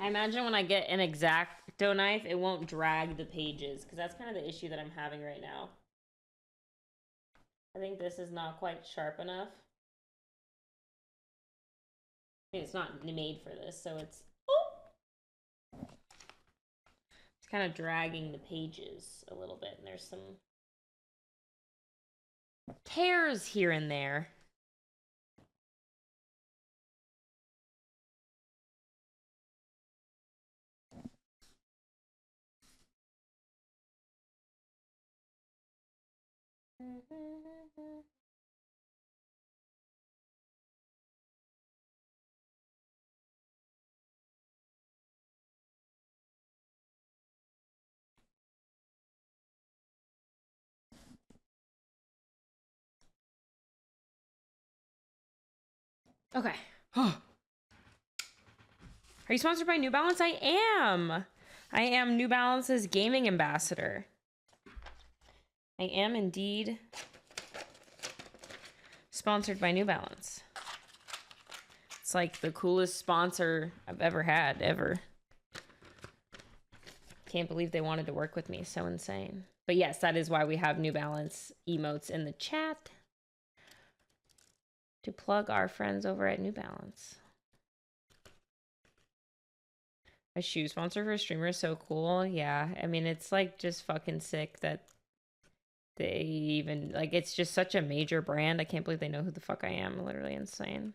I imagine when I get an X-Acto knife, it won't drag the pages, because that's kind of the issue that I'm having right now. I think this is not quite sharp enough. I mean, it's not made for this, so it's kind of dragging the pages a little bit, and there's some tears here and there. Okay. Are you sponsored by New Balance? I am. I am New Balance's gaming ambassador. I am indeed sponsored by New Balance. It's like the coolest sponsor I've ever had, ever. Can't believe they wanted to work with me. So insane. But yes, that is why we have New Balance emotes in the chat. To plug our friends over at New Balance. A shoe sponsor for a streamer is so cool. Yeah, I mean, it's like just fucking sick that they even, like, it's just such a major brand. I can't believe they know who the fuck I am. Literally insane.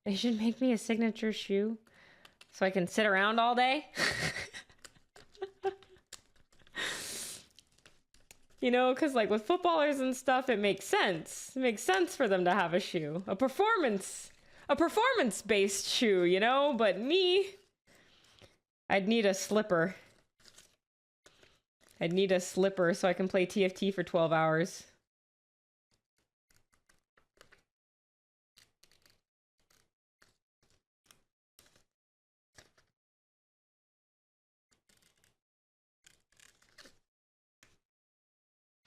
They should make me a signature shoe so I can sit around all day. You know, because like with footballers and stuff, it makes sense. It makes sense for them to have a shoe. A performance-based shoe, you know? But me, I'd need a slipper. I'd need a slipper so I can play TFT for 12 hours.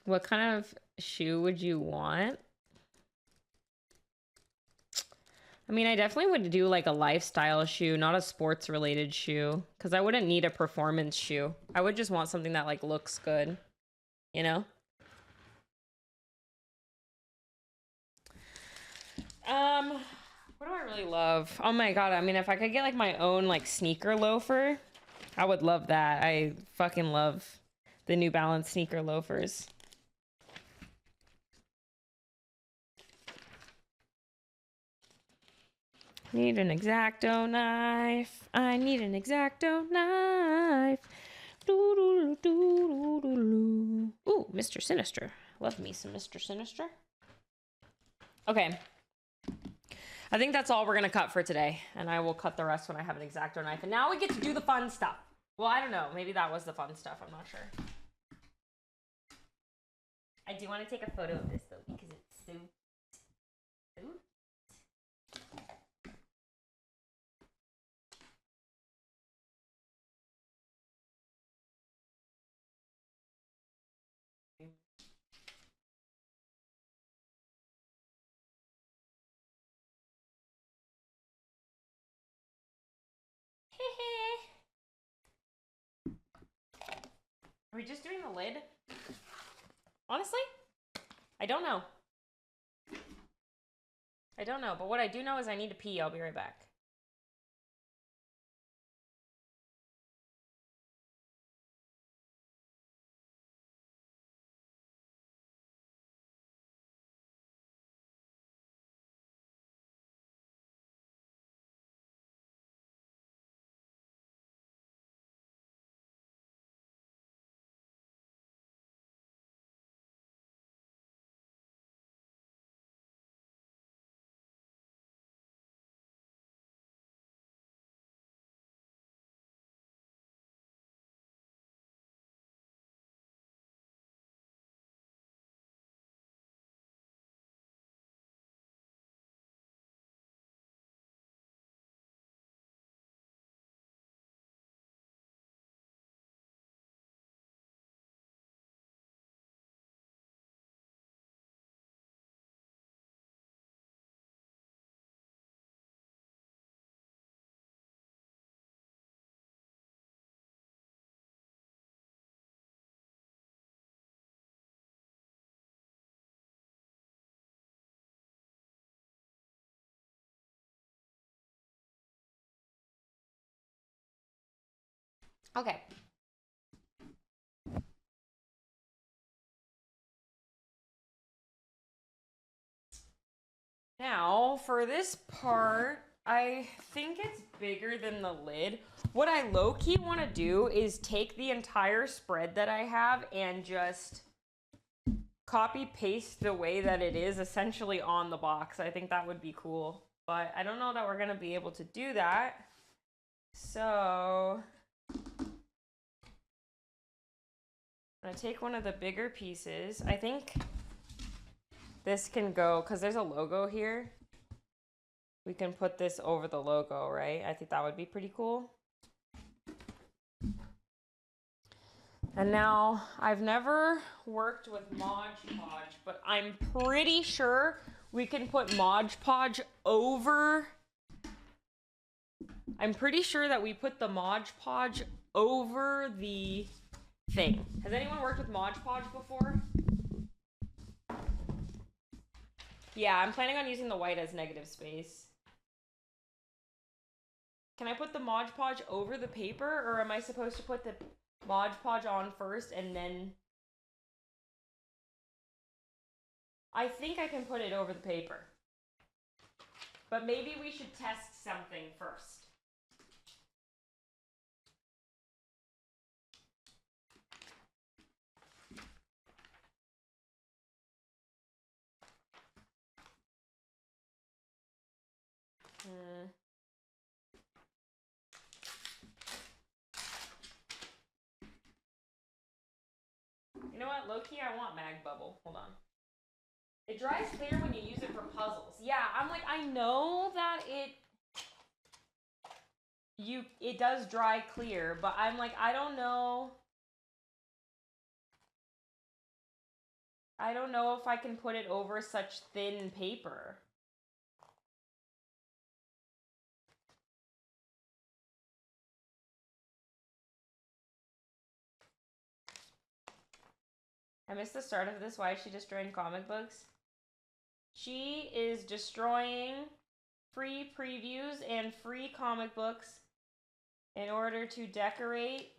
What kind of shoe would you want? I mean, I definitely would do like a lifestyle shoe, not a sports related shoe, because I wouldn't need a performance shoe. I would just want something that like looks good, you know? What do I really love? Oh my god, I mean, if I could get like my own like sneaker loafer, I would love that. I fucking love the New Balance sneaker loafers. Need an X-Acto knife. I need an X-Acto knife. Ooh, Mr. Sinister. Love me some Mr. Sinister. Okay. I think that's all we're gonna cut for today. And I will cut the rest when I have an X-Acto knife. And now we get to do the fun stuff. Well, I don't know. Maybe that was the fun stuff. I'm not sure. I do want to take a photo of this though, because it's so... Ooh. Are we just doing the lid? Honestly, I don't know. I don't know, but what I do know is I need to pee. I'll be right back. Okay. Now, for this part, I think it's bigger than the lid. What I low-key want to do is take the entire spread that I have and just copy-paste the way that it is essentially on the box. I think that would be cool. But I don't know that we're going to be able to do that. So I'm going to take one of the bigger pieces. I think this can go, because there's a logo here. We can put this over the logo, right? I think that would be pretty cool. And now, I've never worked with Mod Podge, but I'm pretty sure we can put Mod Podge over. I'm pretty sure that we put the Mod Podge over the thing. Has anyone worked with Mod Podge before? Yeah, I'm planning on using the white as negative space. Can I put the Mod Podge over the paper, or am I supposed to put the Mod Podge on first and then... I think I can put it over the paper. But maybe we should test something first. You know what? Low-key, I want Mag Bubble. Hold on. It dries clear when you use it for puzzles. Yeah, I'm like, I know that it does dry clear, but I'm like, I don't know. I don't know if I can put it over such thin paper. I missed the start of this. Why is she destroying comic books? She is destroying free previews and free comic books in order to decorate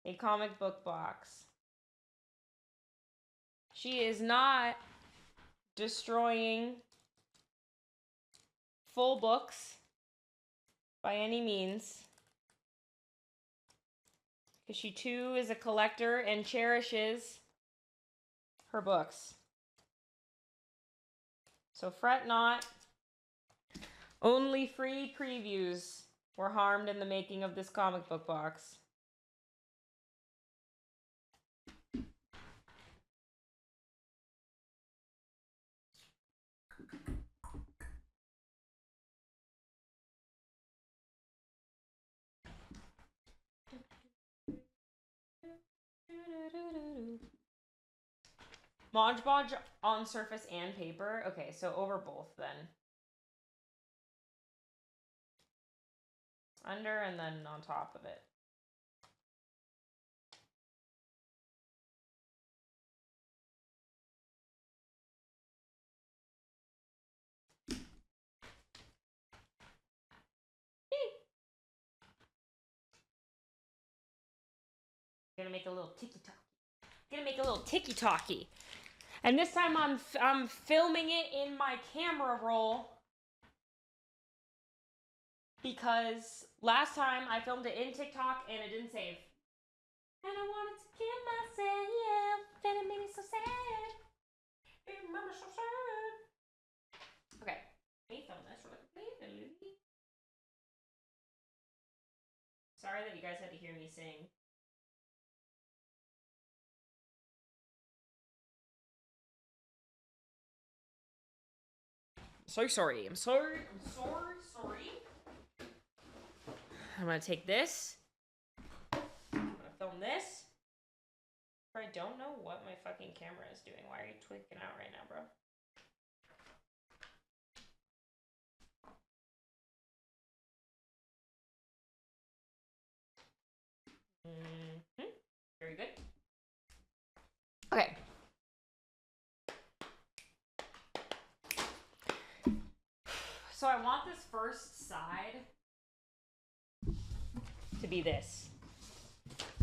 a comic book box. She is not destroying full books by any means. Because she too is a collector and cherishes her books. So fret not. Only free previews were harmed in the making of this comic book box. Mod Podge on surface and paper. Okay, so over both then. Under and then on top of it. Gonna make a little ticky-talky. And this time I'm filming it in my camera roll because last time I filmed it in TikTok and it didn't save. And I wanted to kill myself. That it made me so sad. It made me so sad. Okay, let me film this really quickly. Sorry that you guys had to hear me sing. So sorry. I'm sorry. I'm gonna take this. I'm gonna film this. I don't know what my fucking camera is doing. Why are you tweaking out right now, bro? Very good. Okay. So I want this first side to be this.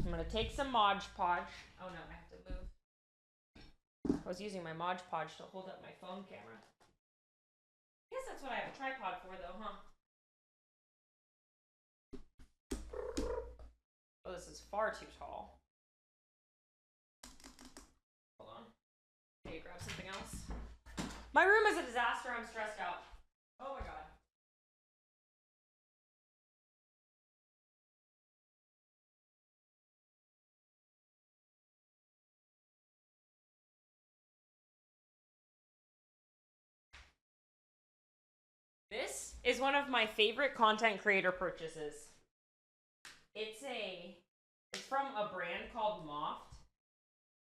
I'm gonna take some Mod Podge. Oh no, I have to move. I was using my Mod Podge to hold up my phone camera. I guess that's what I have a tripod for though, huh? Oh, this is far too tall. Hold on. Can you grab something else? My room is a disaster. I'm stressed out. Oh my god. This is one of my favorite content creator purchases. It's from a brand called Moft.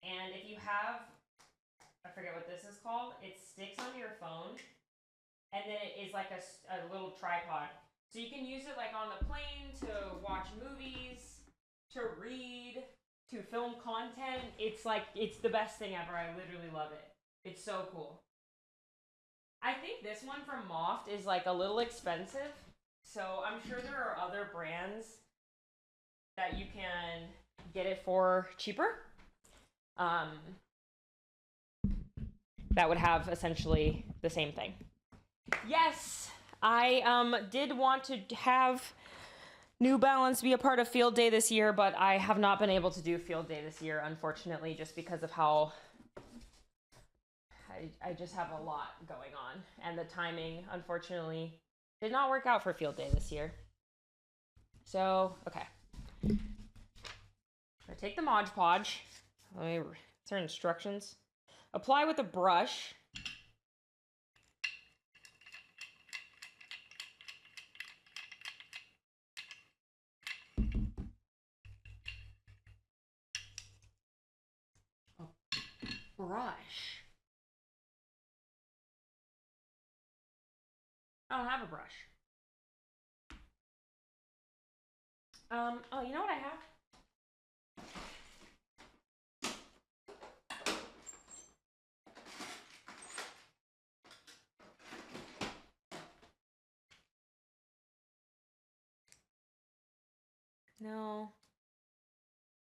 And if you have I forget what this is called. It sticks on your phone, and then it is like a little tripod. So you can use it like on the plane to watch movies, to read, to film content. It's like, it's the best thing ever. I literally love it. It's so cool. I think this one from Moft is like a little expensive. So I'm sure there are other brands that you can get it for cheaper. That would have essentially the same thing. Yes, I did want to have New Balance be a part of Field Day this year, but I have not been able to do Field Day this year, unfortunately, just because of how I just have a lot going on. And the timing, unfortunately, did not work out for Field Day this year. So, okay. I take the Mod Podge. Let me turn instructions. Apply with a brush. Brush. I don't have a brush. Oh, you know what I have? No.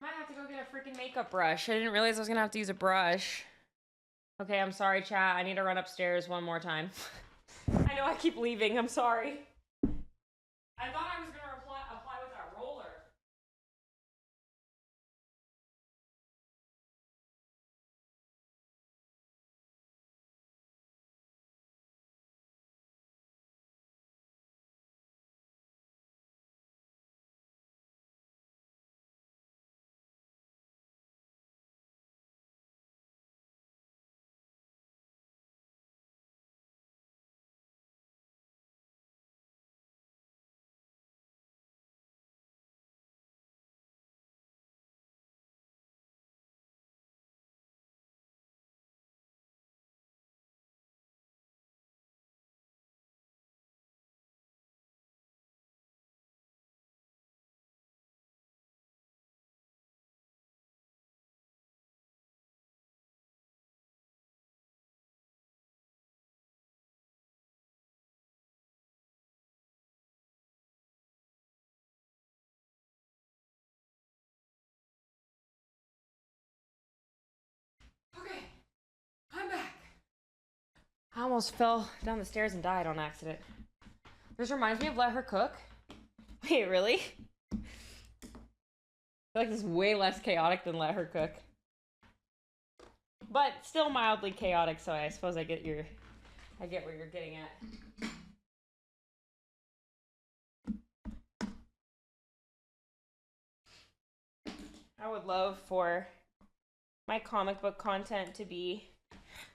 Might have to go get a freaking makeup brush. I didn't realize I was gonna have to use a brush. Okay, I'm sorry, chat. I need to run upstairs one more time. I know I keep leaving. I'm sorry. I thought I was gonna apply with that roller. Okay, I'm back. I almost fell down the stairs and died on accident. This reminds me of Let Her Cook. Wait, really? I feel like this is way less chaotic than Let Her Cook. But still mildly chaotic, so I suppose I get where you're getting at. I would love for my comic book content to be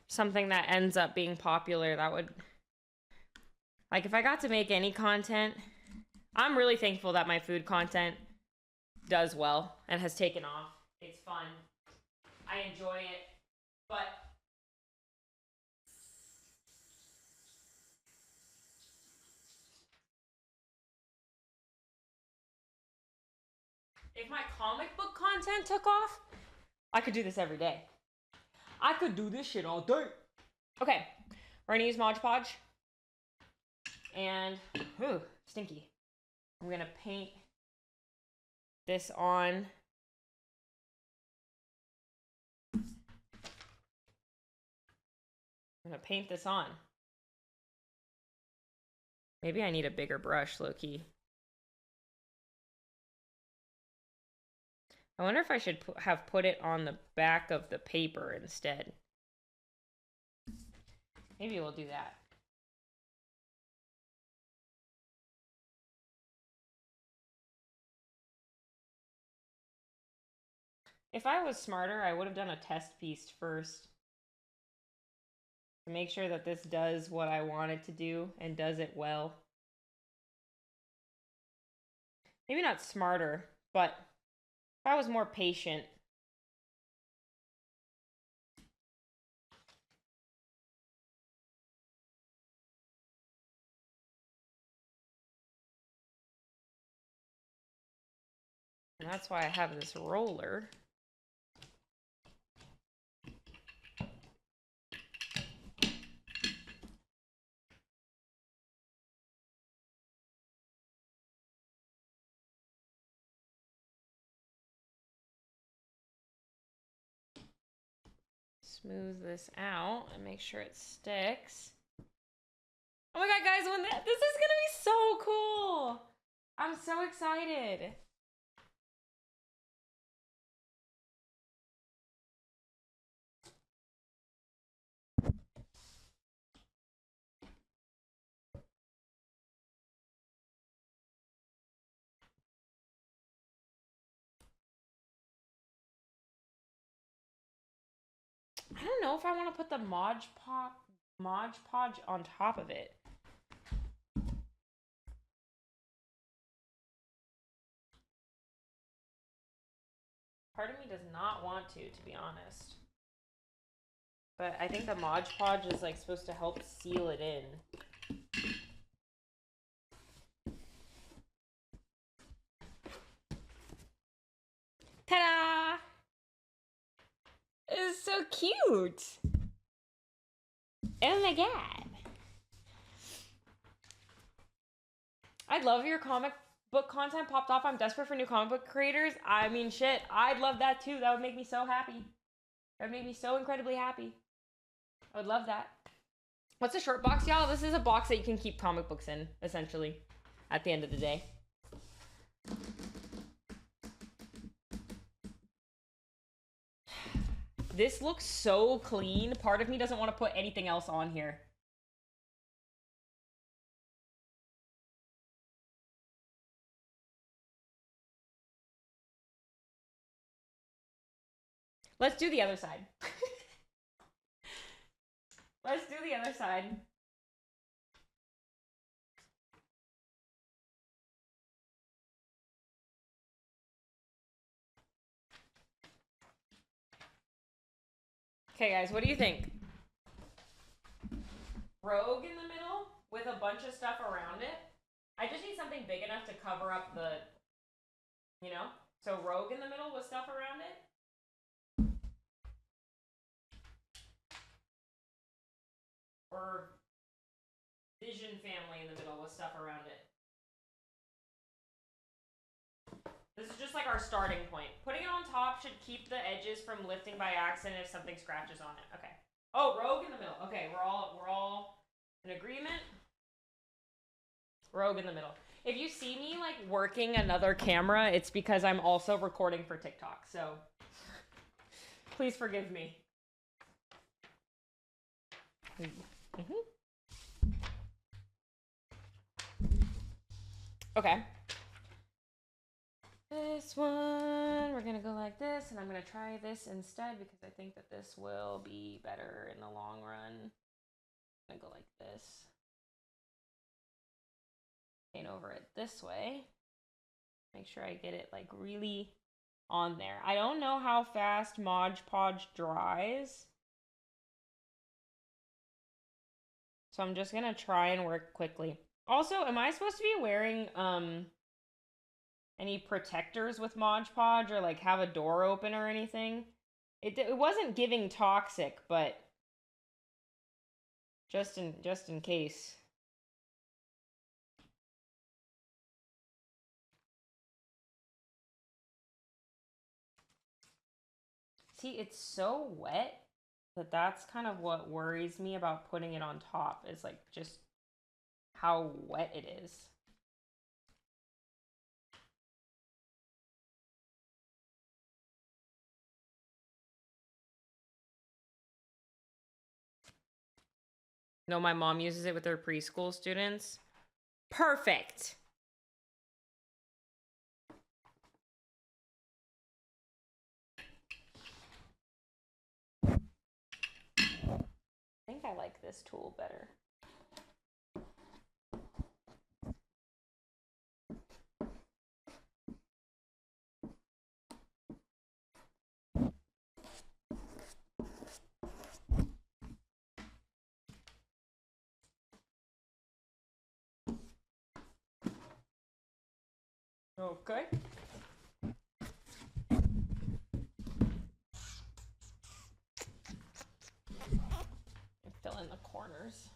something that ends up being popular. That would, like, if I got to make any content, I'm really thankful that my food content does well and has taken off. It's fun. I enjoy it. But if my comic book content took off, I could do this every day. I could do this shit all day. Okay, we're gonna use Mod Podge. And, ooh, stinky. I'm gonna paint this on. I'm gonna paint this on. Maybe I need a bigger brush, low-key. I wonder if I should have put it on the back of the paper instead. Maybe we'll do that. If I was smarter, I would have done a test piece first to make sure that this does what I want it to do and does it well. Maybe not smarter, but if I was more patient. that's why I have this roller. Smooth this out and make sure it sticks. Oh my god, guys, this is gonna be so cool! I'm so excited. I don't know if I want to put the Mod Podge on top of it. Part of me does not want to be honest. But I think the Mod Podge is like supposed to help seal it in. Ta-da! It's so cute. Oh my god. I love your comic book content popped off. I'm desperate for new comic book creators. I mean, shit, I'd love that too. That would make me so happy. That would make me so incredibly happy. I would love that. What's a short box, y'all? This is a box that you can keep comic books in, essentially, at the end of the day. This looks so clean. Part of me doesn't want to put anything else on here. Let's do the other side. Let's do the other side. Okay, guys, what do you think? Rogue in the middle with a bunch of stuff around it. I just need something big enough to cover up the, you know? So Rogue in the middle with stuff around it. Or Vision family in the middle with stuff around it. This is just like our starting point. Putting it on top should keep the edges from lifting by accident if something scratches on it. Okay. Oh, Rogue in the middle. Okay, we're all in agreement. Rogue in the middle. If you see me like working another camera, it's because I'm also recording for TikTok. So please forgive me. Okay. This one, we're gonna go like this, and I'm gonna try this instead because I think that this will be better in the long run. I'm gonna go like this. Paint over it this way. Make sure I get it like really on there. I don't know how fast Mod Podge dries. So I'm just gonna try and work quickly. Also, am I supposed to be wearing any protectors with Mod Podge or like have a door open or anything? It wasn't giving toxic, but just in case. See, it's so wet that that's kind of what worries me about putting it on top, is like just how wet it is. No, my mom uses it with her preschool students. Perfect. I think I like this tool better. Okay. corners.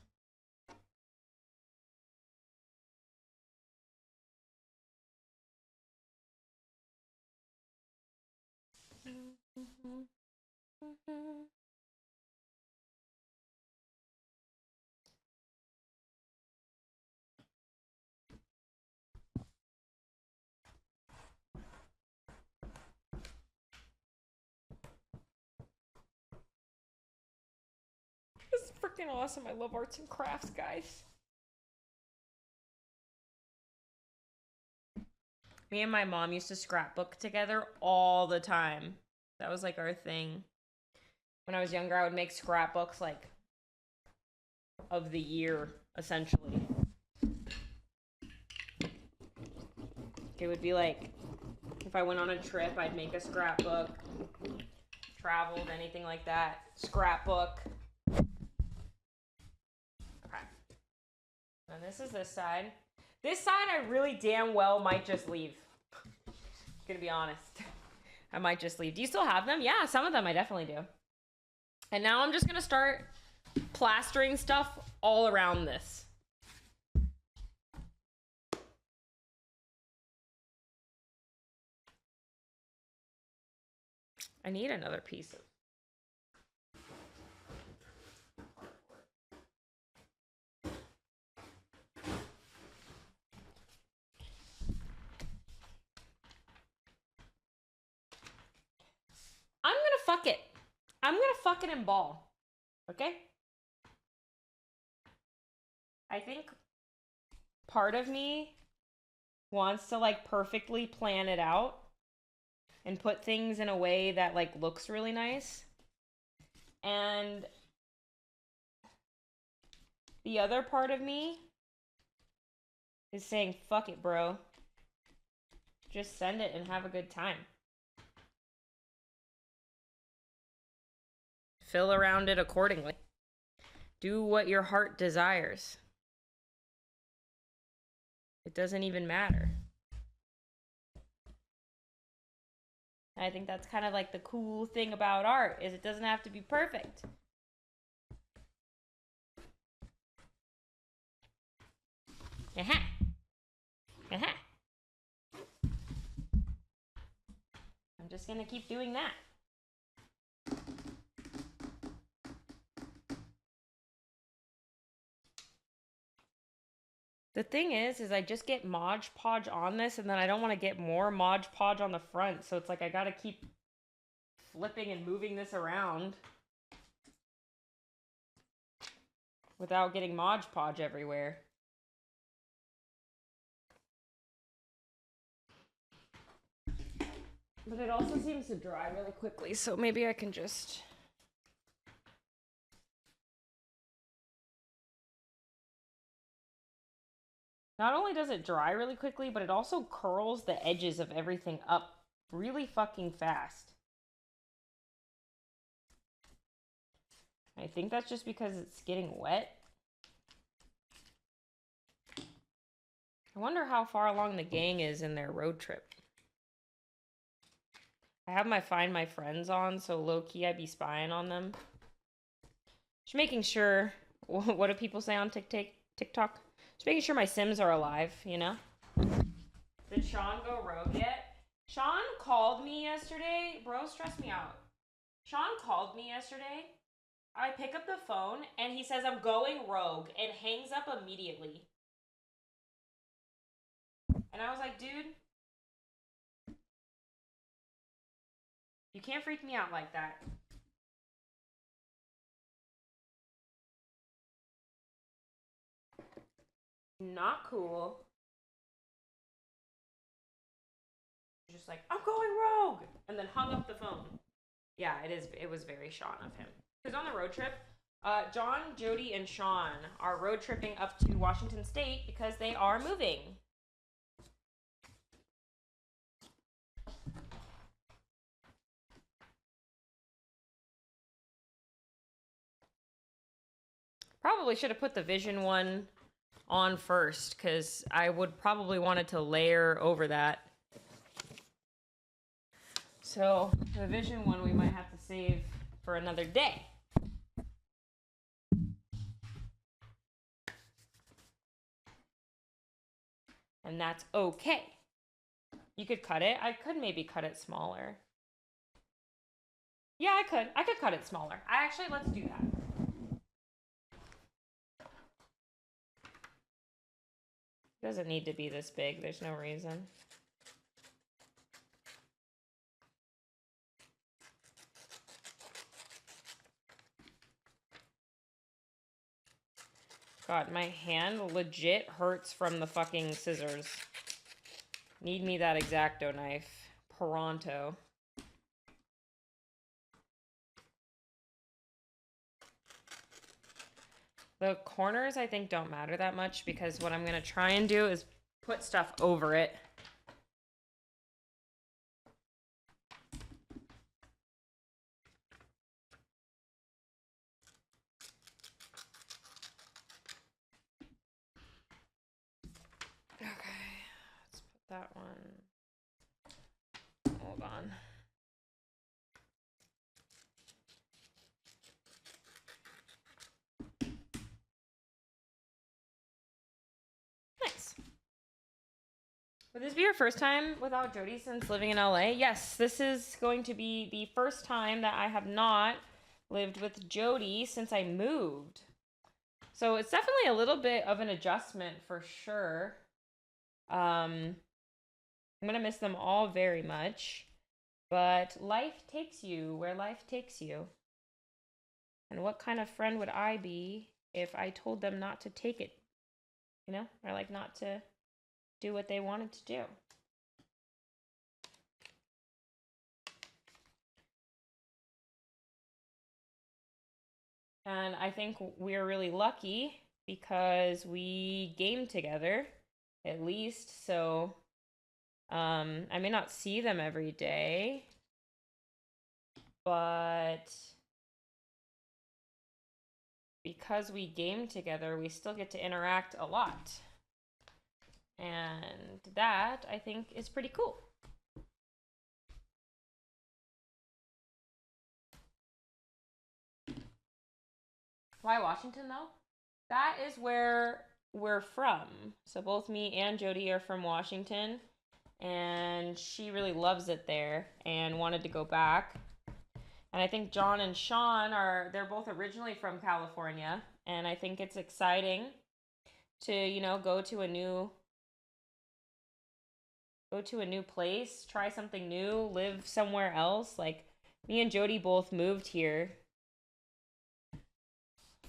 This is freaking awesome. I love arts and crafts, guys. Me and my mom used to scrapbook together all the time. That was like our thing. When I was younger, I would make scrapbooks like of the year, essentially. It would be like, if I went on a trip, I'd make a scrapbook. Traveled, anything like that. Scrapbook. Okay. And this is this side. This side I really damn well might just leave. Gonna be honest. I might just leave. Do you still have them? Yeah, some of them I definitely do. And now I'm just gonna start plastering stuff all around this. I need another piece of I'm gonna fuck it. I'm gonna fuck it and ball. Okay? I think part of me wants to like perfectly plan it out and put things in a way that like looks really nice. And the other part of me is saying, fuck it, bro. Just send it and have a good time. Fill around it accordingly. Do what your heart desires. It doesn't even matter. I think that's kind of like the cool thing about art, is it doesn't have to be perfect. Aha. Aha. I'm just gonna keep doing that. The thing is I just get Mod Podge on this, and then I don't want to get more Mod Podge on the front, so it's like I gotta keep flipping and moving this around without getting Mod Podge everywhere. But it also seems to dry really quickly, so maybe I can just... Not only does it dry really quickly, but it also curls the edges of everything up really fucking fast. I think that's just because it's getting wet. I wonder how far along the gang is in their road trip. I have my Find My Friends on, so low-key I be spying on them. Just making sure... What do people say on TikTok? Just making sure my Sims are alive, you know? Did Sean go rogue yet? Sean called me yesterday. Bro, stressed me out. Sean called me yesterday. I pick up the phone, and he says, I'm going rogue, and hangs up immediately. And I was like, dude, you can't freak me out like that. Not cool. Just like, I'm going rogue, and then hung up the phone. Yeah, it was very Sean of him. He was on the road trip. John, Jody, and Sean are road tripping up to Washington State because they are moving. Probably should have put the Vision one on first, because I would probably wanted to layer over that. So the Vision one we might have to save for another day. And that's okay. You could cut it. I could maybe cut it smaller. Yeah, I could. I could cut it smaller. Let's do that. It doesn't need to be this big. There's no reason. God, my hand legit hurts from the fucking scissors. Need me that X-Acto knife. Pronto. The corners, I think, don't matter that much because what I'm going to try and do is put stuff over it. Okay, let's put that one. Hold on. Nice. Would this be your first time without Jody since living in LA? Yes, this is going to be the first time that I have not lived with Jody since I moved. So it's definitely a little bit of an adjustment for sure. I'm going to miss them all very much. But life takes you where life takes you. And what kind of friend would I be if I told them not to take it? You know? Or like not to do what they wanted to do. And I think we're really lucky because we game together, at least. So I may not see them every day, but because we game together, we still get to interact a lot. And that, I think, is pretty cool. Why Washington, though? That is where we're from. So both me and Jody are from Washington. And she really loves it there and wanted to go back. And I think John and Sean they're both originally from California. And I think it's exciting to, you know, go to a new place, try something new, live somewhere else. Like, me and Jody both moved here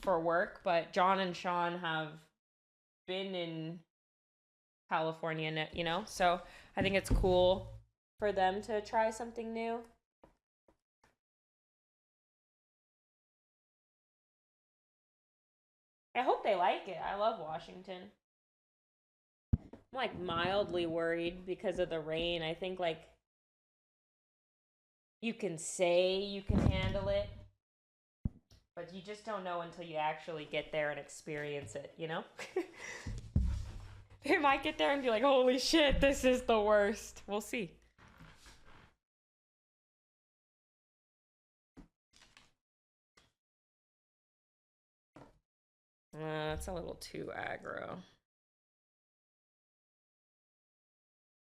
for work, but John and Sean have been in California, you know? So I think it's cool for them to try something new. I hope they like it. I love Washington. I'm like mildly worried because of the rain. I think like you can say you can handle it, but you just don't know until you actually get there and experience it, you know? They might get there and be like, holy shit, this is the worst. We'll see. That's a little too aggro.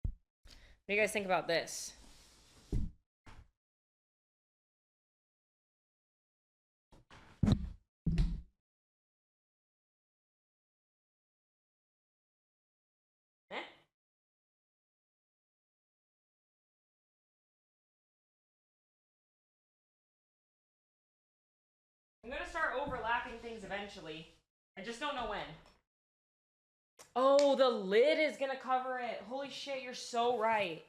What do you guys think about this? I'm gonna start overlapping things eventually. I just don't know when. Oh, the lid is gonna cover it. Holy shit, you're so right.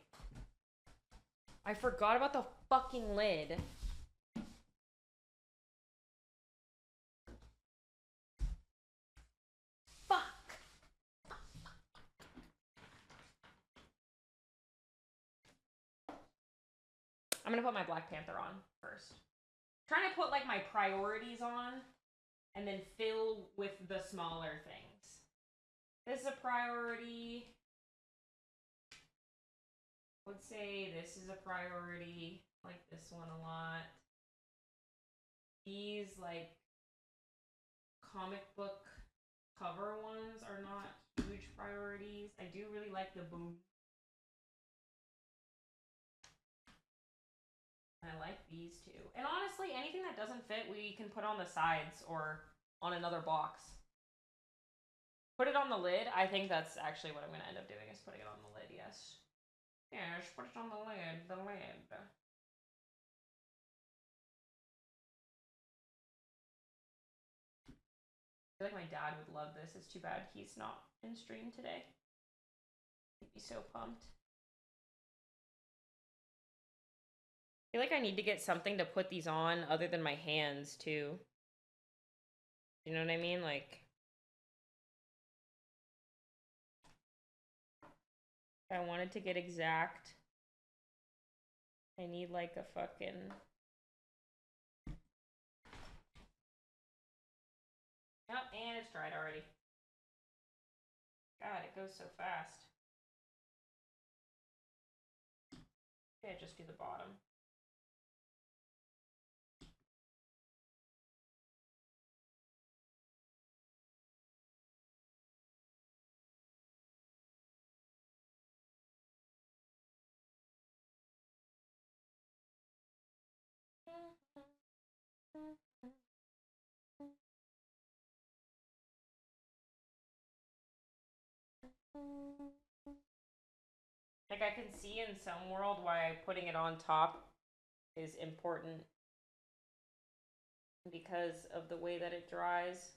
I forgot about the fucking lid. Fuck. I'm gonna put my Black Panther on first. I'm trying to put like my priorities on and then fill with the smaller things. This is a priority. I would say this is a priority. I like this one a lot. These like comic book cover ones are not huge priorities. I do really like the boom. I like these too. And honestly, anything that doesn't fit, we can put on the sides or on another box. Put it on the lid. I think that's actually what I'm going to end up doing, is putting it on the lid, yes. Yes, put it on the lid, the lid. I feel like my dad would love this. It's too bad he's not in stream today. He'd be so pumped. I feel like I need to get something to put these on other than my hands, too. You know what I mean? Like, if I wanted to get exact, I need like a fucking... Oh, and it's dried already. God, it goes so fast. Okay, just do the bottom. Like, I can see in some world why putting it on top is important, because of the way that it dries.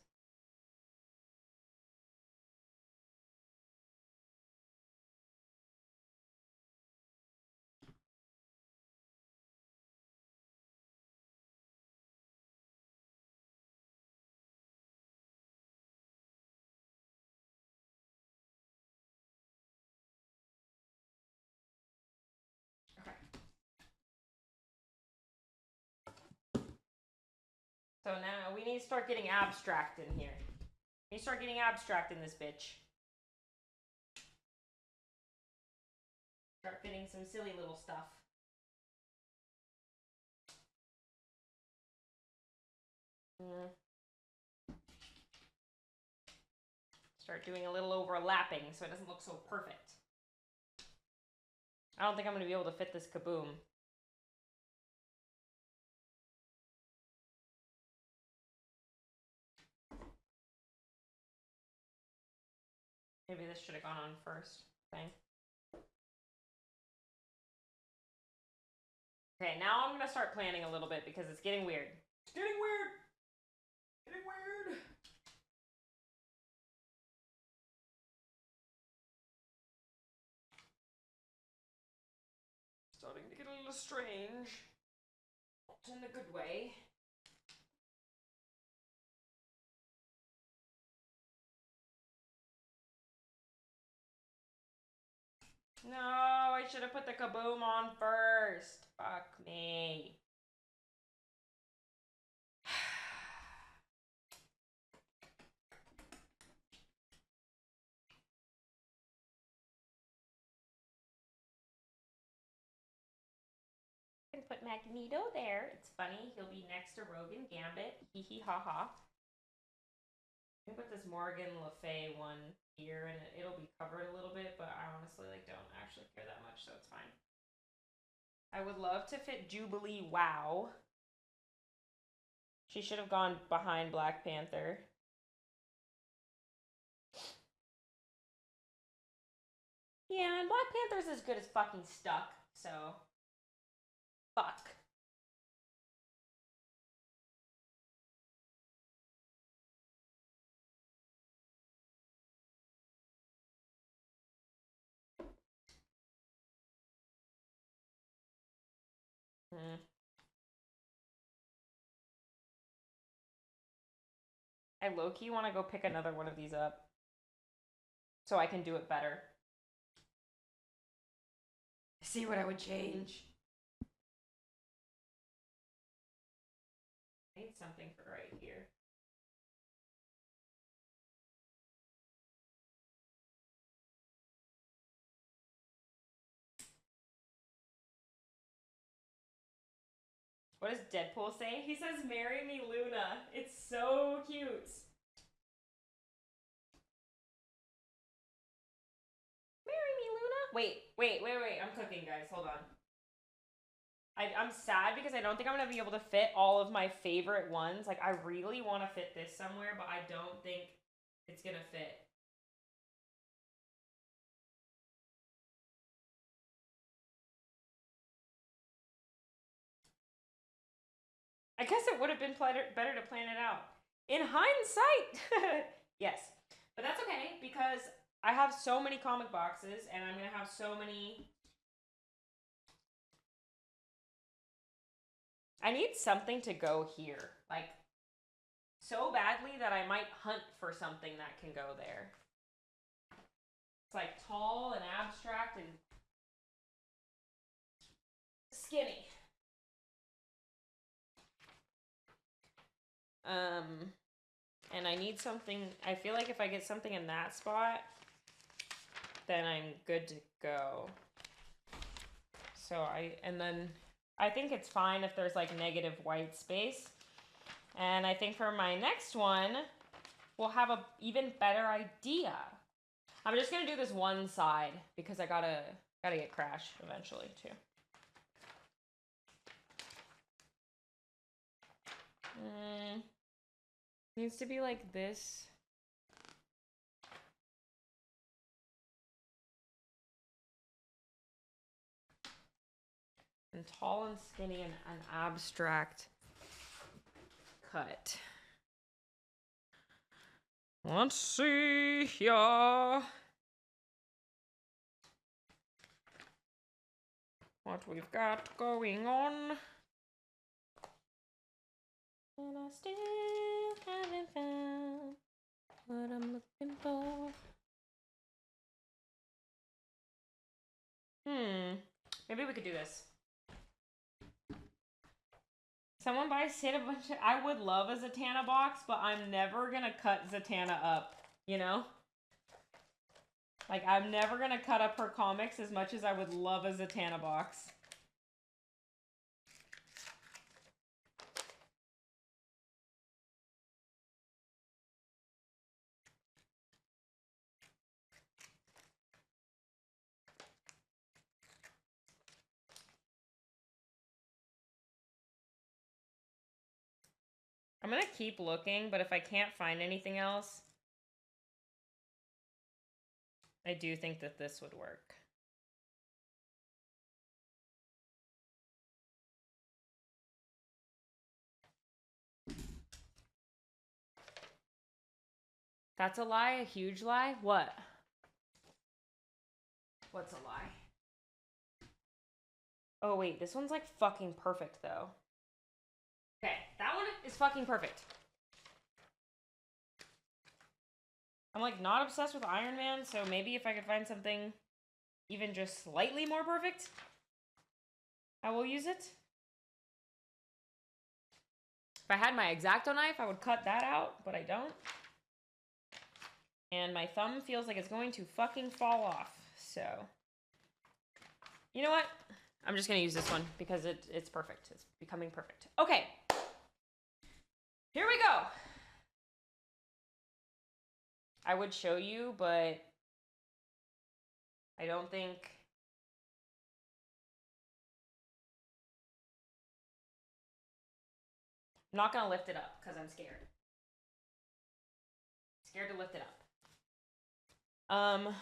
Okay. So now we need to start getting abstract in here. We need to start getting abstract in this bitch. Start fitting some silly little stuff. Start doing a little overlapping so it doesn't look so perfect. I don't think I'm going to be able to fit this kaboom. Maybe this should have gone on first. Thing. Okay, now I'm going to start planning a little bit because it's getting weird. It's getting weird! Getting weird! Starting to get a little strange. Not in a good way. No, I should have put the kaboom on first. Fuck me. I can put Magneto there. It's funny. He'll be next to Rogan Gambit. Hee hee ha ha. I can put this Morgan Le Fay one here and it'll be covered a little bit, but I honestly don't actually care that much, so it's fine. I would love to fit Jubilee Wow. She should have gone behind Black Panther. Yeah, and Black Panther's as good as fucking stuck, so... Fuck. I low-key want to go pick another one of these up so I can do it better. See what I would change. I need something for right here. What does Deadpool say? He says, "Marry me, Luna." It's so cute. Wait. I'm cooking, guys. Hold on. I'm sad because I don't think I'm going to be able to fit all of my favorite ones. Like, I really want to fit this somewhere, but I don't think it's going to fit. I guess it would have been better to plan it out. In hindsight, yes. But that's okay because I have so many comic boxes and I'm going to have so many... I need something to go here. Like, so badly that I might hunt for something that can go there. It's like tall and abstract and skinny. And I need something, I feel like if I get something in that spot, then I'm good to go. So I think it's fine if there's like negative white space. And I think for my next one, we'll have a even better idea. I'm just gonna do this one side because I gotta get Crash eventually too. Needs to be like this. And tall and skinny and an abstract cut. Let's see here what we've got going on. And I still haven't found what I'm looking for. Maybe we could do this. Someone buy Sid a bunch of... I would love a Zatanna box, but I'm never gonna cut Zatanna up, you know? Like, I'm never gonna cut up her comics as much as I would love a Zatanna box. I'm gonna keep looking, but if I can't find anything else, I do think that this would work. That's a lie? A huge lie? What? What's a lie? Oh, wait. This one's, like, fucking perfect, though. Okay. That one is fucking perfect. I'm, like, not obsessed with Iron Man, so maybe if I could find something even just slightly more perfect, I will use it. If I had my X-Acto knife, I would cut that out, but I don't. And my thumb feels like it's going to fucking fall off, so... You know what? I'm just going to use this one because it's perfect. It's becoming perfect. Okay. Here we go. I would show you, but I don't think... I'm not going to lift it up because I'm scared. Scared to lift it up. I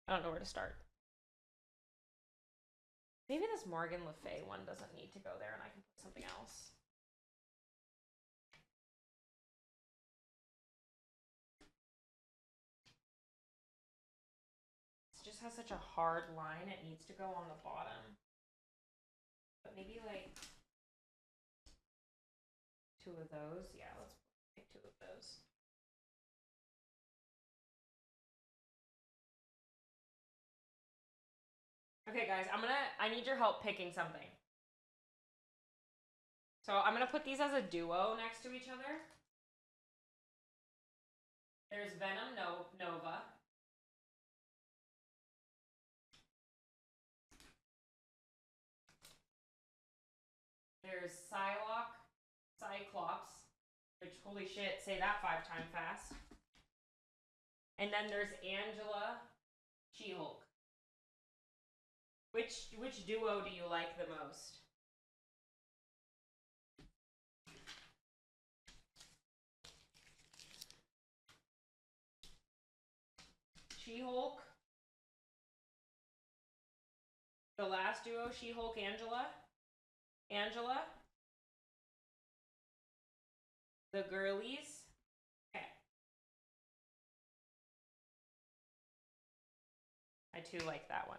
don't know where to start. Maybe this Morgan Le Fay one doesn't need to go there and I can put something else. It just has such a hard line, it needs to go on the bottom. But maybe like 2 of those. Yeah, let's pick 2 of those. Okay, guys, I need your help picking something. So I'm gonna put these as a duo next to each other. There's Venom Nova. There's Psylocke, Cyclops, which, holy shit, say that 5 times fast. And then there's Angela She-Hulk. Which duo do you like the most? She-Hulk. The last duo, She-Hulk, Angela. Angela. The girlies. Okay. I too like that one.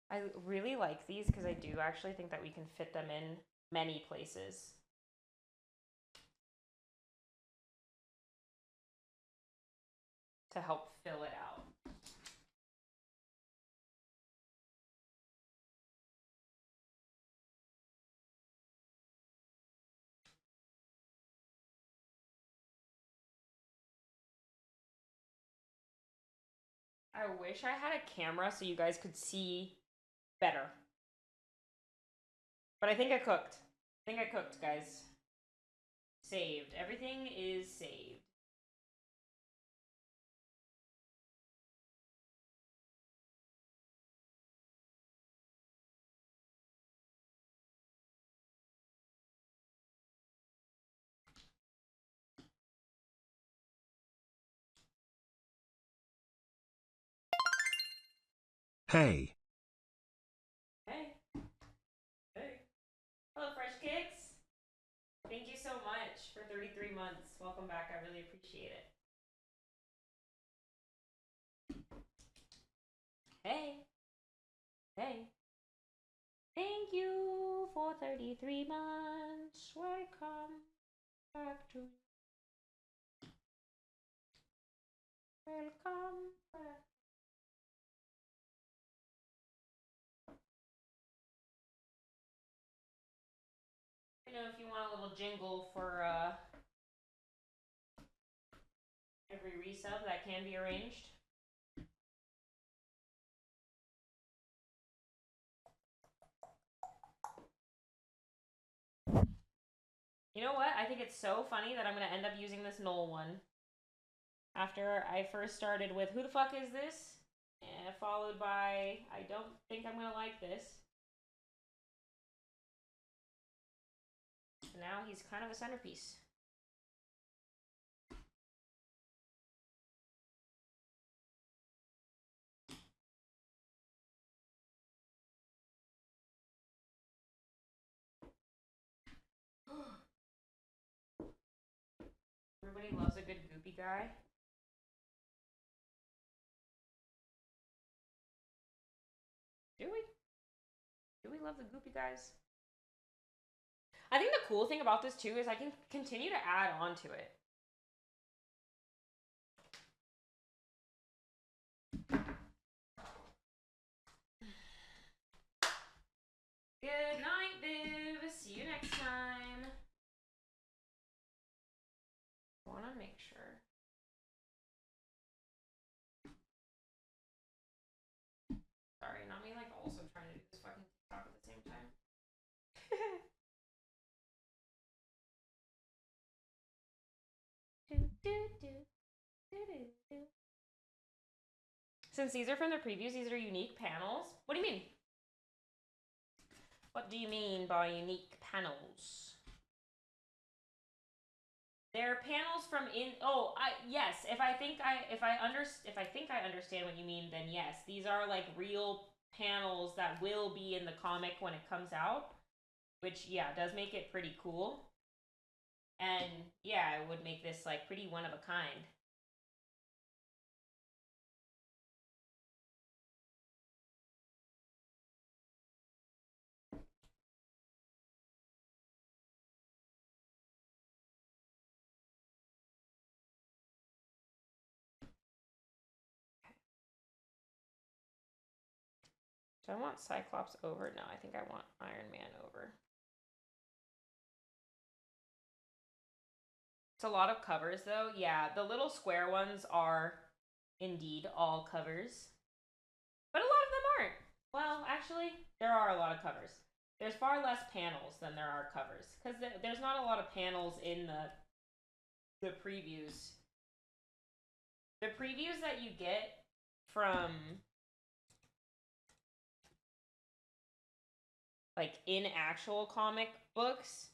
I really like these because I do actually think that we can fit them in many places. To help fill it out. I wish I had a camera so you guys could see better. But I think I cooked. I think I cooked, guys. Saved. Everything is saved. Hey. Hey. Hey. Hello, Fresh Kicks. Thank you so much for 33 months. Welcome back. I really appreciate it. Hey. Hey. Thank you for 33 months. Welcome back to you. Welcome back. You know, if you want a little jingle for every resub, that can be arranged. You know what? I think it's so funny that I'm going to end up using this Knoll one. After I first started with, who the fuck is this? And followed by, I don't think I'm going to like this. And now he's kind of a centerpiece. Everybody loves a good goopy guy. Do we? Do we love the goopy guys? I think the cool thing about this too is I can continue to add on to it. Good night, Viv. See you next time. I want to make sure. Sorry, not me like also trying to do this fucking TikTok at the same time. Since these are from the previews, these are unique panels. What do you mean? What do you mean by unique panels? They're panels from in. Oh, yes. If I think I understand what you mean, then yes, these are like real panels that will be in the comic when it comes out, which yeah does make it pretty cool. And yeah, it would make this like pretty one of a kind. Do I want Cyclops over? No, I think I want Iron Man over. It's a lot of covers though. Yeah, the little square ones are indeed all covers. But a lot of them aren't. Well, actually, there are a lot of covers. There's far less panels than there are covers. Because there's not a lot of panels in the previews. The previews that you get from like in actual comic books,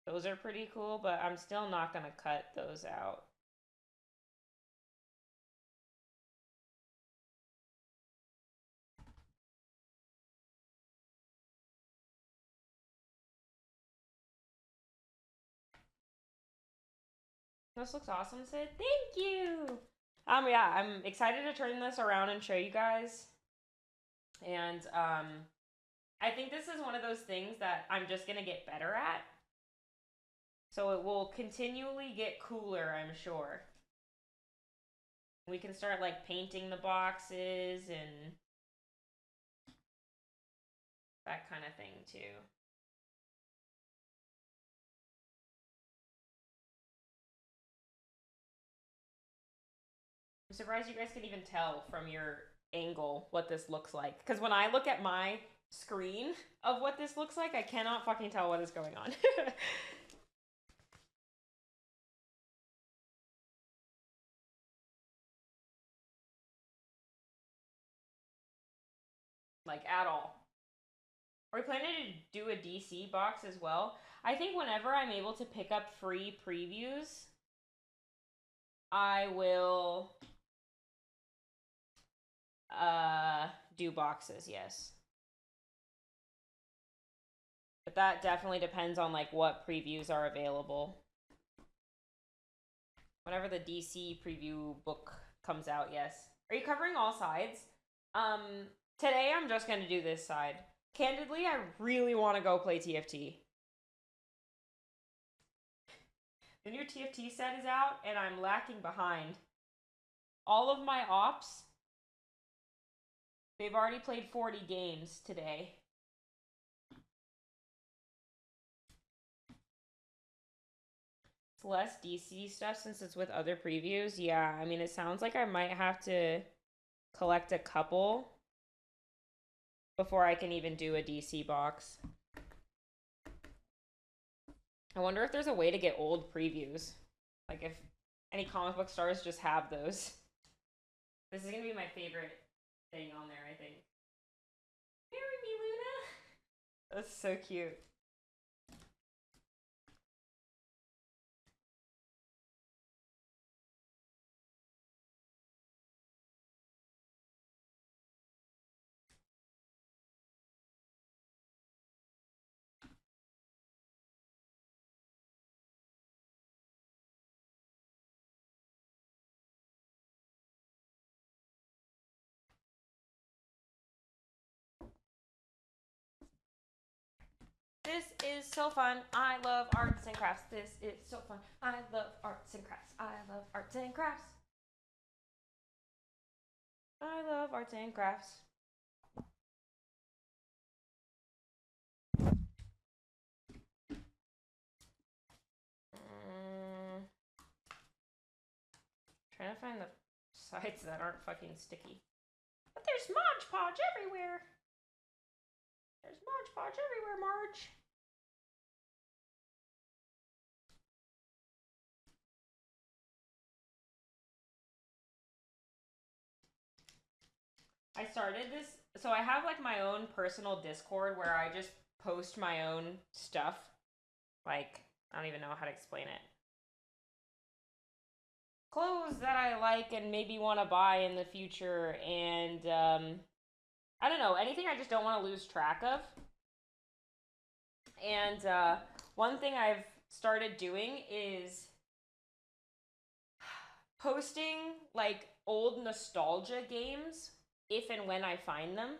those are pretty cool, but I'm still not gonna cut those out. This looks awesome, Sid. Thank you. Yeah, I'm excited to turn this around and show you guys. And I think this is one of those things that I'm just gonna get better at. So it will continually get cooler, I'm sure. We can start like painting the boxes and that kind of thing too. I'm surprised you guys can even tell from your angle what this looks like. Because when I look at my screen of what this looks like, I cannot fucking tell what is going on. Like, at all. Are we planning to do a DC box as well? I think whenever I'm able to pick up free previews, I will do boxes, yes. But that definitely depends on like what previews are available. Whenever the DC preview book comes out, yes. Are you covering all sides? Today I'm just gonna do this side. Candidly, I really want to go play TFT. The new TFT set is out, and I'm lacking behind. All of my ops, they've already played 40 games today. It's less DC stuff since it's with other previews. Yeah, I mean, it sounds like I might have to collect a couple before I can even do a DC box. I wonder if there's a way to get old previews. Like if any comic book stores just have those. This is gonna be my favorite thing on there, I think. Marry me, Luna! That's so cute. This is so fun. I love arts and crafts. This is so fun. I love arts and crafts. I love arts and crafts. I love arts and crafts. Trying to find the sides that aren't fucking sticky. But there's Mod Podge everywhere. There's Mod Podge everywhere, Marge. I started this, so I have like my own personal Discord where I just post my own stuff. Like, I don't even know how to explain it. Clothes that I like and maybe want to buy in the future, and I don't know, anything I just don't want to lose track of. And one thing I've started doing is posting like old nostalgia games if and when I find them,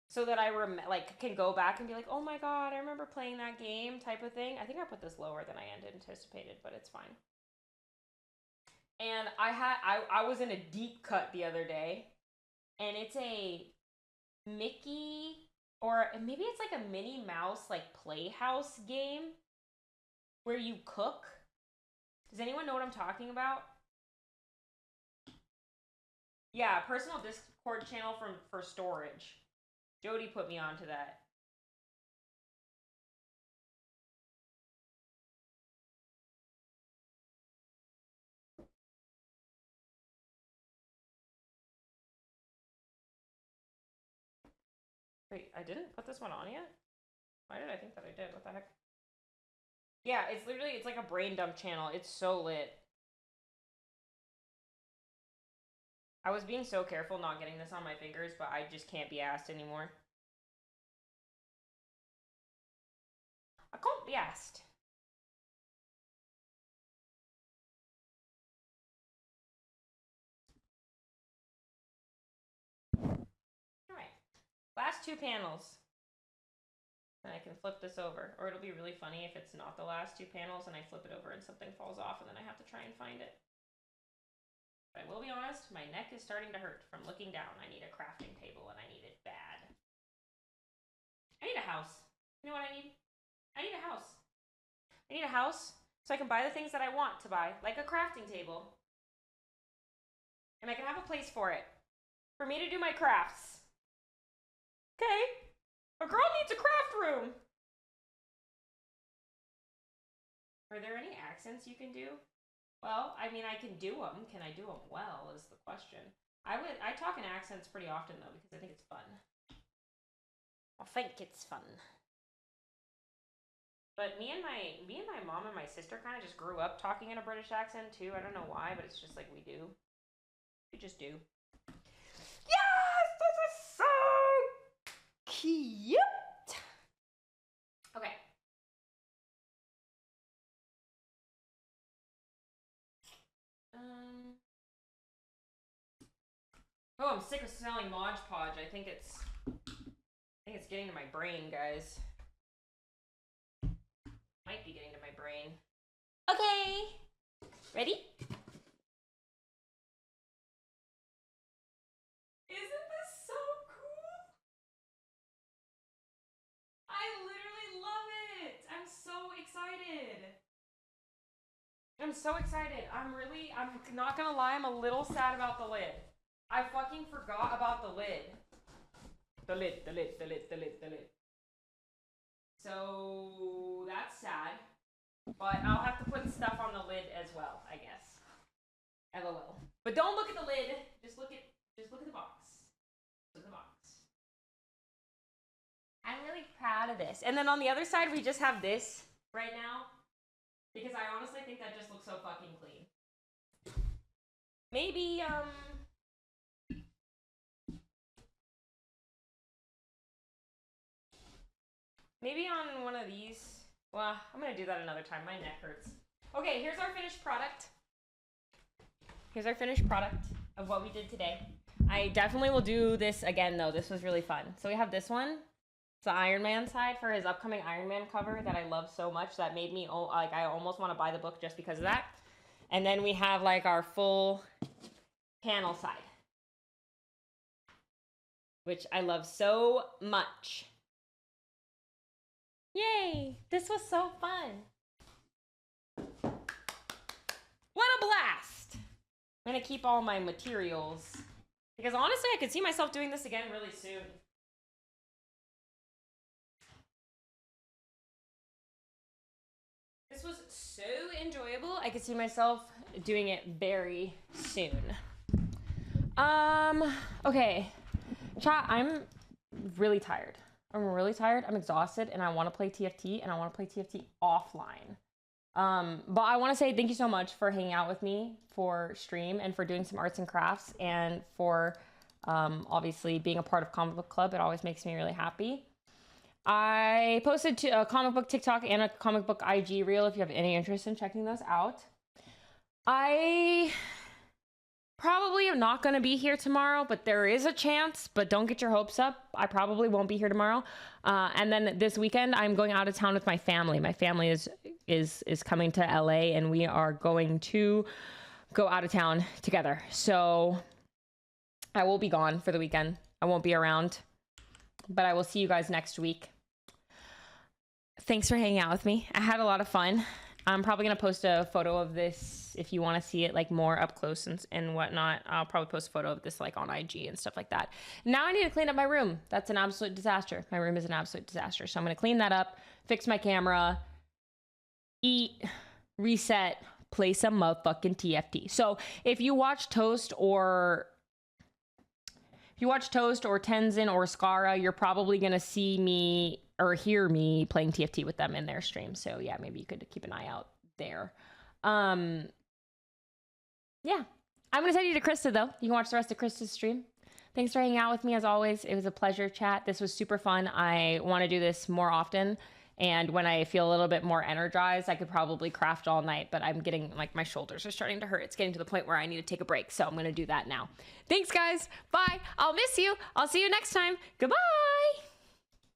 so that I can go back and be like, oh my god, I remember playing that game type of thing. I think I put this lower than I anticipated, but it's fine. And I was in a deep cut the other day, and it's a Mickey, or maybe it's like a Minnie Mouse like Playhouse game where you cook. Does anyone know what I'm talking about? Yeah, personal Discord channel for storage. Jody put me onto that. Wait, I didn't put this one on yet? Why did I think that I did? What the heck? Yeah, it's literally, it's like a brain dump channel. It's so lit. I was being so careful not getting this on my fingers, but I just can't be asked anymore. I can't be asked. Alright. Last two panels. And I can flip this over. Or it'll be really funny if it's not the last two panels and I flip it over and something falls off and then I have to try and find it. But I will be honest, my neck is starting to hurt from looking down. I need a crafting table and I need it bad. I need a house. You know what I need? I need a house. I need a house so I can buy the things that I want to buy, like a crafting table. And I can have a place for it. For me to do my crafts. Okay. A girl needs a craft room. Are there any accents you can do? Well, I mean, I can do them. Can I do them well is the question. I talk in accents pretty often though because I think it's fun. I think it's fun. But me and my mom and my sister kind of just grew up talking in a British accent too. I don't know why, but it's just like we do. We just do. Yes, this is so cute. Okay. Oh, I'm sick of smelling Mod Podge. I think it's getting to my brain, guys. Might be getting to my brain. Okay. Ready? Isn't this so cool? I literally love it. I'm so excited. I'm so excited. I'm not gonna lie, I'm a little sad about the lid. I fucking forgot about the lid. The lid. So that's sad. But I'll have to put stuff on the lid as well, I guess. LOL. But don't look at the lid. Just look at the box. Look at the box. I'm really proud of this. And then on the other side, we just have this right now. Because I honestly think that just looks so fucking clean. Maybe, maybe on one of these. Well, I'm gonna do that another time. My neck hurts. Okay, here's our finished product. Here's our finished product of what we did today. I definitely will do this again, though. This was really fun. So we have this one. It's the Iron Man side for his upcoming Iron Man cover that I love so much. That made me, like, I almost want to buy the book just because of that. And then we have, like, our full panel side, which I love so much. Yay! This was so fun. What a blast! I'm gonna keep all my materials because honestly, I could see myself doing this again really soon. This was so enjoyable. I could see myself doing it very soon. Okay. Chat, I'm really tired. I'm exhausted and I want to play TFT and I want to play TFT offline. But I want to say thank you so much for hanging out with me for stream and for doing some arts and crafts and for obviously being a part of Comic Book Club. It always makes me really happy. I posted a comic book TikTok and a comic book IG reel if you have any interest in checking those out. I probably am not going to be here tomorrow, but there is a chance, but don't get your hopes up. I probably won't be here tomorrow. And then this weekend, I'm going out of town with my family. My family is coming to LA and we are going to go out of town together. So I will be gone for the weekend. I won't be around, but I will see you guys next week. Thanks for hanging out with me. I had a lot of fun. I'm probably going to post a photo of this if you want to see it like more up close and whatnot. I'll probably post a photo of this like on IG and stuff like that. Now I need to clean up my room. That's an absolute disaster. My room is an absolute disaster. So I'm going to clean that up, fix my camera, eat, reset, play some motherfucking TFT. So if you watch Toast or If you watch Toast or Tenzin or Skara, you're probably going to see me or hear me playing TFT with them in their stream. So yeah, maybe you could keep an eye out there. Yeah. I'm going to send you to Krista, though. You can watch the rest of Krista's stream. Thanks for hanging out with me, as always. It was a pleasure, chat. This was super fun. I want to do this more often. And when I feel a little bit more energized, I could probably craft all night. But I'm getting, like, my shoulders are starting to hurt. It's getting to the point where I need to take a break. So I'm going to do that now. Thanks, guys. Bye. I'll miss you. I'll see you next time. Goodbye.